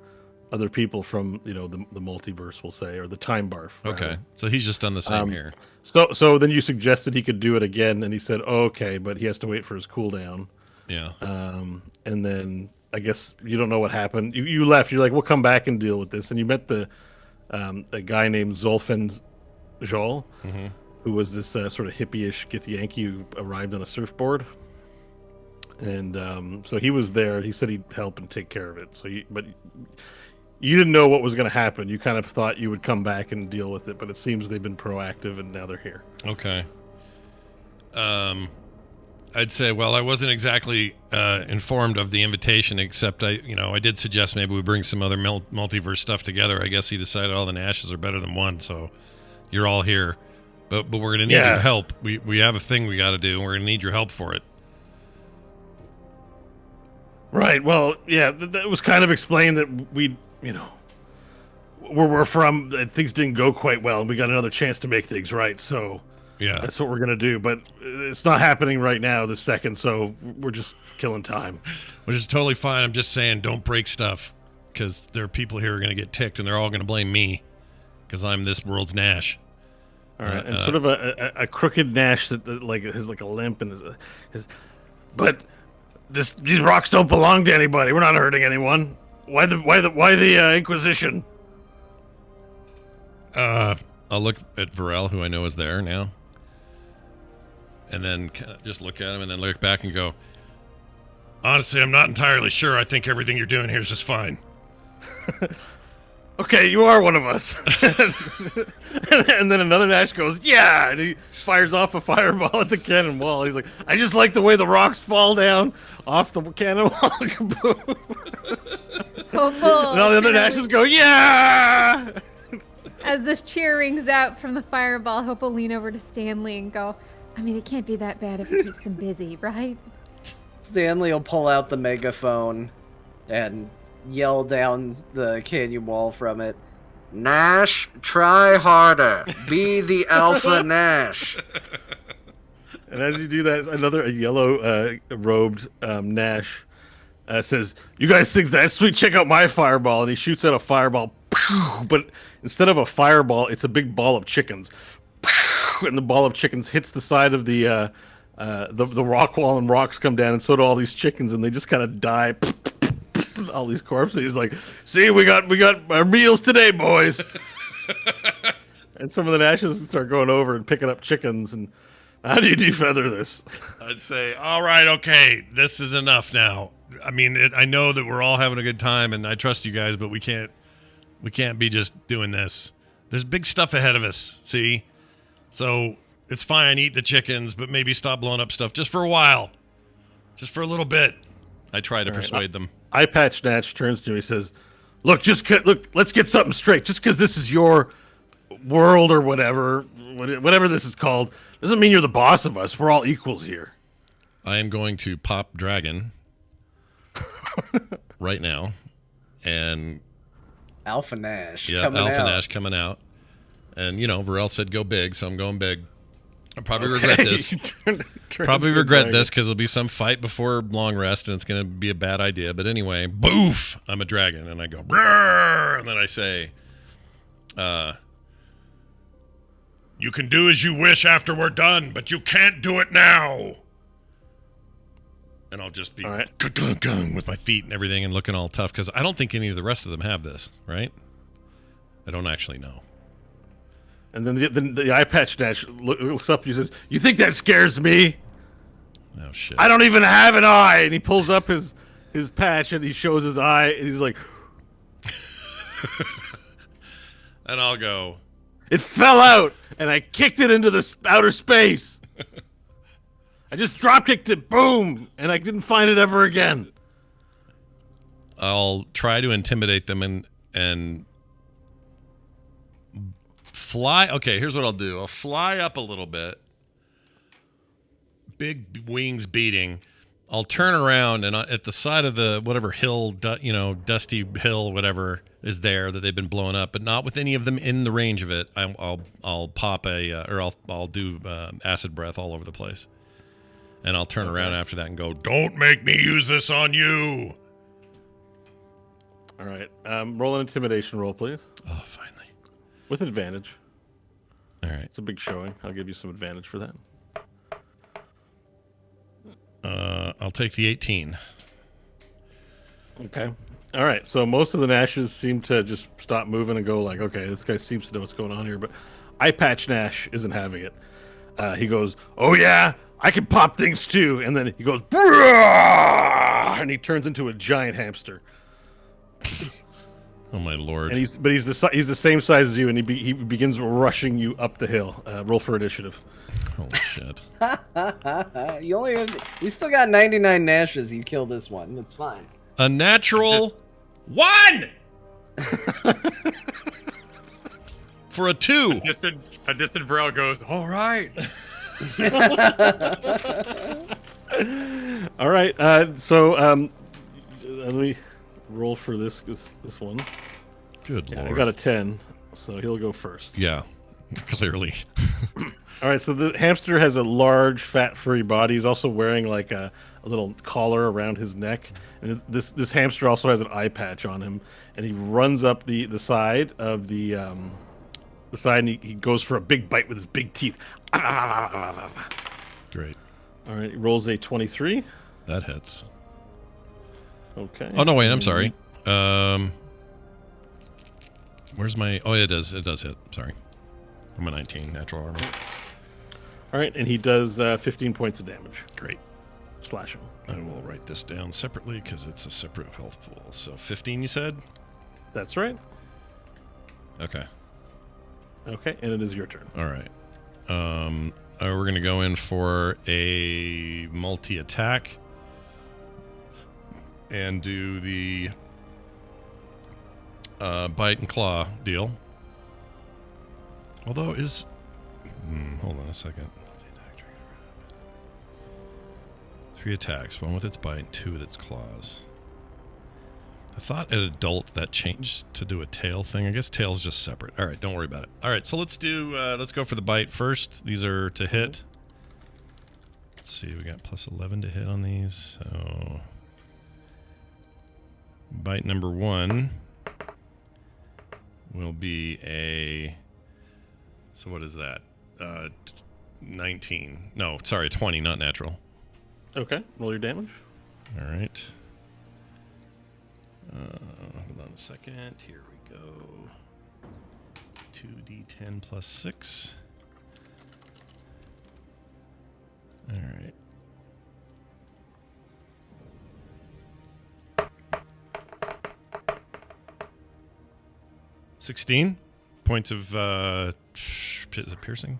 other people from the multiverse, we'll say, or the time barf. Okay, rather. so he's just done the same here. So then you suggested he could do it again, and he said, okay, but he has to wait for his cooldown. Yeah. And then I guess you don't know what happened. You left. You're like, we'll come back and deal with this. And you met a guy named Zolfin Jol, who was this sort of hippie-ish Githyanki who arrived on a surfboard. And so he was there. He said he'd help and take care of it. But you didn't know what was going to happen. You kind of thought you would come back and deal with it, but it seems they've been proactive and now they're here. Okay. I'd say, well, I wasn't exactly informed of the invitation, except I did suggest maybe we bring some other multiverse stuff together. I guess he decided all the Nashes are better than one, so you're all here. But we're going to need your help. We have a thing we got to do, and we're going to need your help for it. Right. Well, yeah, that was kind of explained that where we're from, things didn't go quite well, and we got another chance to make things right. So Yeah. that's what we're gonna do. But it's not happening right now, this second. So we're just killing time. Which is totally fine. I'm just saying, don't break stuff, because there are people here who are going to get ticked, and they're all going to blame me, because I'm this world's Nash. All right, and sort of a crooked Nash that like has like a limp and but these rocks don't belong to anybody. We're not hurting anyone. Why the Inquisition? I'll look at Varel, who I know is there now, and then just look at him, and then look back and go, honestly, I'm not entirely sure. I think everything you're doing here is just fine. Okay, you are one of us. And then another Nash goes, yeah, and he fires off a fireball at the cannon wall. He's like, I just like the way the rocks fall down off the cannon wall. Kaboom. Hopeful. And all the other Nashes go, yeah! As this cheer rings out from the fireball, Hope will lean over to Stanley and go, I mean, it can't be that bad if it keeps them busy, right? Stanley will pull out the megaphone and yell down the canyon wall from it. Nash, try harder. Be the alpha Nash. And as you do that, a yellow robed Nash says, you guys think that's sweet? Check out my fireball. And he shoots out a fireball. But instead of a fireball, it's a big ball of chickens. And the ball of chickens hits the side of the rock wall, and rocks come down, and so do all these chickens, and they just kind of die. all these corpses. He's like, "See, we got our meals today, boys." And some of the Nashes start going over and picking up chickens. And how do you defeather this? I'd say, all right, okay, this is enough now. I mean, I know that we're all having a good time, and I trust you guys, but we can't be just doing this. There's big stuff ahead of us, see? So it's fine, eat the chickens, but maybe stop blowing up stuff just for a while. Just for a little bit. I try to persuade them. Eye Patch Nash turns to me and says, look, let's get something straight. Just because this is your world or whatever this is called, doesn't mean you're the boss of us. We're all equals here. I am going to pop Dragon right now. And Alpha Nash. yeah, Alpha Nash coming out. And, Varel said go big, so I'm going big. I'll probably regret this. Probably regret this because there'll be some fight before long rest, and it's going to be a bad idea. But anyway, boof! I'm a dragon, and I go, brrr, and then I say, you can do as you wish after we're done, but you can't do it now. And I'll just be with my feet and everything and looking all tough because I don't think any of the rest of them have this, right? I don't actually know. And then the Eye Patch Nash looks up and he says, you think that scares me? Oh, shit. I don't even have an eye. And he pulls up his patch and he shows his eye. And he's like... And I'll go... It fell out, and I kicked it into the outer space. I just drop-kicked it, boom, and I didn't find it ever again. I'll try to intimidate them and fly. Okay, here's what I'll do. I'll fly up a little bit. Big wings beating. I'll turn around, and at the side of the whatever hill, dusty hill, whatever is there that they've been blowing up, but not with any of them in the range of it. I'll pop I'll do acid breath all over the place, and I'll turn around after that and go, "Don't make me use this on you." All right, roll an intimidation roll, please. Oh, finally, with advantage. All right, it's a big showing. I'll give you some advantage for that. I'll take the 18. Okay. All right. So most of the Nashes seem to just stop moving and go like, okay, this guy seems to know what's going on here. But Eye Patch Nash isn't having it. He goes, oh, yeah, I can pop things too. And then he goes, Brah! And he turns into a giant hamster. Oh, my Lord. And he's the same size as you, and he begins rushing you up the hill. Roll for initiative. Holy shit. We still got 99 Nashes. You kill this one. It's fine. A natural 1! For a 2. A distant Varel goes, all right. All right. So let me roll for this one. Good Lord. I got a 10, so he'll go first. Yeah, clearly. All right, so the hamster has a large, fat, furry body. He's also wearing like a little collar around his neck, and this hamster also has an eye patch on him. And he runs up the side of the side, and he goes for a big bite with his big teeth. Great. All right, he rolls a 23. That hits. Okay. Oh no, wait, I'm sorry. Where's my? Oh, it does hit. Sorry, I'm a 19 natural armor. All right, and he does 15 points of damage. Great. Slash him. I will write this down separately because it's a separate health pool. So 15, you said? That's right. Okay. Okay, and it is your turn. All right. We're gonna go in for a multi-attack and do the bite and claw deal. Although hold on a second. 3 attacks, 1 with its bite and 2 with its claws. I thought at adult that changed to do a tail thing. I guess tail's just separate. All right, don't worry about it. All right, so let's go for the bite first. These are to hit. Let's see, we got plus 11 to hit on these. So bite number 1 will be a... So what is that? 19. No, sorry, 20, not natural. Okay, roll your damage. All right. Hold on a second. Here we go. 2d10 plus 6. All right. $16 points of is it piercing?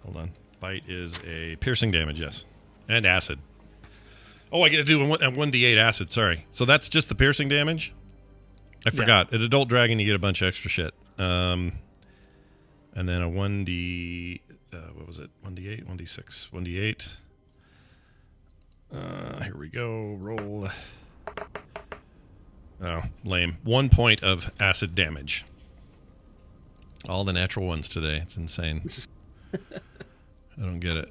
Hold on. Bite is a piercing damage, yes. And acid. Oh, I get to do a 1d8 acid, sorry. So that's just the piercing damage? I forgot. At Adult Dragon, you get a bunch of extra shit. And then a 1d... what was it? 1d8, 1d6, 1d8. Here we go. Roll... Oh, lame. 1 point of acid damage. All the natural ones today. It's insane. I don't get it.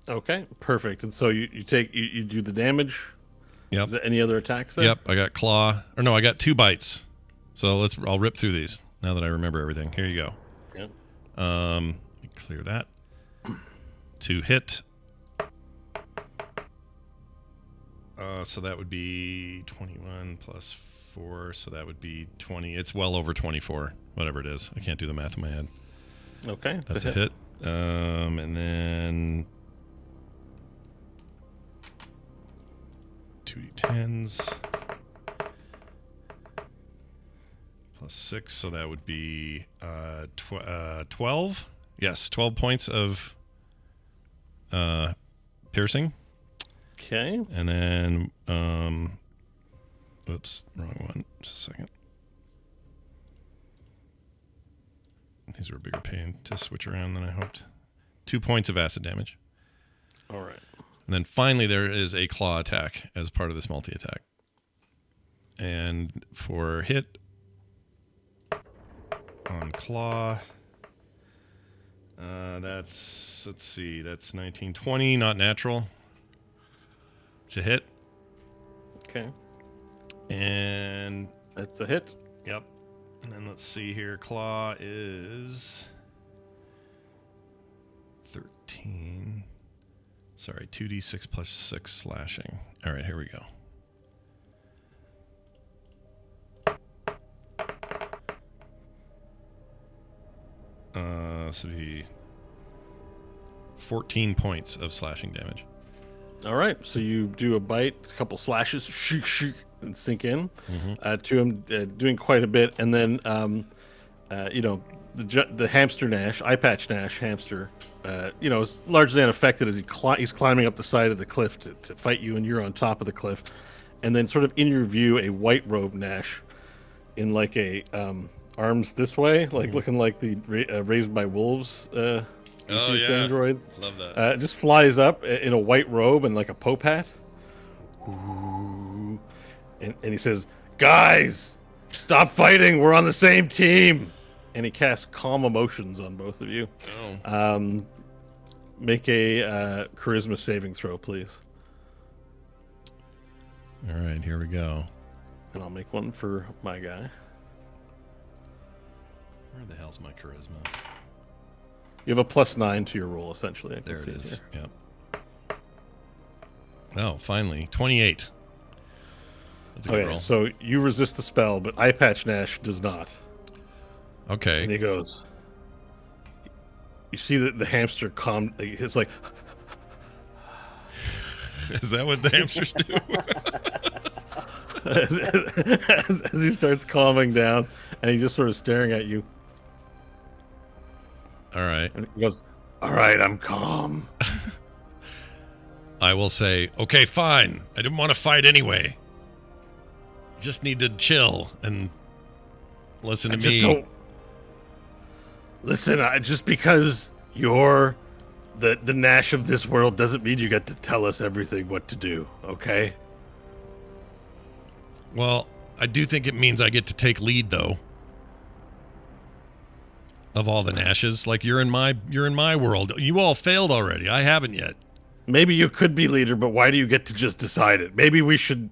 Okay, perfect. And so you do the damage. Yep. Is there any other attacks there? Yep, I got claw. Or no, I got 2 bites. So I'll rip through these now that I remember everything. Here you go. Yep. Clear that. 2 hit. So that would be 21 plus 4, so that would be 20. It's well over 24, whatever it is. I can't do the math in my head. Okay, That's a hit. And then 2d10s plus 6, so that would be 12. Yes, 12 points of piercing. Okay. And then, oops, wrong one. Just a second. These are a bigger pain to switch around than I hoped. 2 points of acid damage. All right. And then finally, there is a claw attack as part of this multi-attack. And for hit on claw, that's, let's see, that's 19, 20, not natural. To hit. Okay. And that's a hit. Yep. And then let's see here. Claw is 13. Sorry, 2d6 plus 6 slashing. All right, here we go. So he 14 points of slashing damage. All right, so you do a bite, a couple slashes, and sink in to him, doing quite a bit, and then the hamster Nash, eye patch Nash hamster, is largely unaffected as he's climbing up the side of the cliff to fight you, and you're on top of the cliff, and then sort of in your view, a white robe Nash, in like a arms this way, like looking like the Raised by Wolves. Androids. Love that. Just flies up in a white robe and like a Pope hat. Ooh. And he says, "Guys, stop fighting. We're on the same team." And he casts Calm Emotions on both of you. Oh. Make a charisma saving throw, please. All right, here we go. And I'll make one for my guy. Where the hell's my charisma? You have a +9 to your roll, essentially. There it is. Yep. Oh, finally. 28. That's a good roll. So you resist the spell, but Eye Patch Nash does not. Okay. And he goes... You see that the hamster calm... It's like... Is that what the hamsters do? as he starts calming down, and he's just sort of staring at you. All right. And he goes, "All right, I'm calm." I will say, okay, fine. I didn't want to fight anyway. Just need to chill and listen to me. Don't... Listen, just because you're the Nash of this world doesn't mean you get to tell us everything what to do, okay? Well, I do think it means I get to take lead, though. Of all the Nashes, like you're in my world. You all failed already. I haven't yet. Maybe you could be leader, but why do you get to just decide it? Maybe we should.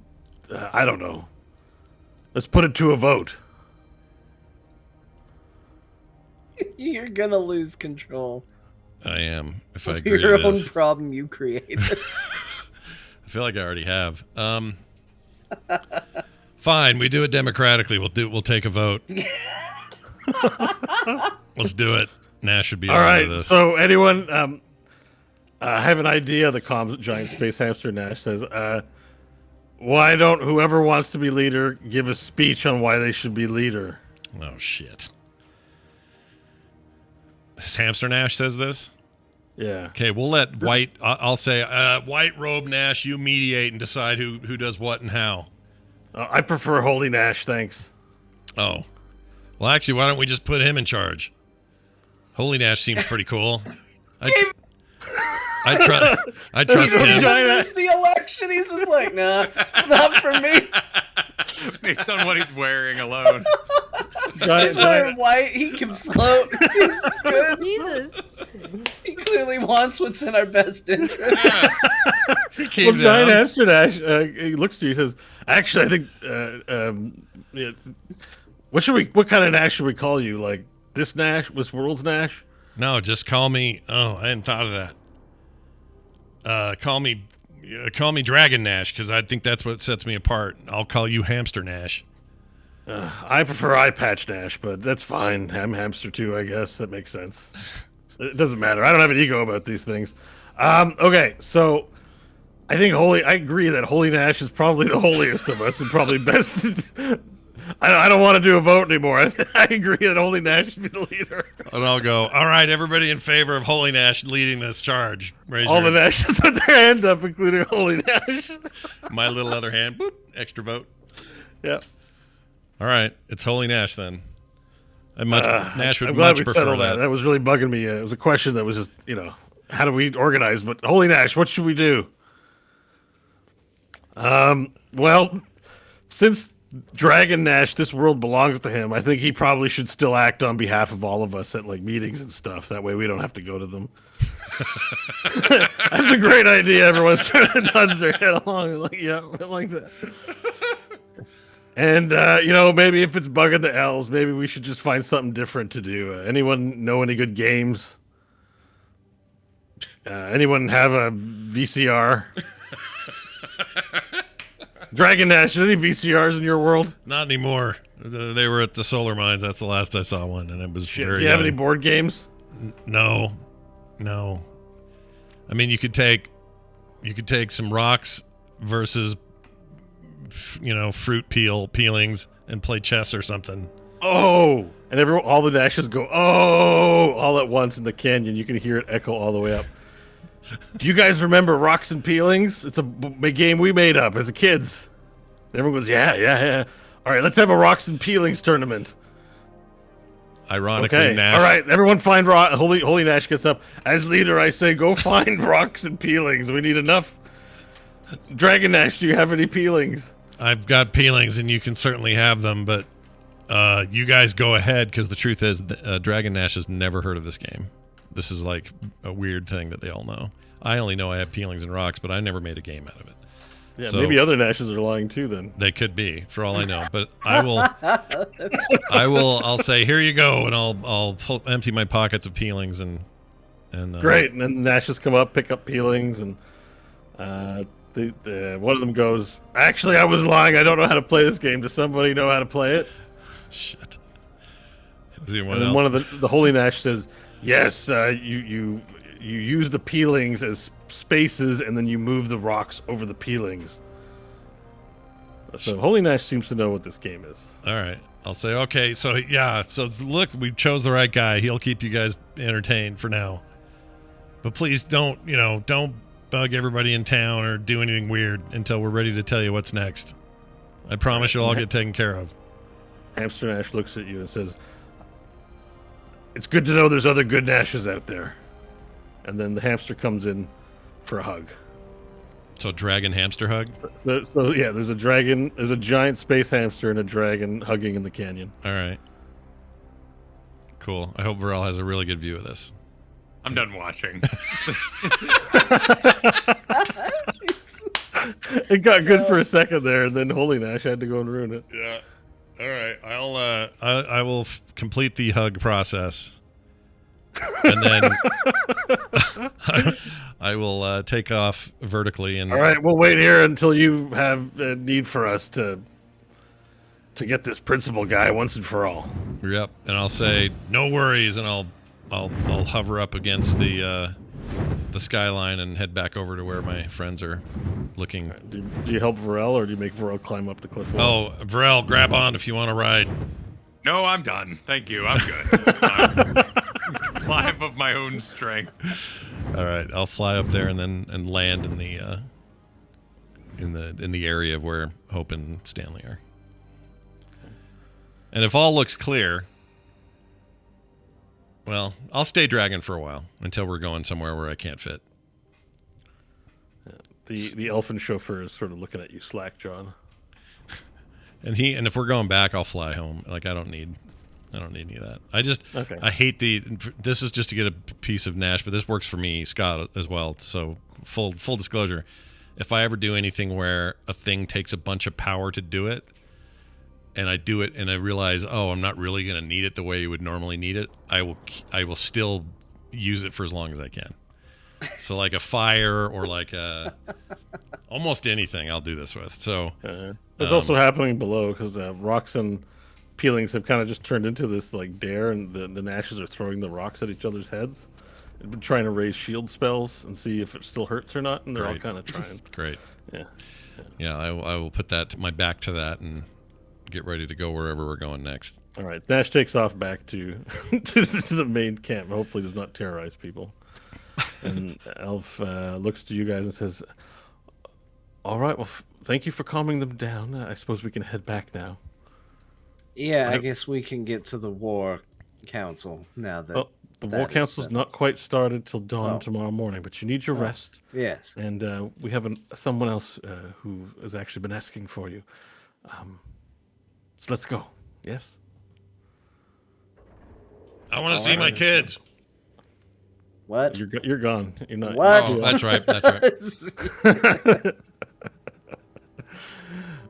I don't know. Let's put it to a vote. You're gonna lose control. I am. If I agree Your to own this. problem you created. I feel like I already have. Fine, we do it democratically. We'll take a vote. Let's do it. Nash should be All right. this. So anyone have an idea? The giant space hamster Nash says, "Why don't whoever wants to be leader give a speech on why they should be leader?" Oh shit. Hamster Nash says this. Yeah. Okay, we'll let White. I'll say White Robe Nash. You mediate and decide who does what and how. I prefer Holy Nash, thanks. Oh, well, actually, why don't we just put him in charge? Holy Nash seems pretty cool. I trust him. Lose the election. He's just like, nah, it's not for me. Based on what he's wearing alone. He's wearing white. He can float. He's good. Jesus. He clearly wants what's in our best interest. Well, Giant Hamster Nash, he looks to you and says, "Actually, I think, yeah, what kind of Nash should we call you? Like this Nash, this world's Nash?" No, just call me. Oh, I hadn't thought of that. Call me Dragon Nash because I think that's what sets me apart. I'll call you Hamster Nash. I prefer Eye Patch Nash, but that's fine. I'm Hamster too, I guess. That makes sense. It doesn't matter. I don't have an ego about these things. Okay, so I think I agree that Holy Nash is probably the holiest of us and probably best. I don't want to do a vote anymore. I agree that Holy Nash should be the leader. And I'll go, all right, everybody in favor of Holy Nash leading this charge. All the Nashes with their hand up, including Holy Nash. My little other hand, boop, extra vote. Yeah. All right, it's Holy Nash then. Nash would I'm glad much we prefer settled that. That was really bugging me. It was a question that was just, how do we organize? But Holy Nash, what should we do? Well, since Dragon Nash, this world belongs to him, I think he probably should still act on behalf of all of us at like meetings and stuff. That way we don't have to go to them. That's a great idea. Everyone sort of nods their head along. Like, yeah, I like that. And, maybe if it's bugging the elves, maybe we should just find something different to do. Anyone know any good games? Anyone have a VCR? Dragon Nash, any VCRs in your world? Not anymore. They were at the solar mines. That's the last I saw one, and it was very Do you have any board games? No. I mean, you could take some rocks versus fruit peelings and play chess or something. Oh, and all the Nashes go, oh, all at once in the canyon. You can hear it echo all the way up. Do you guys remember Rocks and Peelings? It's a game we made up as kids. And everyone goes, yeah. All right, let's have a Rocks and Peelings tournament. Ironically, okay. Nash. All right, everyone find Holy Nash gets up. As leader, I say, go find Rocks and Peelings. We need enough. Dragon Nash, do you have any peelings? I've got peelings, and you can certainly have them, but you guys go ahead, because the truth is Dragon Nash has never heard of this game. This is like a weird thing that they all know. I only know I have peelings and rocks, but I never made a game out of it. Yeah, so maybe other Nashes are lying too then. They could be, for all I know. But I'll say, here you go, and I'll empty my pockets of peelings and great. And then Nashes come up, pick up peelings, and one of them goes, actually, I was lying. I don't know how to play this game. Does somebody know how to play it? Shit. And then one of the Holy Nash says, yes, you use the peelings as spaces, and then you move the rocks over the peelings. So Holy Nash seems to know what this game is. All right. I'll say, okay, so look, we chose the right guy. He'll keep you guys entertained for now. But please don't bug everybody in town or do anything weird until we're ready to tell you what's next. I promise you'll all get taken care of. Hamster Nash looks at you and says, it's good to know there's other good Nashes out there. And then the hamster comes in for a hug. So dragon hamster hug? So yeah, there's a giant space hamster and a dragon hugging in the canyon. All right. Cool. I hope Varel has a really good view of this. I'm done watching. It got good for a second there, and then Holy Nash had to go and ruin it. Yeah. All right. I will complete the hug process, and then I will take off vertically. And all right, we'll wait here until you have a need for us to to get this principal guy once and for all. Yep. And I'll say no worries, and I'll hover up against the skyline and head back over to where my friends are looking. Do you help Varel, or do you make Varel climb up the cliff wall? Oh, Varel, grab on if you want to ride. No, I'm done. Thank you. I'm good. Climb of my own strength. All right, I'll fly up there and land in the area of where Hope and Stanley are. And if all looks clear, well, I'll stay dragon for a while until we're going somewhere where I can't fit. The elfin chauffeur is sort of looking at you slack, John. And if we're going back, I'll fly home. Like I don't need any of that. Okay. I hate this is just to get a piece of Nash, but this works for me, Scott, as well. So full disclosure, if I ever do anything where a thing takes a bunch of power to do it, and I do it and I realize, oh, I'm not really going to need it the way you would normally need it, I will still use it for as long as I can. So like a fire or like almost anything I'll do this with. So it's also happening below because rocks and peelings have kind of just turned into this like dare, and the Nashes are throwing the rocks at each other's heads. They've been trying to raise shield spells and see if it still hurts or not, and they're all kind of trying. Great. Yeah. I will put my back to that and get ready to go wherever we're going next. All right. Nash takes off back to to the main camp. Hopefully does not terrorize people. And Elf looks to you guys and says, all right, well, thank you for calming them down. I suppose we can head back now. Yeah, I guess we can get to the war council now that... the war council's not quite started till dawn tomorrow morning, but you need your rest. Yes. And we have someone else who has actually been asking for you. So let's go. Yes? I want to see my kids. What? You're gone. You're not. What? Oh, that's right. That's right.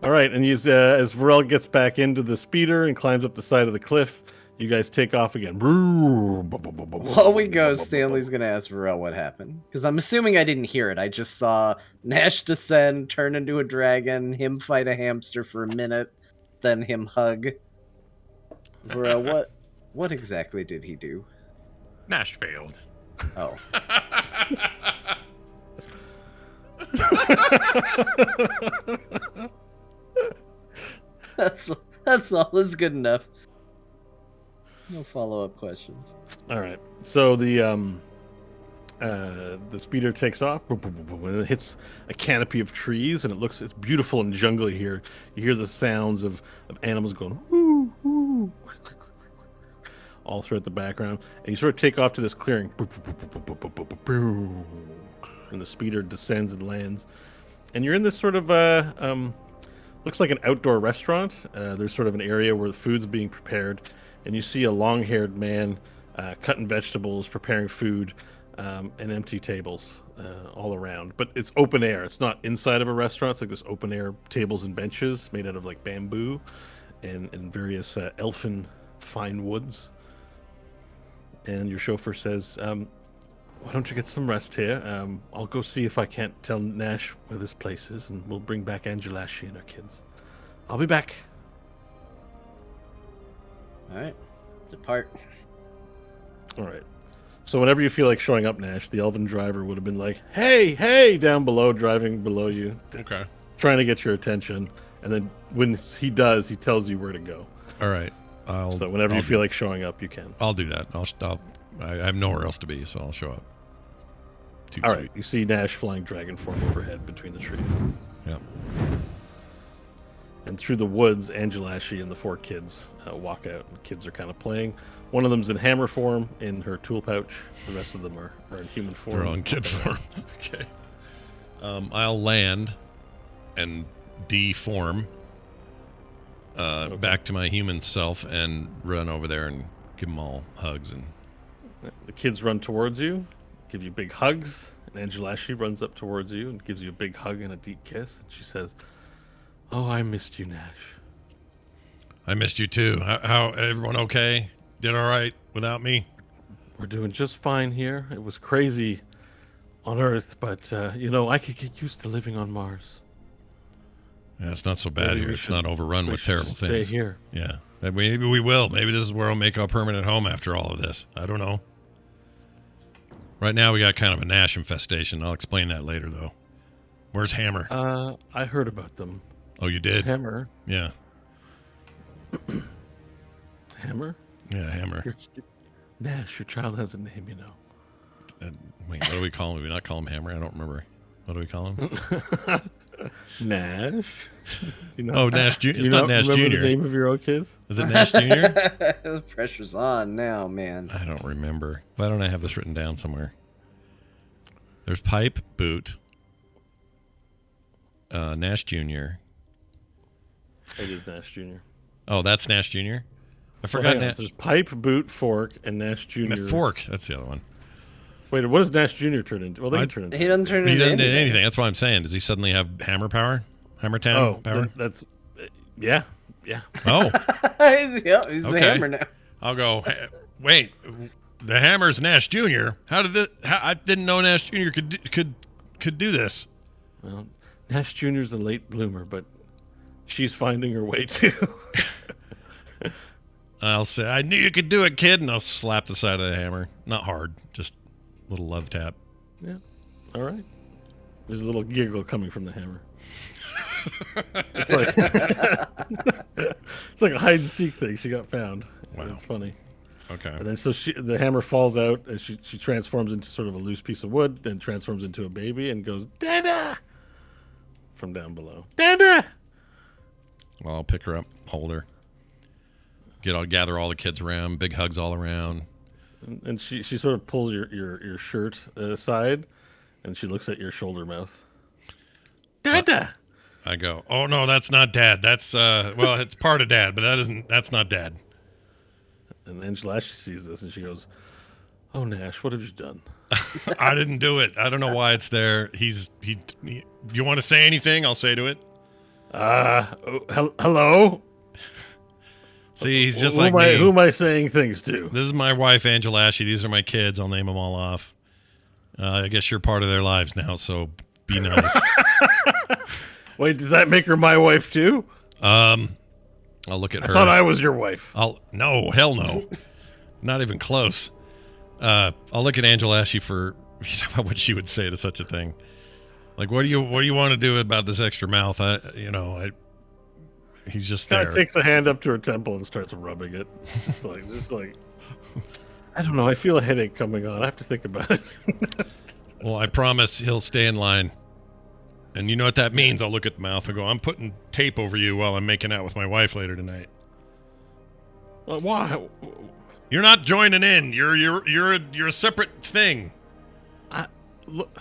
All right, and as Varel gets back into the speeder and climbs up the side of the cliff, you guys take off again. While we go, Stanley's going to ask Varel what happened. Because I'm assuming I didn't hear it. I just saw Nash descend, turn into a dragon, him fight a hamster for a minute, then him hug. Varel, what exactly did he do? Nash failed. Oh. That's all. That's good enough. No follow-up questions. All right. So the speeder takes off and it hits a canopy of trees, and it's beautiful and jungly here. You hear the sounds of animals going woo, woo, all throughout the background, and you sort of take off to this clearing, and the speeder descends and lands, and you're in this sort of looks like an outdoor restaurant. There's sort of an area where the food's being prepared, and you see a long-haired man cutting vegetables, preparing food, and empty tables all around. But it's open air. It's not inside of a restaurant. It's like this open air tables and benches made out of like bamboo and various elfin fine woods. And your chauffeur says, why don't you get some rest here? I'll go see if I can't tell Nash where this place is, and we'll bring back Angelashi and her kids. I'll be back. All right. Depart. All right. So whenever you feel like showing up, Nash, the elven driver would have been like, hey, down below, driving below you. Okay. Trying to get your attention. And then when he does, he tells you where to go. All right. So whenever you feel like showing up, you can. I'll do that. I have nowhere else to be, so I'll show up. All right. You see Nash flying dragon form overhead between the trees. Yeah. And through the woods, Angelashi and the 4 kids walk out. And the kids are kind of playing. One of them's in hammer form in her tool pouch. The rest of them are in human form. They're all in kid form. Okay. I'll land and deform back to my human self and run over there and give them all hugs. And the kids run towards you, give you big hugs. And Angelashi runs up towards you and gives you a big hug and a deep kiss. And she says, "Oh, I missed you, Nash." I missed you too. How everyone okay? Did all right without me? We're doing just fine here. It was crazy on Earth, but I could get used to living on Mars. Yeah, it's not so bad Maybe here. we It's should- not overrun we with should terrible just things. Stay here. Yeah. Maybe we will. Maybe this is where I'll make a permanent home after all of this. I don't know. Right now, we got kind of a Nash infestation. I'll explain that later, though. Where's Hammer? I heard about them. Oh, you did? Hammer. Yeah. Hammer? Yeah, Hammer. Nash, your child has a name, you know. Wait, what do we call him? Do we not call him Hammer? I don't remember. What do we call him? Nash? You know, Oh, Nash Jr. It's you not don't Nash remember Jr. the name of your own kids? Is it Nash Jr.? The pressure's on now, man. I don't remember. Why don't I have this written down somewhere? There's Pipe, Boot, Nash Jr. It is Nash Jr. Oh, that's Nash Jr.? I Well, forgot hang on. Nash. There's Pipe, Boot, Fork, and Nash Jr. Fork. That's the other one. Wait, what does Nash Jr. turn into? Well, they can turn into. He doesn't turn He into doesn't do anything. anything. That's what I'm saying. Does he suddenly have hammer power? Hammer Town Oh, power? that's. Yeah. Oh, Yep, he's the Okay. hammer now. I'll go. Wait, the hammer's Nash Jr. How did this? I didn't know Nash Jr. could do this. Well, Nash Jr.'s a late bloomer, but she's finding her way too. I'll say, I knew you could do it, kid, and I'll slap the side of the hammer. Not hard, just a little love tap. Yeah. All right. There's a little giggle coming from the hammer. It's like it's like a hide and seek thing. She got found. Wow. It's funny. Okay. And then so the hammer falls out and she transforms into sort of a loose piece of wood, then transforms into a baby and goes Dada from down below. Dada. Well, I'll pick her up, hold her, gather all the kids around, big hugs all around. And she sort of pulls your shirt aside, and she looks at your shoulder mouth. Dada. I go, oh no, that's not Dad. That's well, it's part of Dad, but that's not Dad. And Angela Ashley sees this, and she goes, "Oh Nash, what have you done?" I didn't do it. I don't know why it's there. He you want to say anything? I'll say to it. Hello. See, he's just who like am I, me. Who am I saying things to? This is my wife, Angela Ashley. These are my kids. I'll name them all off. I guess you're part of their lives now, so be nice. Wait, does that make her my wife too? I'll look at her. I thought I was your wife. No, hell no. Not even close. I'll look at Angela Ashley for what she would say to such a thing. Like, what do you want to do about this extra mouth? He's just Kind there. of takes a hand up to her temple and starts rubbing it. Just like, I don't know. I feel a headache coming on. I have to think about it. Well, I promise he'll stay in line. And you know what that means? I'll look at the mouth and go, I'm putting tape over you while I'm making out with my wife later tonight. Why? You're not joining in. You're a separate thing. Look,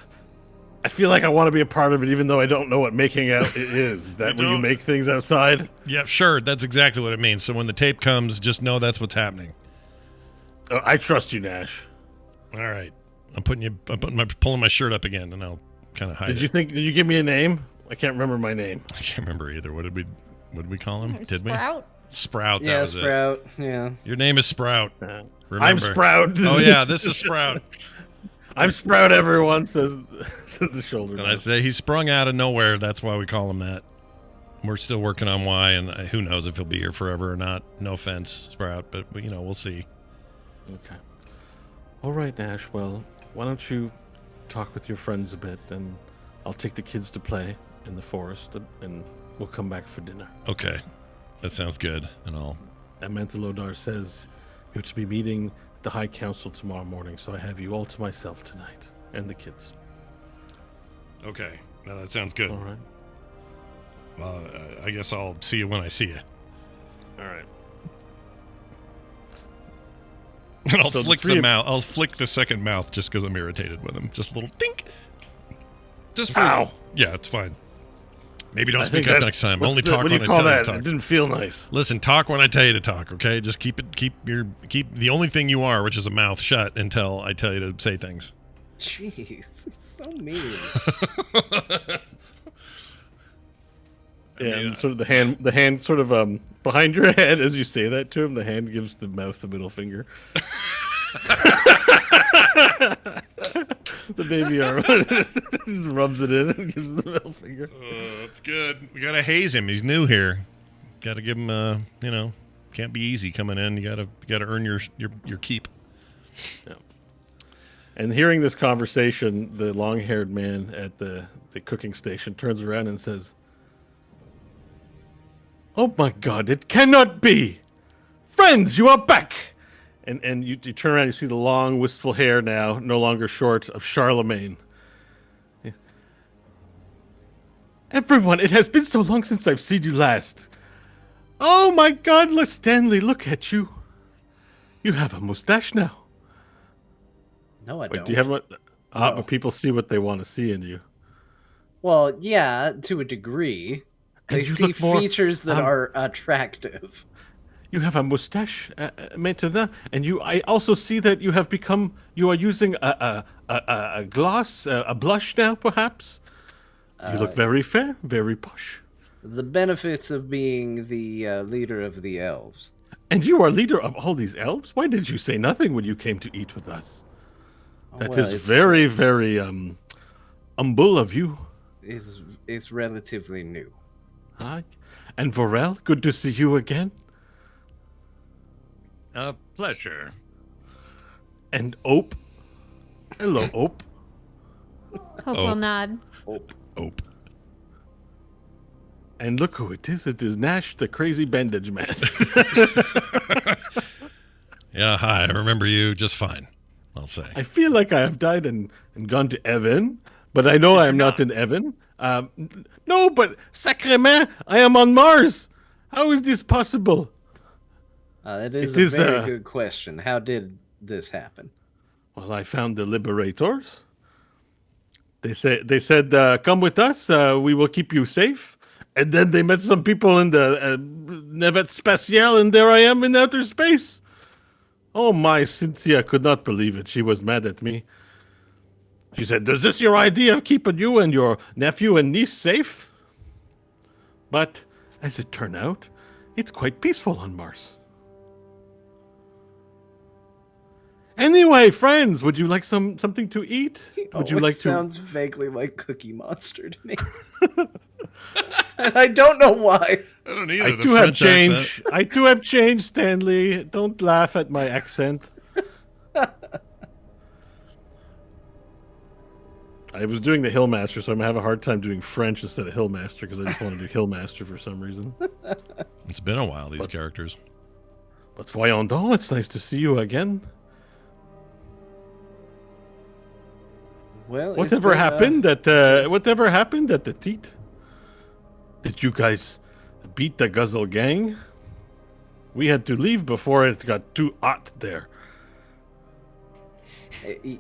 I feel like I want to be a part of it, even though I don't know what making out is. Is that when you don't? make things outside? Yeah, sure. That's exactly what it means. So when the tape comes, just know that's what's happening. Oh, I trust you, Nash. All right. I'm pulling my shirt up again, and I'll kind of hide Did it. you give me a name? I can't remember my name. I can't remember either. What did we call him? Did we? Sprout. Sprout. That Yeah, was Sprout. Yeah. it. Your name is Sprout. I'm Remember. Sprout. Oh yeah, this is Sprout. I'm Sprout, everyone, says the shoulder. And I say he sprung out of nowhere. That's why we call him that. We're still working on why, and who knows if he'll be here forever or not. No offense, Sprout, but we'll see. Okay. All right, Nash. Well, why don't you talk with your friends a bit, and I'll take the kids to play in the forest, and we'll come back for dinner. Okay, that sounds good. And I'll. Amantha Lodar says you're to be meeting the High Council tomorrow morning, so I have you all to myself tonight, and the kids. Okay, now that sounds good. All right. Well, I guess I'll see you when I see you. All right. And I'll So the flick three the of- mouth. I'll flick the second mouth just because I'm irritated with him. Just a little dink. Just for. Ow. Yeah, it's fine. Maybe don't I speak think up that's- next time. what's Only the- talk what do when you I call tell you that? to It talk. didn't feel nice. Listen, talk when I tell you to talk. Okay, just keep the only thing you are, which is a mouth, shut until I tell you to say things. Jeez, so mean. Yeah, and sort of the hand sort of behind your head as you say that to him. The hand gives the mouth the middle finger. The baby arm. Just rubs it in and gives him the middle finger. That's good. We gotta haze him. He's new here. Gotta give him can't be easy coming in. You gotta earn your keep. Yeah. And hearing this conversation, the long-haired man at the cooking station turns around and says, "Oh my God, it cannot be! Friends, you are back!" And you turn around, you see the long, wistful hair now, no longer short, of Charlemagne. "Everyone, it has been so long since I've seen you last. Oh my God, Stanley, look at you. You have a mustache now." No, I Wait, don't. do you have one? No. But people see what they want to see in you. Well, yeah, to a degree. And They you see look more, features that are attractive. You have a mustache, maintenant, and I also see that you are using a gloss, a blush now, perhaps. You look very fair, very posh. The benefits of being the leader of the elves And you are leader of all these elves? Why did you say nothing when you came to eat with us? That Well, is it's- very, very humble of you. is relatively new. Hi. And Vorel, good to see you again. A pleasure. And Ope. Hello, Ope. Hope will nod. Ope. And look who it is. It is Nash, the crazy bandage man. Yeah, hi. I remember you just fine, I'll say. I feel like I have died and gone to heaven, but I know I am not in heaven. No, but sacrément, I am on Mars. How is this possible? It is It is, a very good question. How did this happen? Well, I found the liberators. They said, come with us. We will keep you safe. And then they met some people in the navette spatiale, and there I am in outer space. Oh my, Cynthia could not believe it. She was mad at me. She said, "Is this your idea of keeping you and your nephew and niece safe?" But as it turned out, it's quite peaceful on Mars. Anyway, friends, would you like something to eat? Would you It like to? sounds vaguely like Cookie Monster to me. And I don't know why. I don't either. I do have change. I do have change, Stanley. Don't laugh at my accent. I was doing the Hillmaster, so I'm gonna have a hard time doing French instead of Hillmaster because I just want to do Hillmaster for some reason. It's been a while, these characters. But voyons donc, it's nice to see you again. Well, Whatever happened at the teat? Did you guys beat the Guzzle gang? We had to leave before it got too hot there.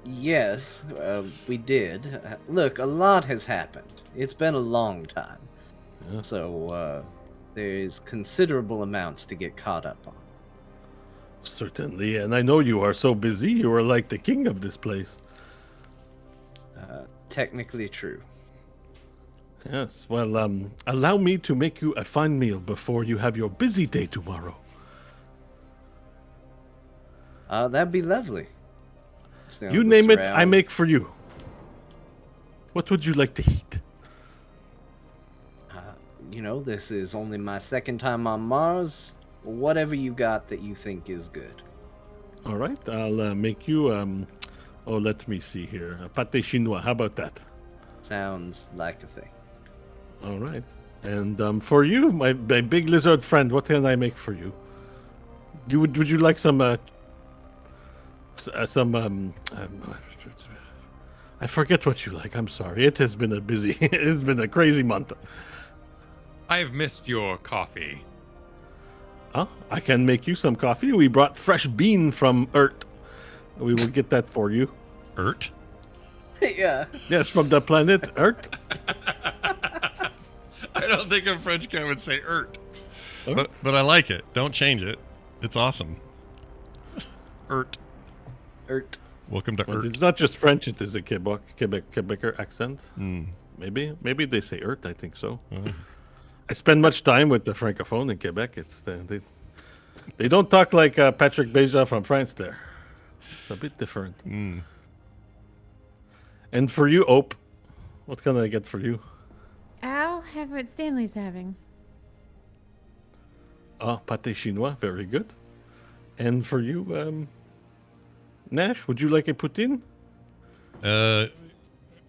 Yes, we did. Look, a lot has happened. It's been a long time. Yeah. So, there's considerable amounts to get caught up on. Certainly, and I know you are so busy. You are like the king of this place. Technically true. Yes, well, allow me to make you a fine meal before you have your busy day tomorrow. That'd be lovely. Stanley You looks name it, around. I make for you. What would you like to eat? You know, this is only my second time on Mars. Whatever you got that you think is good. All right, I'll make you, oh, let me see here. A pâté chinois, how about that? Sounds like a thing. All right. And for you, my big lizard friend, what can I make for you? Would you like some I forget what you like. I'm sorry. It has been it's been a crazy month. I've missed your coffee. Huh? I can make you some coffee. We brought fresh bean from Earth. We will get that for you. Ert? Yeah. Yes, from the planet Earth. I don't think a French guy would say Ert. Ert? But I like it. Don't change it. It's awesome. Ert. Welcome to Well, Ert. it's not just French. It is a Quebecer accent. Mm. Maybe they say Earth. I think so. I spend much time with the francophone in Quebec. They don't talk like Patrick Beja from France there. It's a bit different. Mm. And for you, Ope, what can I get for you? I'll have what Stanley's having. Ah, pâté chinois, very good. And for you, Nash, would you like a poutine? That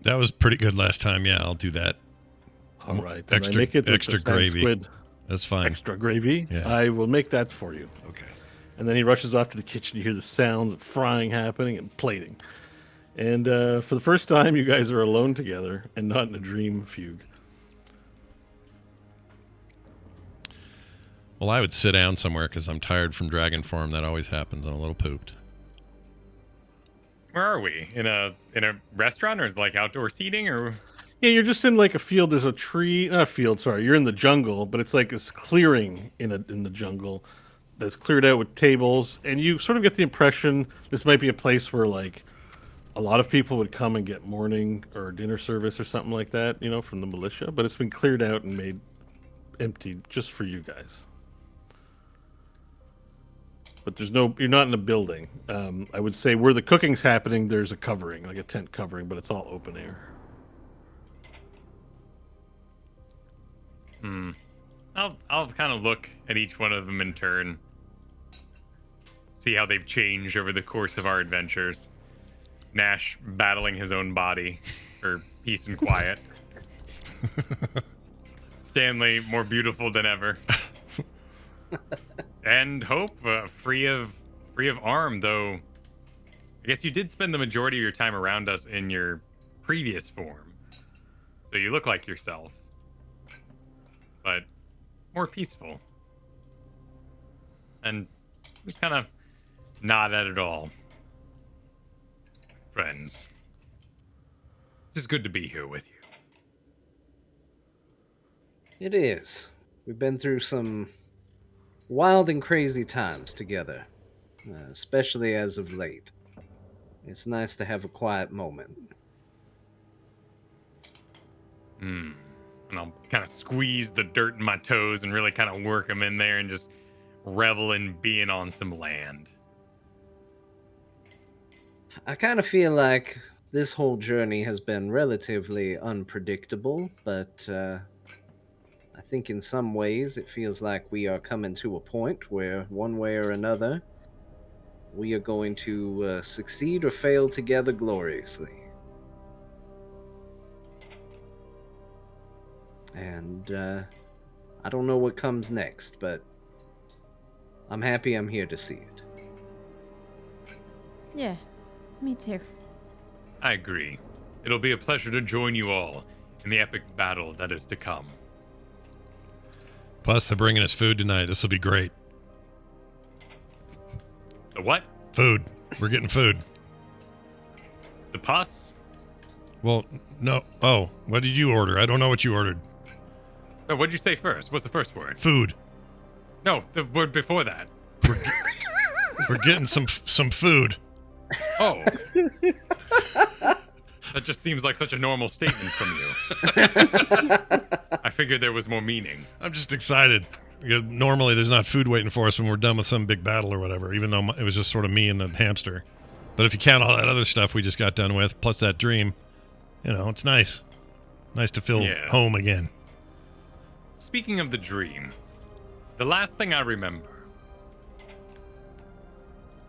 was pretty good last time. Yeah, I'll do that. All right. And Extra, I make it with extra the sand gravy. squid. That's fine. Extra gravy. Yeah. I will make that for you. Okay. And then he rushes off to the kitchen. You hear the sounds of frying happening and plating. And for the first time, you guys are alone together and not in a dream fugue. Well, I would sit down somewhere because I'm tired from dragon form. That always happens. I'm a little pooped. Where are we? In a restaurant, or is it like outdoor seating, or? Yeah, you're just in like a field. There's a tree, not a field. Sorry, you're in the jungle, but it's like this clearing in the jungle that's cleared out with tables, and you sort of get the impression this might be a place where like a lot of people would come and get morning or dinner service or something like that, from the militia. But it's been cleared out and made empty just for you guys. But you're not in a building. I would say where the cooking's happening, there's a covering, like a tent covering, but it's all open air. I'll kind of look at each one of them in turn. See how they've changed over the course of our adventures. Nash battling his own body for peace and quiet. Stanley more beautiful than ever. And Hope free of arm, though. I guess you did spend the majority of your time around us in your previous form, so you look like yourself, but more peaceful. And just kind of not at all. Friends, it's just good to be here with you. It is. We've been through some wild and crazy times together, especially as of late. It's nice to have a quiet moment. And I'll kind of squeeze the dirt in my toes and really kind of work them in there and just revel in being on some land. I kind of feel like this whole journey has been relatively unpredictable, but I think in some ways it feels like we are coming to a point where, one way or another, we are going to succeed or fail together gloriously. And I don't know what comes next, but I'm happy I'm here to see it. Yeah, me too. I agree. It'll be a pleasure to join you all in the epic battle that is to come. Plus, they're bringing us food tonight. This will be great. The what? Food. We're getting food. The pus? Well, no. Oh, what did you order? I don't know what you ordered. Oh, what'd you say first? What's the first word? Food. No, the word before that. We're getting some food. Oh. That just seems like such a normal statement from you. I figured there was more meaning. I'm just excited. Normally, there's not food waiting for us when we're done with some big battle or whatever, even though it was just sort of me and the hamster. But if you count all that other stuff we just got done with, plus that dream, it's nice. Nice to feel home again. Speaking of the dream, the last thing I remember...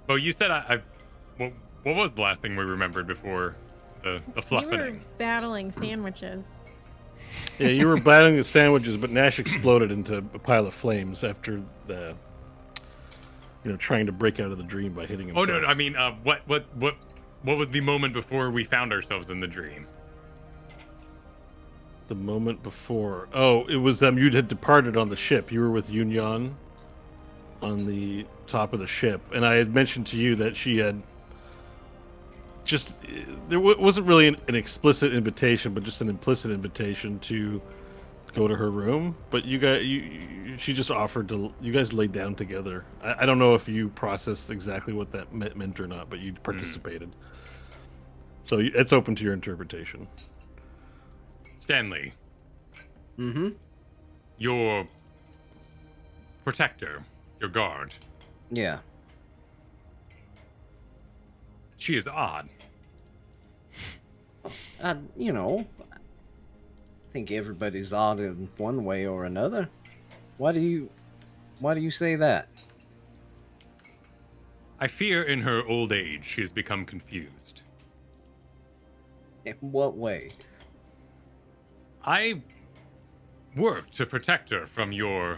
Well, you said what was the last thing we remembered before the You fluffing? were battling sandwiches. Yeah, you were battling the sandwiches, but Nash exploded into a pile of flames after the, trying to break out of the dream by hitting himself. Oh no! I mean, what was the moment before we found ourselves in the dream? The moment before. Oh, it was you had departed on the ship. You were with Yunyan on the top of the ship, and I had mentioned to you that she had just there wasn't really an explicit invitation, but just an implicit invitation to go to her room. But she just offered to. You guys laid down together. I don't know if you processed exactly what that meant or not, but you participated. So it's open to your interpretation. Stanley. Mm-hmm. Your protector, your guard. Yeah. She is odd. You know, I think everybody's odd in one way or another. Why do you say that? I fear in her old age she has become confused. In what way? I work to protect her from your,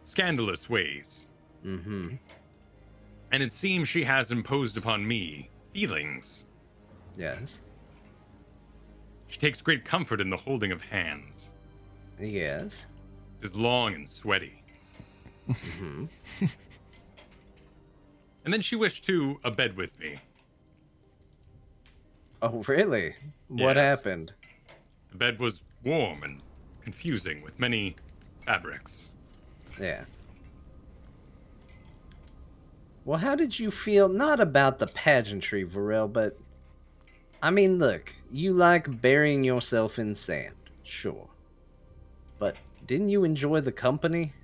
scandalous ways. Mm-hmm. And it seems she has imposed upon me feelings. Yes. She takes great comfort in the holding of hands. Yes. It is long and sweaty. Mm-hmm. And then she wished to abed with me. Oh, really? What Yes. happened? The bed was warm and confusing with many fabrics. Yeah. Well, how did you feel? Not about the pageantry, Varel, but I mean, look, you like burying yourself in sand, sure. But didn't you enjoy the company?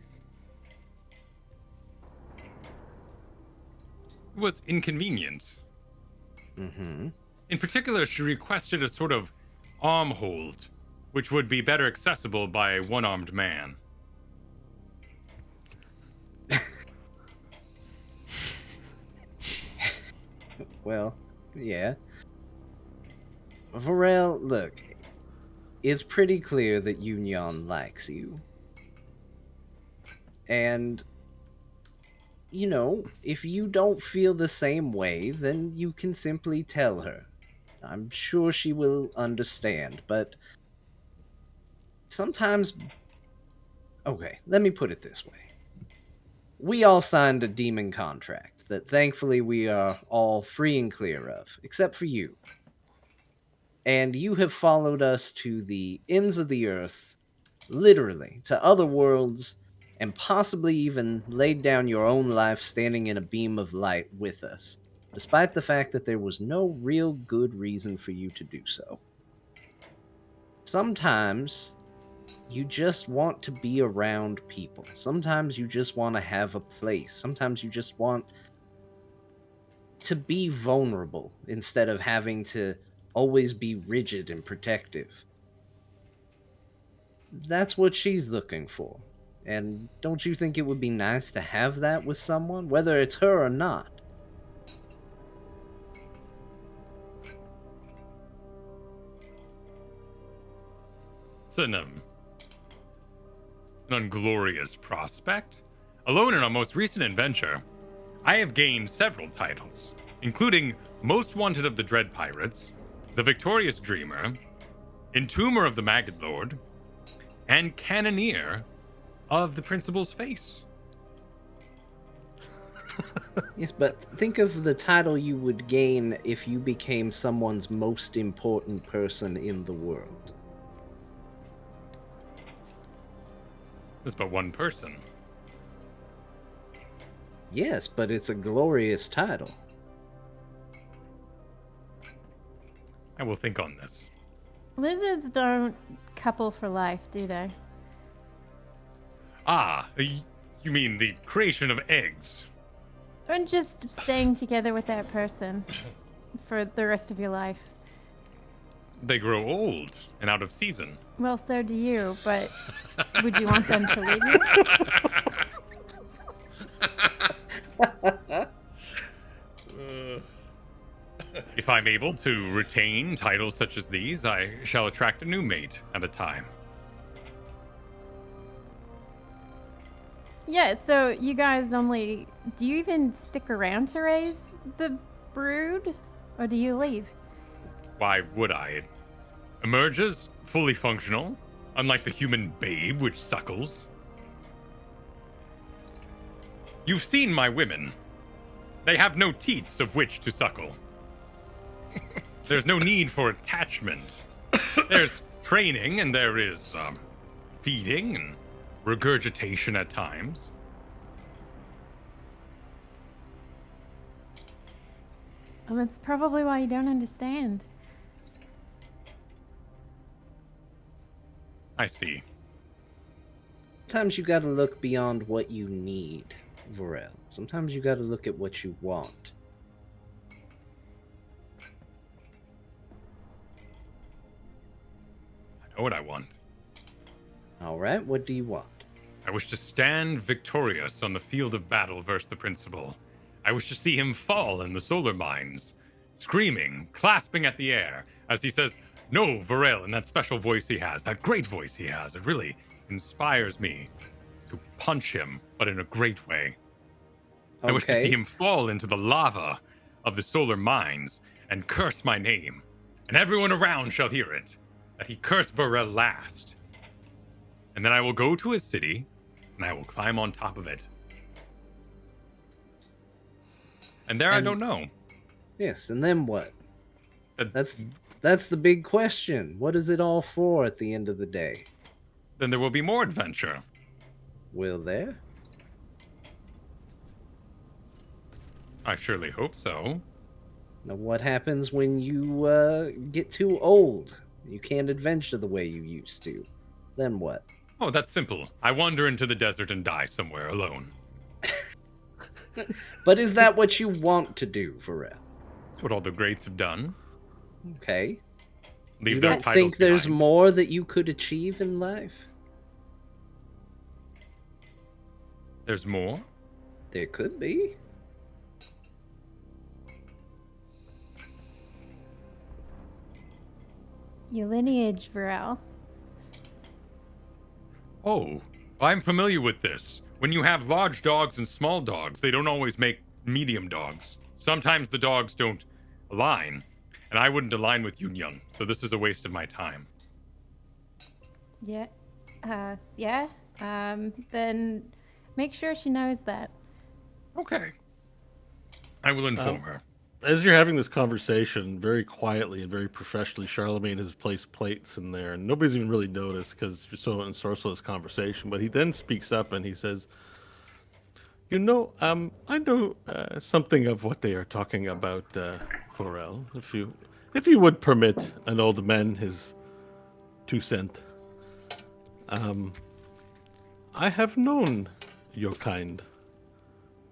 It was inconvenient. Mm-hmm. In particular, she requested a sort of arm hold, which would be better accessible by a one-armed man. Well, yeah. Varel, look, it's pretty clear that Union likes you. And, you know, if you don't feel the same way, then you can simply tell her. I'm sure she will understand, but sometimes. Okay, let me put it this way. We all signed a demon contract that thankfully we are all free and clear of, except for you. And you have followed us to the ends of the earth, literally, to other worlds, and possibly even laid down your own life standing in a beam of light with us, despite the fact that there was no real good reason for you to do so. Sometimes you just want to be around people. Sometimes you just want to have a place. Sometimes you just want to be vulnerable instead of having to always be rigid and protective. That's what she's looking for. And don't you think it would be nice to have that with someone, whether it's her or not? It's an unglorious prospect. Alone in our most recent adventure, I have gained several titles, including Most Wanted of the Dread Pirates, The Victorious Dreamer, Entomber of the Maggot Lord, and Cannoneer of the Principal's Face. Yes, but think of the title you would gain if you became someone's most important person in the world. There's but one person. Yes, but it's a glorious title. I will think on this. Lizards don't couple for life, do they? Ah, you mean the creation of eggs? Or just staying together with that person for the rest of your life. They grow old and out of season. Well, so do you, but would you want them to leave you? If I'm able to retain titles such as these, I shall attract a new mate at a time. Yeah, so you guys only... Do you even stick around to raise the brood? Or do you leave? Why would I? It emerges fully functional, unlike the human babe which suckles. You've seen my women. They have no teats of which to suckle. There's no need for attachment. There's training, and there is feeding and regurgitation at times. Well, that's probably why you don't understand. I see. Sometimes you gotta look beyond what you need, Varel. Sometimes you gotta look at what you want. what I want. All right, what do you want? I wish to stand victorious on the field of battle versus the principal. I wish to see him fall in the solar mines, screaming, clasping at the air, as he says, "No, Varel," in that special voice he has, that great voice he has. It really inspires me to punch him, but in a great way. I wish to see him fall into the lava of the solar mines and curse my name, and everyone around shall hear it, that he cursed Varel last. And then I will go to his city, and I will climb on top of it. And there I don't know. Yes, and then what? Uh, That's the big question. What is it all for at the end of the day? Then there will be more adventure. Will there? I surely hope so. Now, what happens when you get too old? You can't adventure the way you used to. Then what? Oh, that's simple. I wander into the desert and die somewhere alone. But is that what you want to do, Varel? That's what all the greats have done. Okay. Leave You their don't titles think there's behind. more that you could achieve in life? There's more? There could be. Your lineage, Varel. Oh, I'm familiar with this. When you have large dogs and small dogs, they don't always make medium dogs. Sometimes the dogs don't align, and I wouldn't align with you, Young, so this is a waste of my time. Yeah. Yeah. Then make sure she knows that. Okay. I will inform her. As you're having this conversation, very quietly and very professionally, Charlemagne has placed plates in there, and nobody's even really noticed because you're so ensorcelled in this conversation. But he then speaks up and he says, "You know, I know something of what they are talking about, Forel. If you would permit an old man his 2 cents. I have known your kind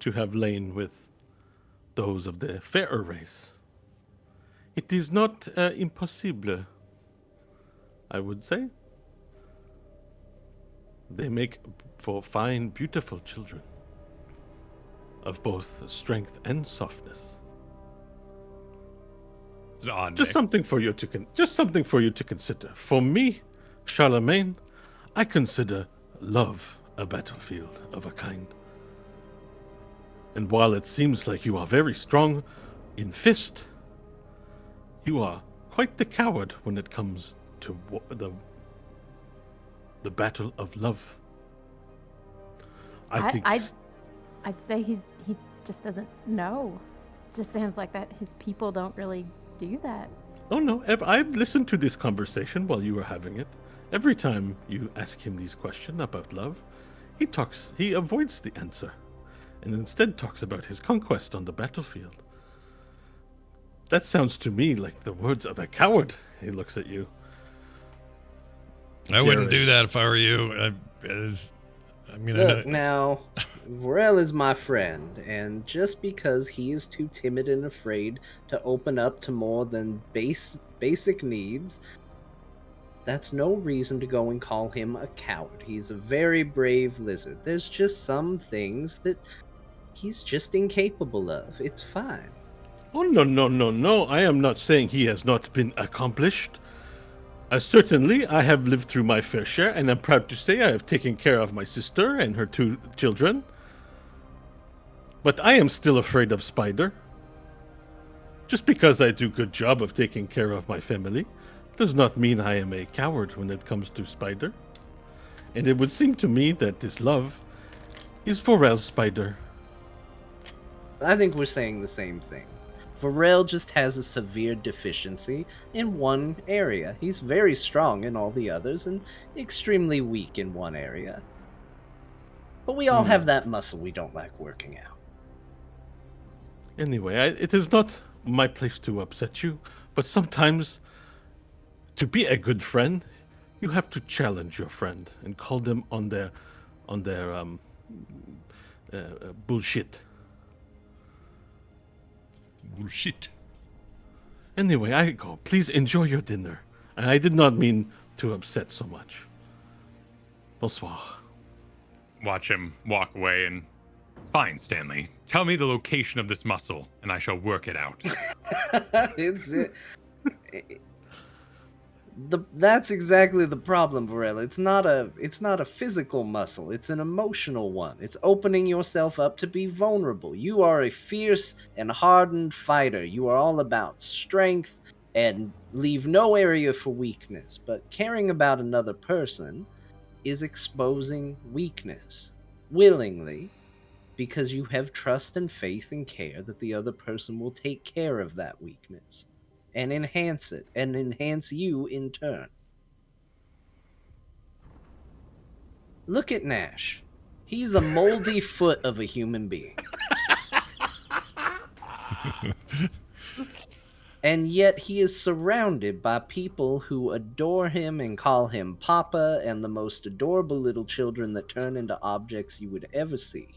to have lain with those of the fairer race. It is not impossible, I would say. They make for fine, beautiful children of both strength and softness. It's an odd Just mix. something for you to consider. For me, Charlemagne, I consider love a battlefield of a kind. And while it seems like you are very strong in fist, you are quite the coward when it comes to the battle of love. I'd say he just doesn't know. Just sounds like that his people don't really do that. Oh no, I've listened to this conversation while you were having it. Every time you ask him these questions about love, he avoids the answer, and instead talks about his conquest on the battlefield. That sounds to me like the words of a coward. He looks at you. I wouldn't do that if I were you. I mean, Look, now, Varel is my friend, and just because he is too timid and afraid to open up to more than basic needs, that's no reason to go and call him a coward. He's a very brave lizard. There's just some things that he's just incapable of. It's fine. Oh, no. I am not saying he has not been accomplished. Certainly, I have lived through my fair share, and I'm proud to say I have taken care of my sister and her 2 children. But I am still afraid of Spider. Just because I do a good job of taking care of my family does not mean I am a coward when it comes to Spider. And it would seem to me that this love is Forel's Spider. I think we're saying the same thing. Varel just has a severe deficiency in one area. He's very strong in all the others and extremely weak in one area. But we all have that muscle we don't like working out. Anyway, it is not my place to upset you, but sometimes, to be a good friend, you have to challenge your friend and call them on their bullshit. bullshit. Anyway, I go. Please enjoy your dinner. And I did not mean to upset so much. Bonsoir. Watch him walk away and... Fine, Stanley. Tell me the location of this muscle, and I shall work it out. That's exactly the problem, Varela. It's not a physical muscle. It's an emotional one. It's opening yourself up to be vulnerable. You are a fierce and hardened fighter. You are all about strength and leave no area for weakness. But caring about another person is exposing weakness willingly, because you have trust and faith and care that the other person will take care of that weakness and enhance it, and enhance you in turn. Look at Nash. He's a moldy foot of a human being. And yet he is surrounded by people who adore him and call him Papa, and the most adorable little children that turn into objects you would ever see.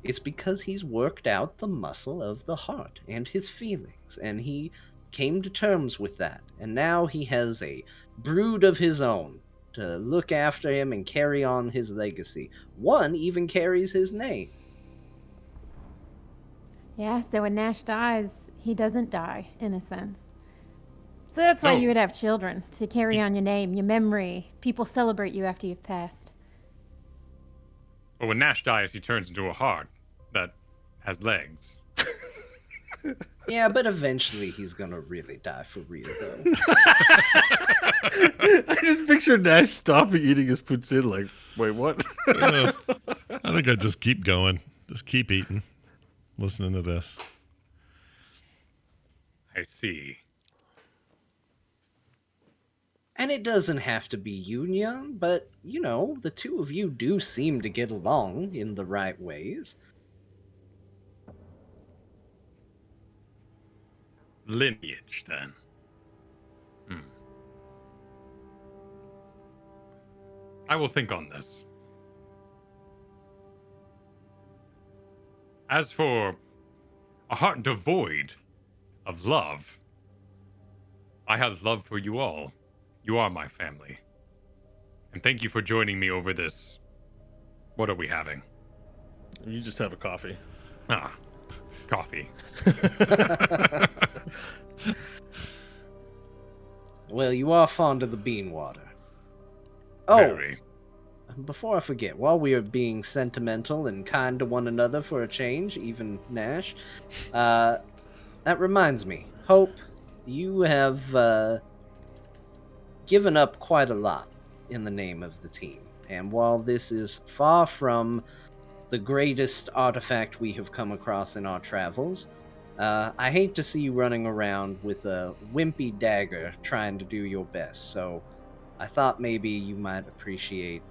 It's because he's worked out the muscle of the heart and his feelings, and he came to terms with that. And now he has a brood of his own to look after him and carry on his legacy. One even carries his name. Yeah, so when Nash dies, he doesn't die, in a sense. So that's why No. you would have children, to carry on your name, your memory. People celebrate you after you've passed. But when Nash dies, he turns into a heart that has legs. Yeah, but eventually he's gonna really die for real, though. I just picture Nash stopping eating his poutine like, wait, what? I think I'd just keep going. Just keep eating. Listening to this. I see. And it doesn't have to be Yunyan, but, you know, the two of you do seem to get along in the right ways. Lineage, then. I will think on this. As for a heart devoid of love, I have love for you all. You are my family. And thank you for joining me over this. What are we having? You just have a coffee. Ah, coffee. Well, you are fond of the bean water. Oh, Very. before I forget, while we are being sentimental and kind to one another for a change, even Nash, that reminds me. Hope, you have given up quite a lot in the name of the team. And while this is far from the greatest artifact we have come across in our travels, I hate to see you running around with a wimpy dagger trying to do your best. So I thought maybe you might appreciate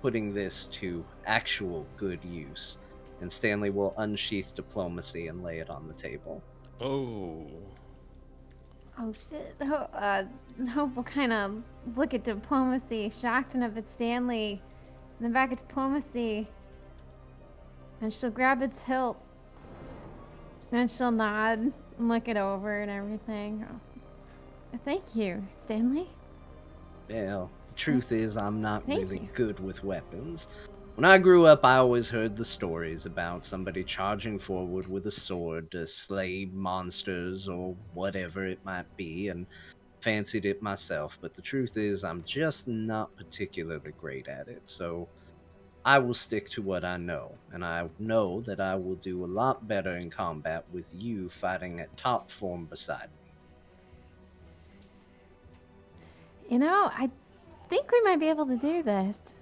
putting this to actual good use. And Stanley will unsheath diplomacy and lay it on the table. Oh. Oh shit. Hope will kind of look at diplomacy, shocked and up at Stanley, and then back at diplomacy. And she'll grab its hilt. And she'll nod and look it over and everything. Oh. Thank you, Stanley. Well, the truth Yes. is I'm not Thank really you. good with weapons. When I grew up, I always heard the stories about somebody charging forward with a sword to slay monsters or whatever it might be, and fancied it myself. But the truth is, I'm just not particularly great at it, so I will stick to what I know. And I know that I will do a lot better in combat with you fighting at top form beside me. You know, I think we might be able to do this.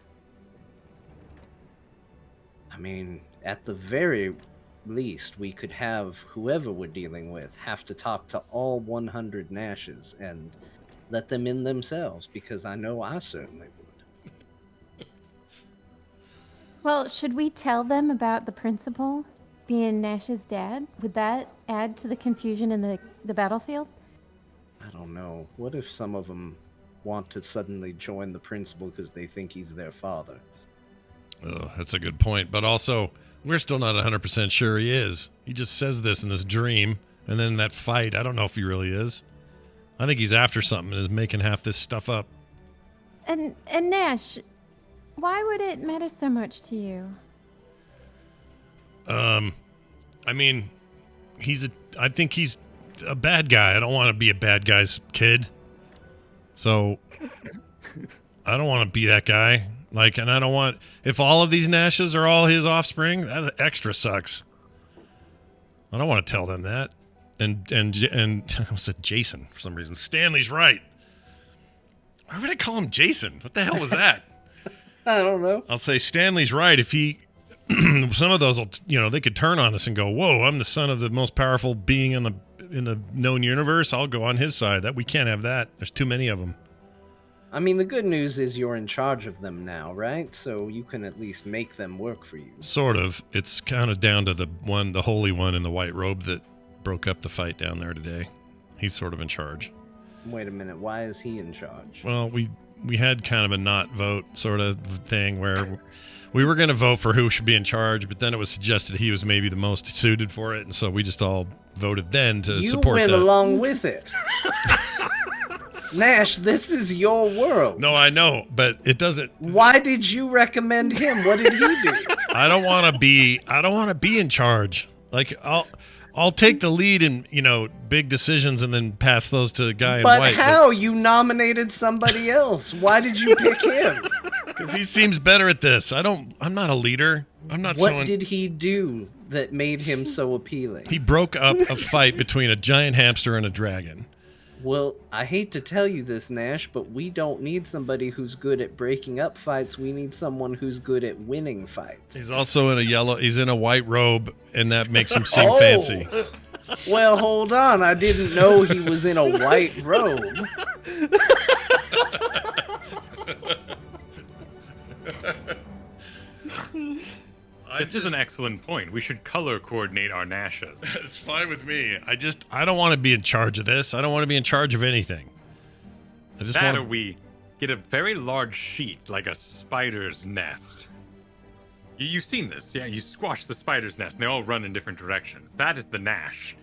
I mean, at the very least, we could have whoever we're dealing with have to talk to all 100 Nashes and let them in themselves, because I know I certainly would. Well, should we tell them about the principal being Nash's dad? Would that add to the confusion in the battlefield? I don't know. What if some of them want to suddenly join the principal because they think he's their father? Oh, that's a good point. But also, we're still not 100% sure he is. He just says this in this dream, and then in that fight, I don't know if he really is. I think he's after something and is making half this stuff up. And Nash, why would it matter so much to you? I mean, I think he's a bad guy. I don't want to be a bad guy's kid. So I don't want to be that guy. Like, and I don't want, if all of these Nashes are all his offspring, that extra sucks. I don't want to tell them that. And I said Jason for some reason. Stanley's right. Why would I call him Jason? What the hell was that? I don't know. I'll say Stanley's right. If he, some of those will, they could turn on us and go, "Whoa, I'm the son of the most powerful being in the known universe." I'll go on his side. That we can't have that. There's too many of them. I mean, the good news is you're in charge of them now, right? So you can at least make them work for you. Sort of. It's kind of down to the holy one in the white robe that broke up the fight down there today. He's sort of in charge. Wait a minute. Why is he in charge? Well, we had kind of a not vote sort of thing where we were going to vote for who should be in charge, but then it was suggested he was maybe the most suited for it, and so we just all voted then to support that. You went along with it. Nash, this is your world. No, I know, but it doesn't. Why did you recommend him? What did he do? I don't want to be in charge. Like I'll take the lead in, big decisions and then pass those to the guy in white. But how? You nominated somebody else. Why did you pick him? Because he seems better at this. I'm not a leader. I'm not What someone. did he do that made him so appealing? He broke up a fight between a giant hamster and a dragon. Well, I hate to tell you this, Nash, but we don't need somebody who's good at breaking up fights. We need someone who's good at winning fights. He's also he's in a white robe, and that makes him seem fancy. Well, hold on. I didn't know he was in a white robe. This is an excellent point. We should color coordinate our Nashes. It's fine with me. I don't want to be in charge of this. I don't want to be in charge of anything. Or we get a very large sheet like a spider's nest. You've seen this, yeah? You squash the spider's nest and they all run in different directions. That is the Nash.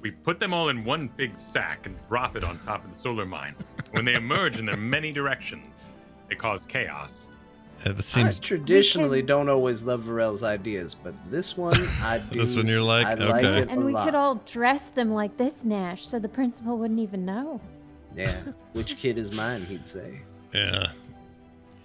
We put them all in one big sack and drop it on top of the solar mine. When they emerge in their many directions, they cause chaos. That seems. I traditionally don't always love Varel's ideas, but this one I do. This one you're like, I okay. like it And a we lot. could all dress them like this Nash so the principal wouldn't even know. Yeah, which kid is mine? He'd say. Yeah.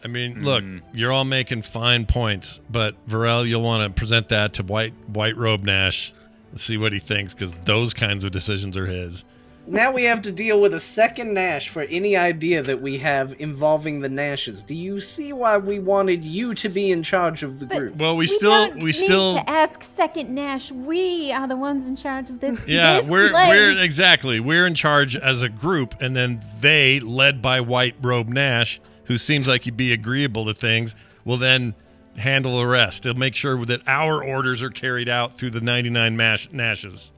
I mean, look, you're all making fine points, but Varel, you'll want to present that to White Robe Nash and see what he thinks, because those kinds of decisions are his. Now we have to deal with a second Nash for any idea that we have involving the Nashes. Do you see why we wanted you to be in charge of the group? Well, we don't still need to ask second Nash. We are the ones in charge of this. Yeah, this we're place. we're in charge as a group, and then they, led by White Robe Nash, who seems like he'd be agreeable to things, will then handle the rest. They'll make sure that our orders are carried out through the 99 Nashes.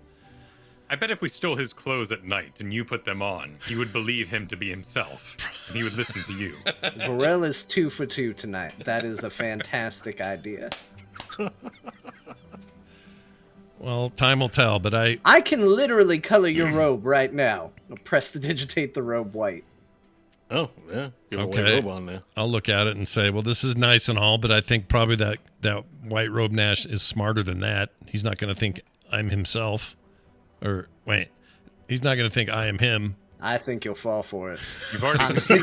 I bet if we stole his clothes at night and you put them on, he would believe him to be himself, and he would listen to you. Varel is 2 for 2 tonight. That is a fantastic idea. Well, time will tell, but I can literally color your robe right now. I'll press to digitate the robe white. Oh, yeah. You have a Okay. white robe on now. I'll look at it and say, well, this is nice and all, but I think probably that White Robe Nash is smarter than that. He's not going to think I'm himself. Or, wait, he's not going to think I am him. I think you'll fall for it. You've already. Honestly.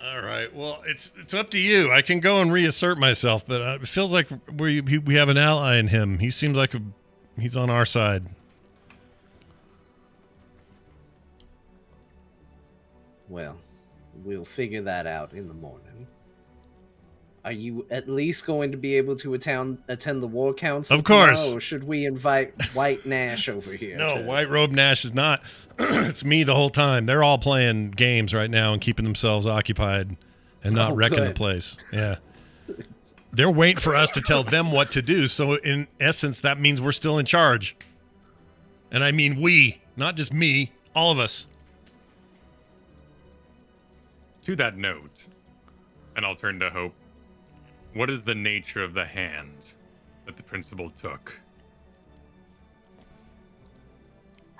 All right. Well, it's up to you. I can go and reassert myself, but it feels like we have an ally in him. He seems like he's on our side. Well, we'll figure that out in the morning. Are you at least going to be able to attend the war council? Of course. tomorrow, or should we invite White Nash over here? No, White Robe Nash is not. It's me the whole time. They're all playing games right now and keeping themselves occupied and not wrecking the good. place. Yeah. They're waiting for us to tell them what to do. So in essence, that means we're still in charge. And I mean we, not just me, all of us. To that note, and I'll turn to Hope, what is the nature of the hand that the principal took?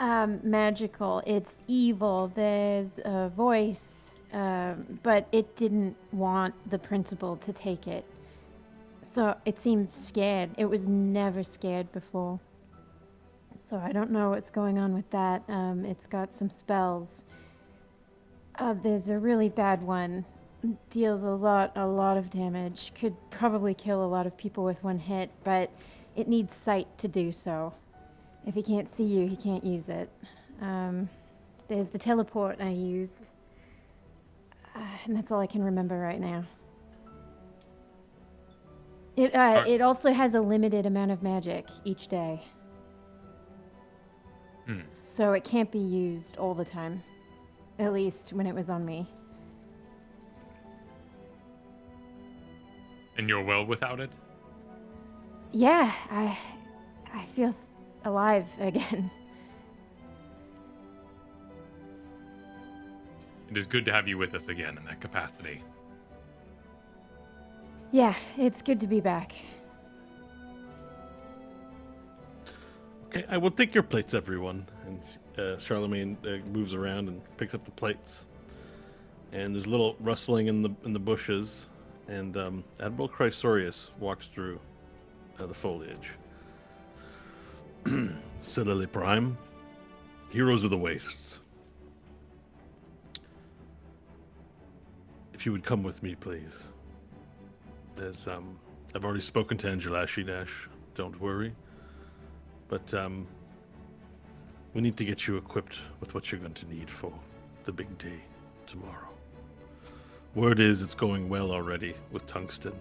Magical. It's evil. There's a voice, but it didn't want the principal to take it. So it seemed scared. It was never scared before. So I don't know what's going on with that. It's got some spells. There's a really bad one. Deals a lot of damage. Could probably kill a lot of people with one hit, but it needs sight to do so. If he can't see you, he can't use it. There's the teleport I used. And that's all I can remember right now. It also has a limited amount of magic each day. So it can't be used all the time. At least when it was on me. And you're well without it? Yeah, I feel alive again. It is good to have you with us again in that capacity. Yeah, it's good to be back. Okay, I will take your plates, everyone. And Charlemagne moves around and picks up the plates. And there's a little rustling in the bushes, and Admiral Chrysorius walks through the foliage. Sidley Prime, heroes of the wastes. If you would come with me, please. There's I've already spoken to Angelashi Dash. Don't worry. But we need to get you equipped with what you're going to need for the big day tomorrow. Word is it's going well already with Tungsten.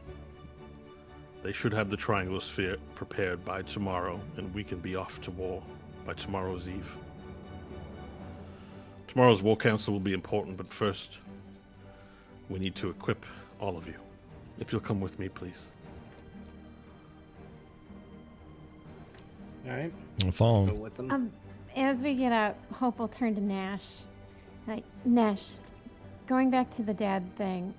They should have the Triangle Sphere prepared by tomorrow, and we can be off to war by tomorrow's eve. Tomorrow's War Council will be important, but first, we need to equip all of you. If you'll come with me, please. All right. I'll follow Go him. with them. As we get up, Hope will turn to Nash. Like, Nash, going back to the dad thing,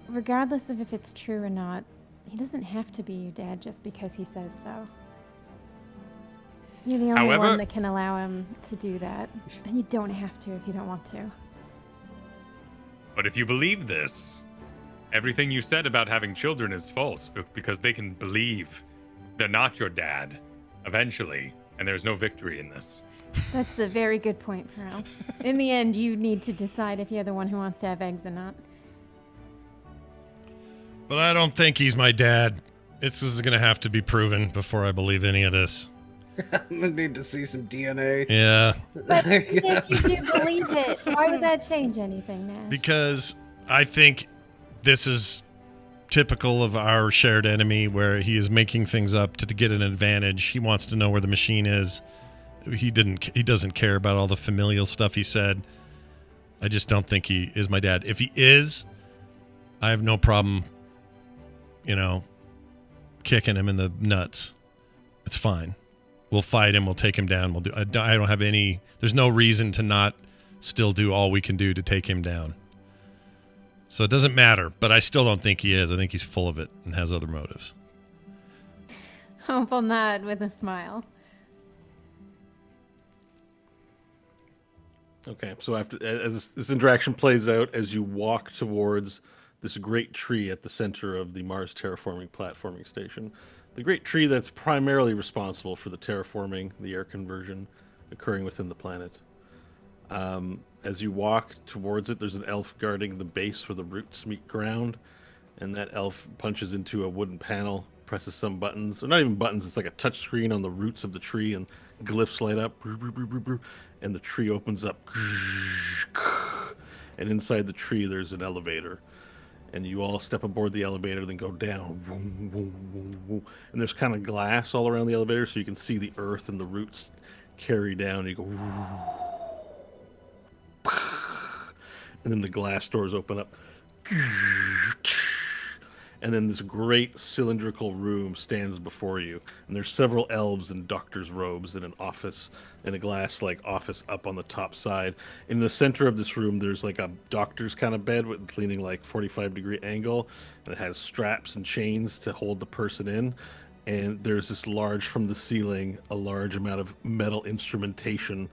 regardless of if it's true or not, he doesn't have to be your dad just because he says so. You're the only However- one that can allow him to do that. And you don't have to if you don't want to. But if you believe this, everything you said about having children is false because they can believe they're not your dad eventually, and there's no victory in this. That's a very good point, Pearl. In the end, you need to decide if you're the one who wants to have eggs or not. But I don't think he's my dad. This is going to have to be proven before I believe any of this. I'm gonna need to see some DNA. Yeah. But if you do believe it, why would that change anything, Nash? Because I think this is typical of our shared enemy, where he is making things up to get an advantage. He wants to know where the machine is. He doesn't care about all the familial stuff he said. I just don't think he is my dad. If he is, I have no problem, kicking him in the nuts. It's fine. We'll fight him. We'll take him down. I don't have any. There's no reason to not still do all we can do to take him down. So it doesn't matter. But I still don't think he is. I think he's full of it and has other motives. Hope will nod with a smile. Okay, so as this interaction plays out, as you walk towards this great tree at the center of the Mars Terraforming Platforming Station, the great tree that's primarily responsible for the terraforming, the air conversion occurring within the planet. As you walk towards it, there's an elf guarding the base where the roots meet ground, and that elf punches into a wooden panel, presses some buttons, or not even buttons, it's like a touch screen on the roots of the tree, and glyphs light up, and the tree opens up, and inside the tree there's an elevator, and you all step aboard the elevator, then go down, and there's kind of glass all around the elevator, so you can see the earth and the roots carry down, and you go, and then the glass doors open up, and then this great cylindrical room stands before you, and there's several elves in doctor's robes in an office, and a glass like office up on the top side. In the center of this room, there's like a doctor's kind of bed with leaning like 45-degree angle, and it has straps and chains to hold the person in, and there's this large, from the ceiling, a large amount of metal instrumentation,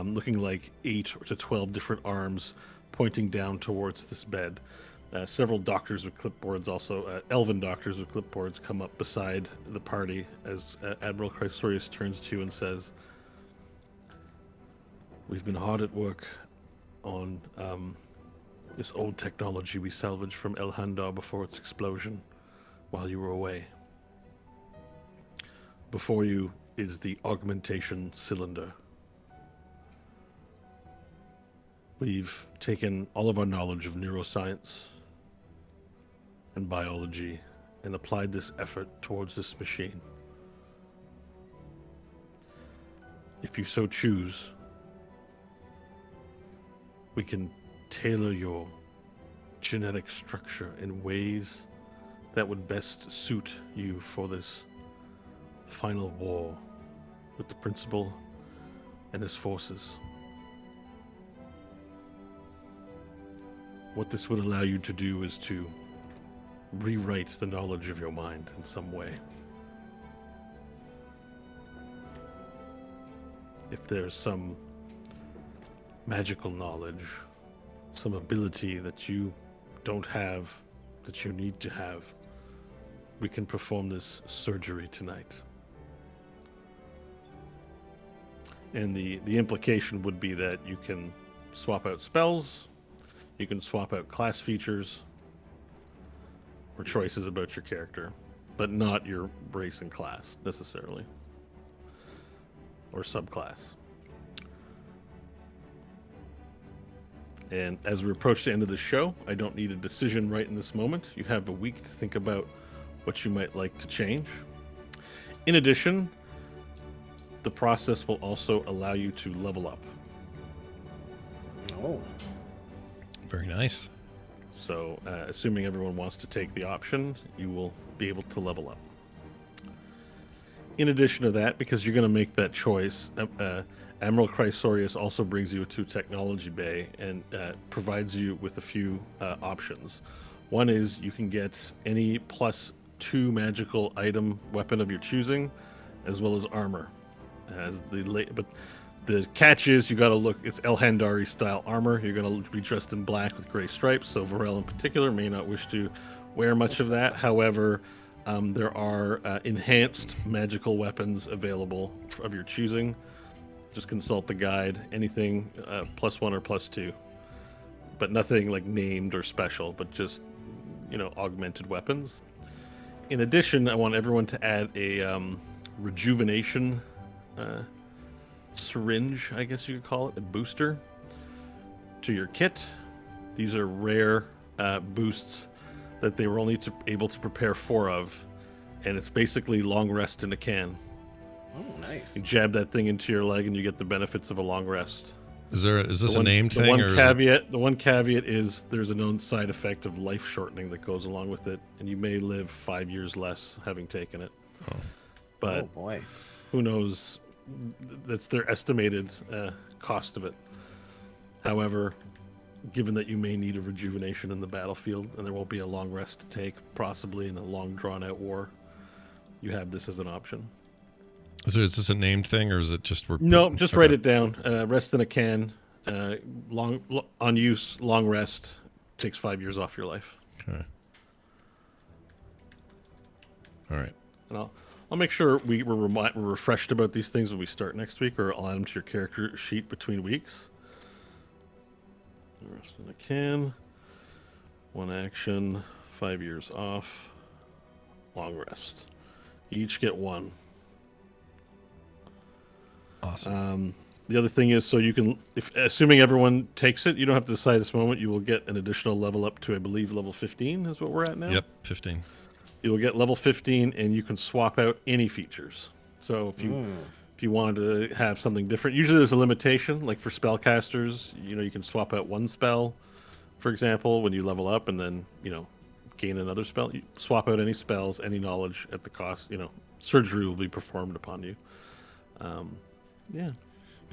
looking like 8 to 12 different arms pointing down towards this bed. Several doctors with clipboards, also elven doctors with clipboards, come up beside the party as Admiral Chrysorius turns to you and says, "We've been hard at work on this old technology we salvaged from El Handar before its explosion while you were away. Before you is the augmentation cylinder. We've taken all of our knowledge of neuroscience and biology and applied this effort towards this machine. If you so choose, we can tailor your genetic structure in ways that would best suit you for this final war with the principal and his forces. What this would allow you to do is to rewrite the knowledge of your mind in some way. If there's some magical knowledge, some ability that you don't have, that you need to have, we can perform this surgery tonight." And the implication would be that you can swap out spells, you can swap out class features, or choices about your character, but not your race and class, necessarily. Or subclass. And as we approach the end of the show, I don't need a decision right in this moment. You have a week to think about what you might like to change. In addition, the process will also allow you to level up. Oh. Very nice. So, assuming everyone wants to take the option, you will be able to level up. In addition to that, because you're going to make that choice, Admiral Chrysorius also brings you to Technology Bay and provides you with a few options. One is you can get any +2 magical item weapon of your choosing, as well as armor. But the catch is you got to look. It's El Handari style armor. You're going to be dressed in black with gray stripes. So Varel in particular may not wish to wear much of that. However, there are enhanced magical weapons available of your choosing. Just consult the guide. Anything +1 or +2, but nothing like named or special, but just, augmented weapons. In addition, I want everyone to add a rejuvenation syringe, I guess you could call it, a booster to your kit. These are rare boosts that they were only able to prepare 4 of, and it's basically long rest in a can. Oh, nice. You jab that thing into your leg, and you get the benefits of a long rest. Is this a named thing? The one caveat is there's a known side effect of life shortening that goes along with it, and you may live 5 years less having taken it. Oh. But oh boy, who knows? That's their estimated cost of it. However, given that you may need a rejuvenation in the battlefield, and there won't be a long rest to take, possibly in a long drawn-out war, you have this as an option. Is this a named thing, or is it just No, just write it down. Rest in a can. On use, long rest takes 5 years off your life. Okay. All right. And I'll make sure we're refreshed about these things when we start next week, or I'll add them to your character sheet between weeks. Rest in a can. 1 action. 5 years off. Long rest. You each get 1. Awesome. The other thing is, so you can, assuming everyone takes it, you don't have to decide this moment. You will get an additional level up to, I believe, level 15 is what we're at now. Yep, 15. You will get level 15, and you can swap out any features. So if you wanted to have something different, usually there's a limitation. Like for spellcasters, you can swap out 1 spell, for example, when you level up, and then gain another spell. You swap out any spells, any knowledge at the cost. Surgery will be performed upon you. Yeah.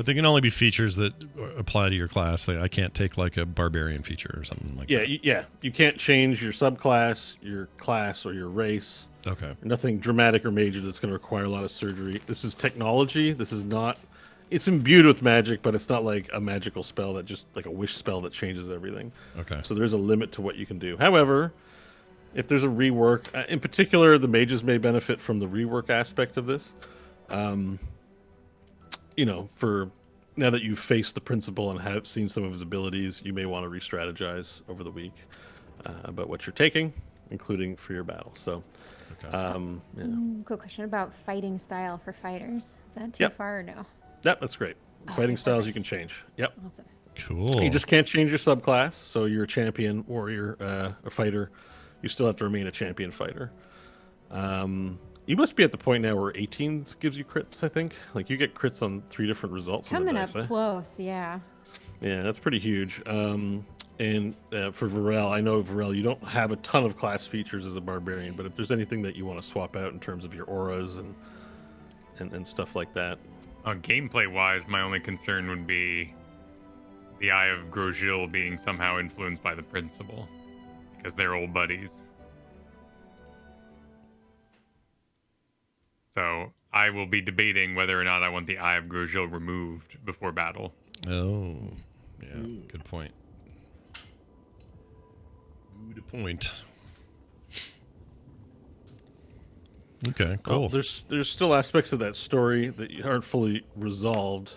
But they can only be features that apply to your class. I can't take like a barbarian feature or something like that. Yeah. You can't change your subclass, your class, or your race. Okay. Nothing dramatic or major that's going to require a lot of surgery. This is technology. This is not. It's imbued with magic, but it's not like a magical spell that just like a wish spell that changes everything. Okay. So there's a limit to what you can do. However, if there's a rework, in particular, the mages may benefit from the rework aspect of this. For now that you've faced the principal and have seen some of his abilities, you may want to re-strategize over the week about what you're taking, including for your battle. So, Quick question about fighting style for fighters. Is that too far or no? Yep, that's great. Fighting styles you can change. Yep. Awesome. Cool. You just can't change your subclass. So you're a champion or you're a fighter. You still have to remain a champion fighter. You must be at the point now where 18 gives you crits, I think. Like, you get crits on 3 different results. Coming up close, yeah. Yeah, that's pretty huge. And for Varel, I know, Varel, you don't have a ton of class features as a barbarian, but if there's anything that you want to swap out in terms of your auras and stuff like that. Gameplay-wise, my only concern would be the Eye of Grosjean being somehow influenced by the principal, because they're old buddies. So I will be debating whether or not I want the Eye of Grosjean removed before battle. Oh, yeah, good point. Good point. Okay, cool. Well, there's still aspects of that story that aren't fully resolved.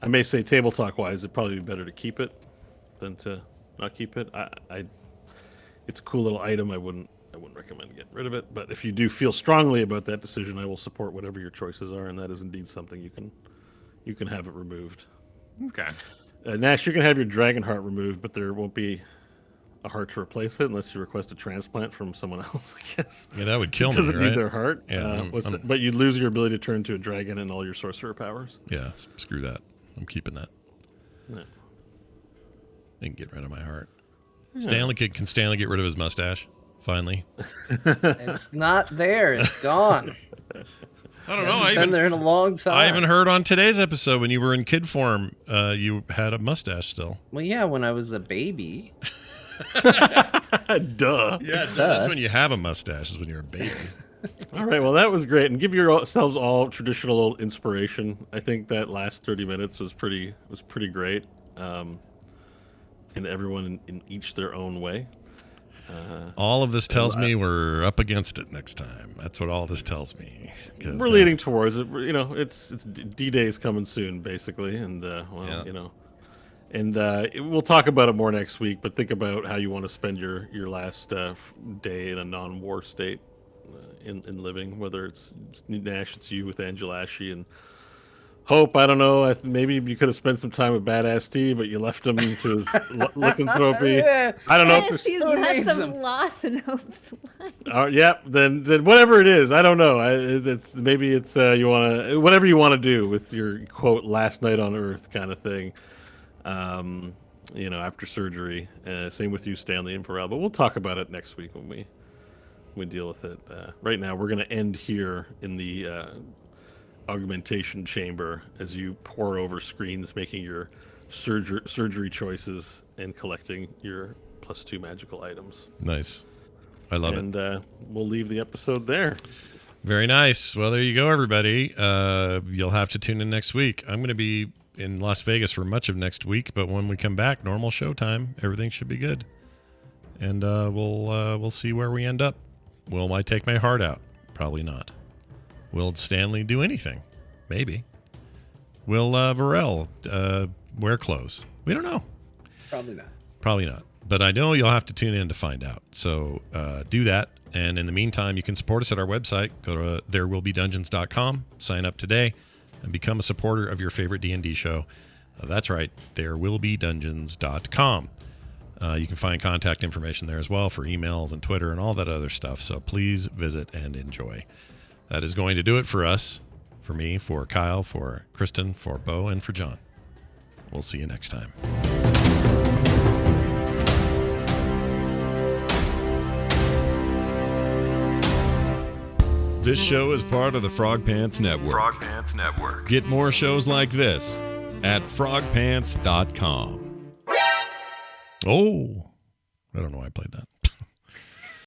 I may say, table talk wise, it'd probably be better to keep it than to not keep it. It's a cool little item. I wouldn't recommend getting rid of it. But if you do feel strongly about that decision, I will support whatever your choices are, and that is indeed something you can have it removed. Okay. Nash, you can have your dragon heart removed, but there won't be a heart to replace it unless you request a transplant from someone else, I guess. Yeah, that would kill me, doesn't right? need their heart. Yeah, but you'd lose your ability to turn into a dragon and all your sorcerer powers. Yeah, screw that. I'm keeping that. Yeah. I can get rid of my heart. Yeah. Can Stanley get rid of his mustache? Finally. It's not there. It's gone. I don't know. Been there in a long time. I even heard on today's episode when you were in kid form, you had a mustache still. Well, yeah, when I was a baby. Duh. Yeah, that's when you have a mustache, is when you're a baby. All right, well, that was great. And give yourselves all traditional inspiration. I think that last 30 minutes was pretty great. And everyone in each their own way. All of this tells me we're up against it next time. That's what all this tells me. We're leading towards it. It's D-Day's coming soon, basically, and we'll talk about it more next week. But think about how you want to spend your last day in a non-war state in living. Whether it's Nash, it's you with Angelashi and Hope. I don't know. Maybe you could have spent some time with Badass T, but you left him to his lycanthropy. I don't know if there's. He's not some loss in Hope's life. Yeah, then whatever it is, I don't know. Maybe it's you want to whatever you want to do with your quote last night on Earth kind of thing. After surgery. Same with you, Stanley and Pharrell. But we'll talk about it next week when we deal with it. Right now, we're going to end here in the augmentation chamber as you pour over screens, making your surgery choices and collecting your +2 magical items. Nice. I love it. And we'll leave the episode there. Very nice. Well, there you go, everybody. You'll have to tune in next week. I'm going to be in Las Vegas for much of next week, but when we come back, normal show time, everything should be good. And we'll see where we end up. Will I take my heart out? Probably not. Will Stanley do anything? Maybe. Will Varel wear clothes? We don't know. Probably not. But I know you'll have to tune in to find out. So do that. And in the meantime, you can support us at our website. Go to therewillbedungeons.com, sign up today, and become a supporter of your favorite D&D show. That's right, therewillbedungeons.com. You can find contact information there as well for emails and Twitter and all that other stuff. So please visit and enjoy. That is going to do it for us, for me, for Kyle, for Kristen, for Bo, and for John. We'll see you next time. This show is part of the Frog Pants Network. Frog Pants Network. Get more shows like this at frogpants.com. Oh, I don't know why I played that.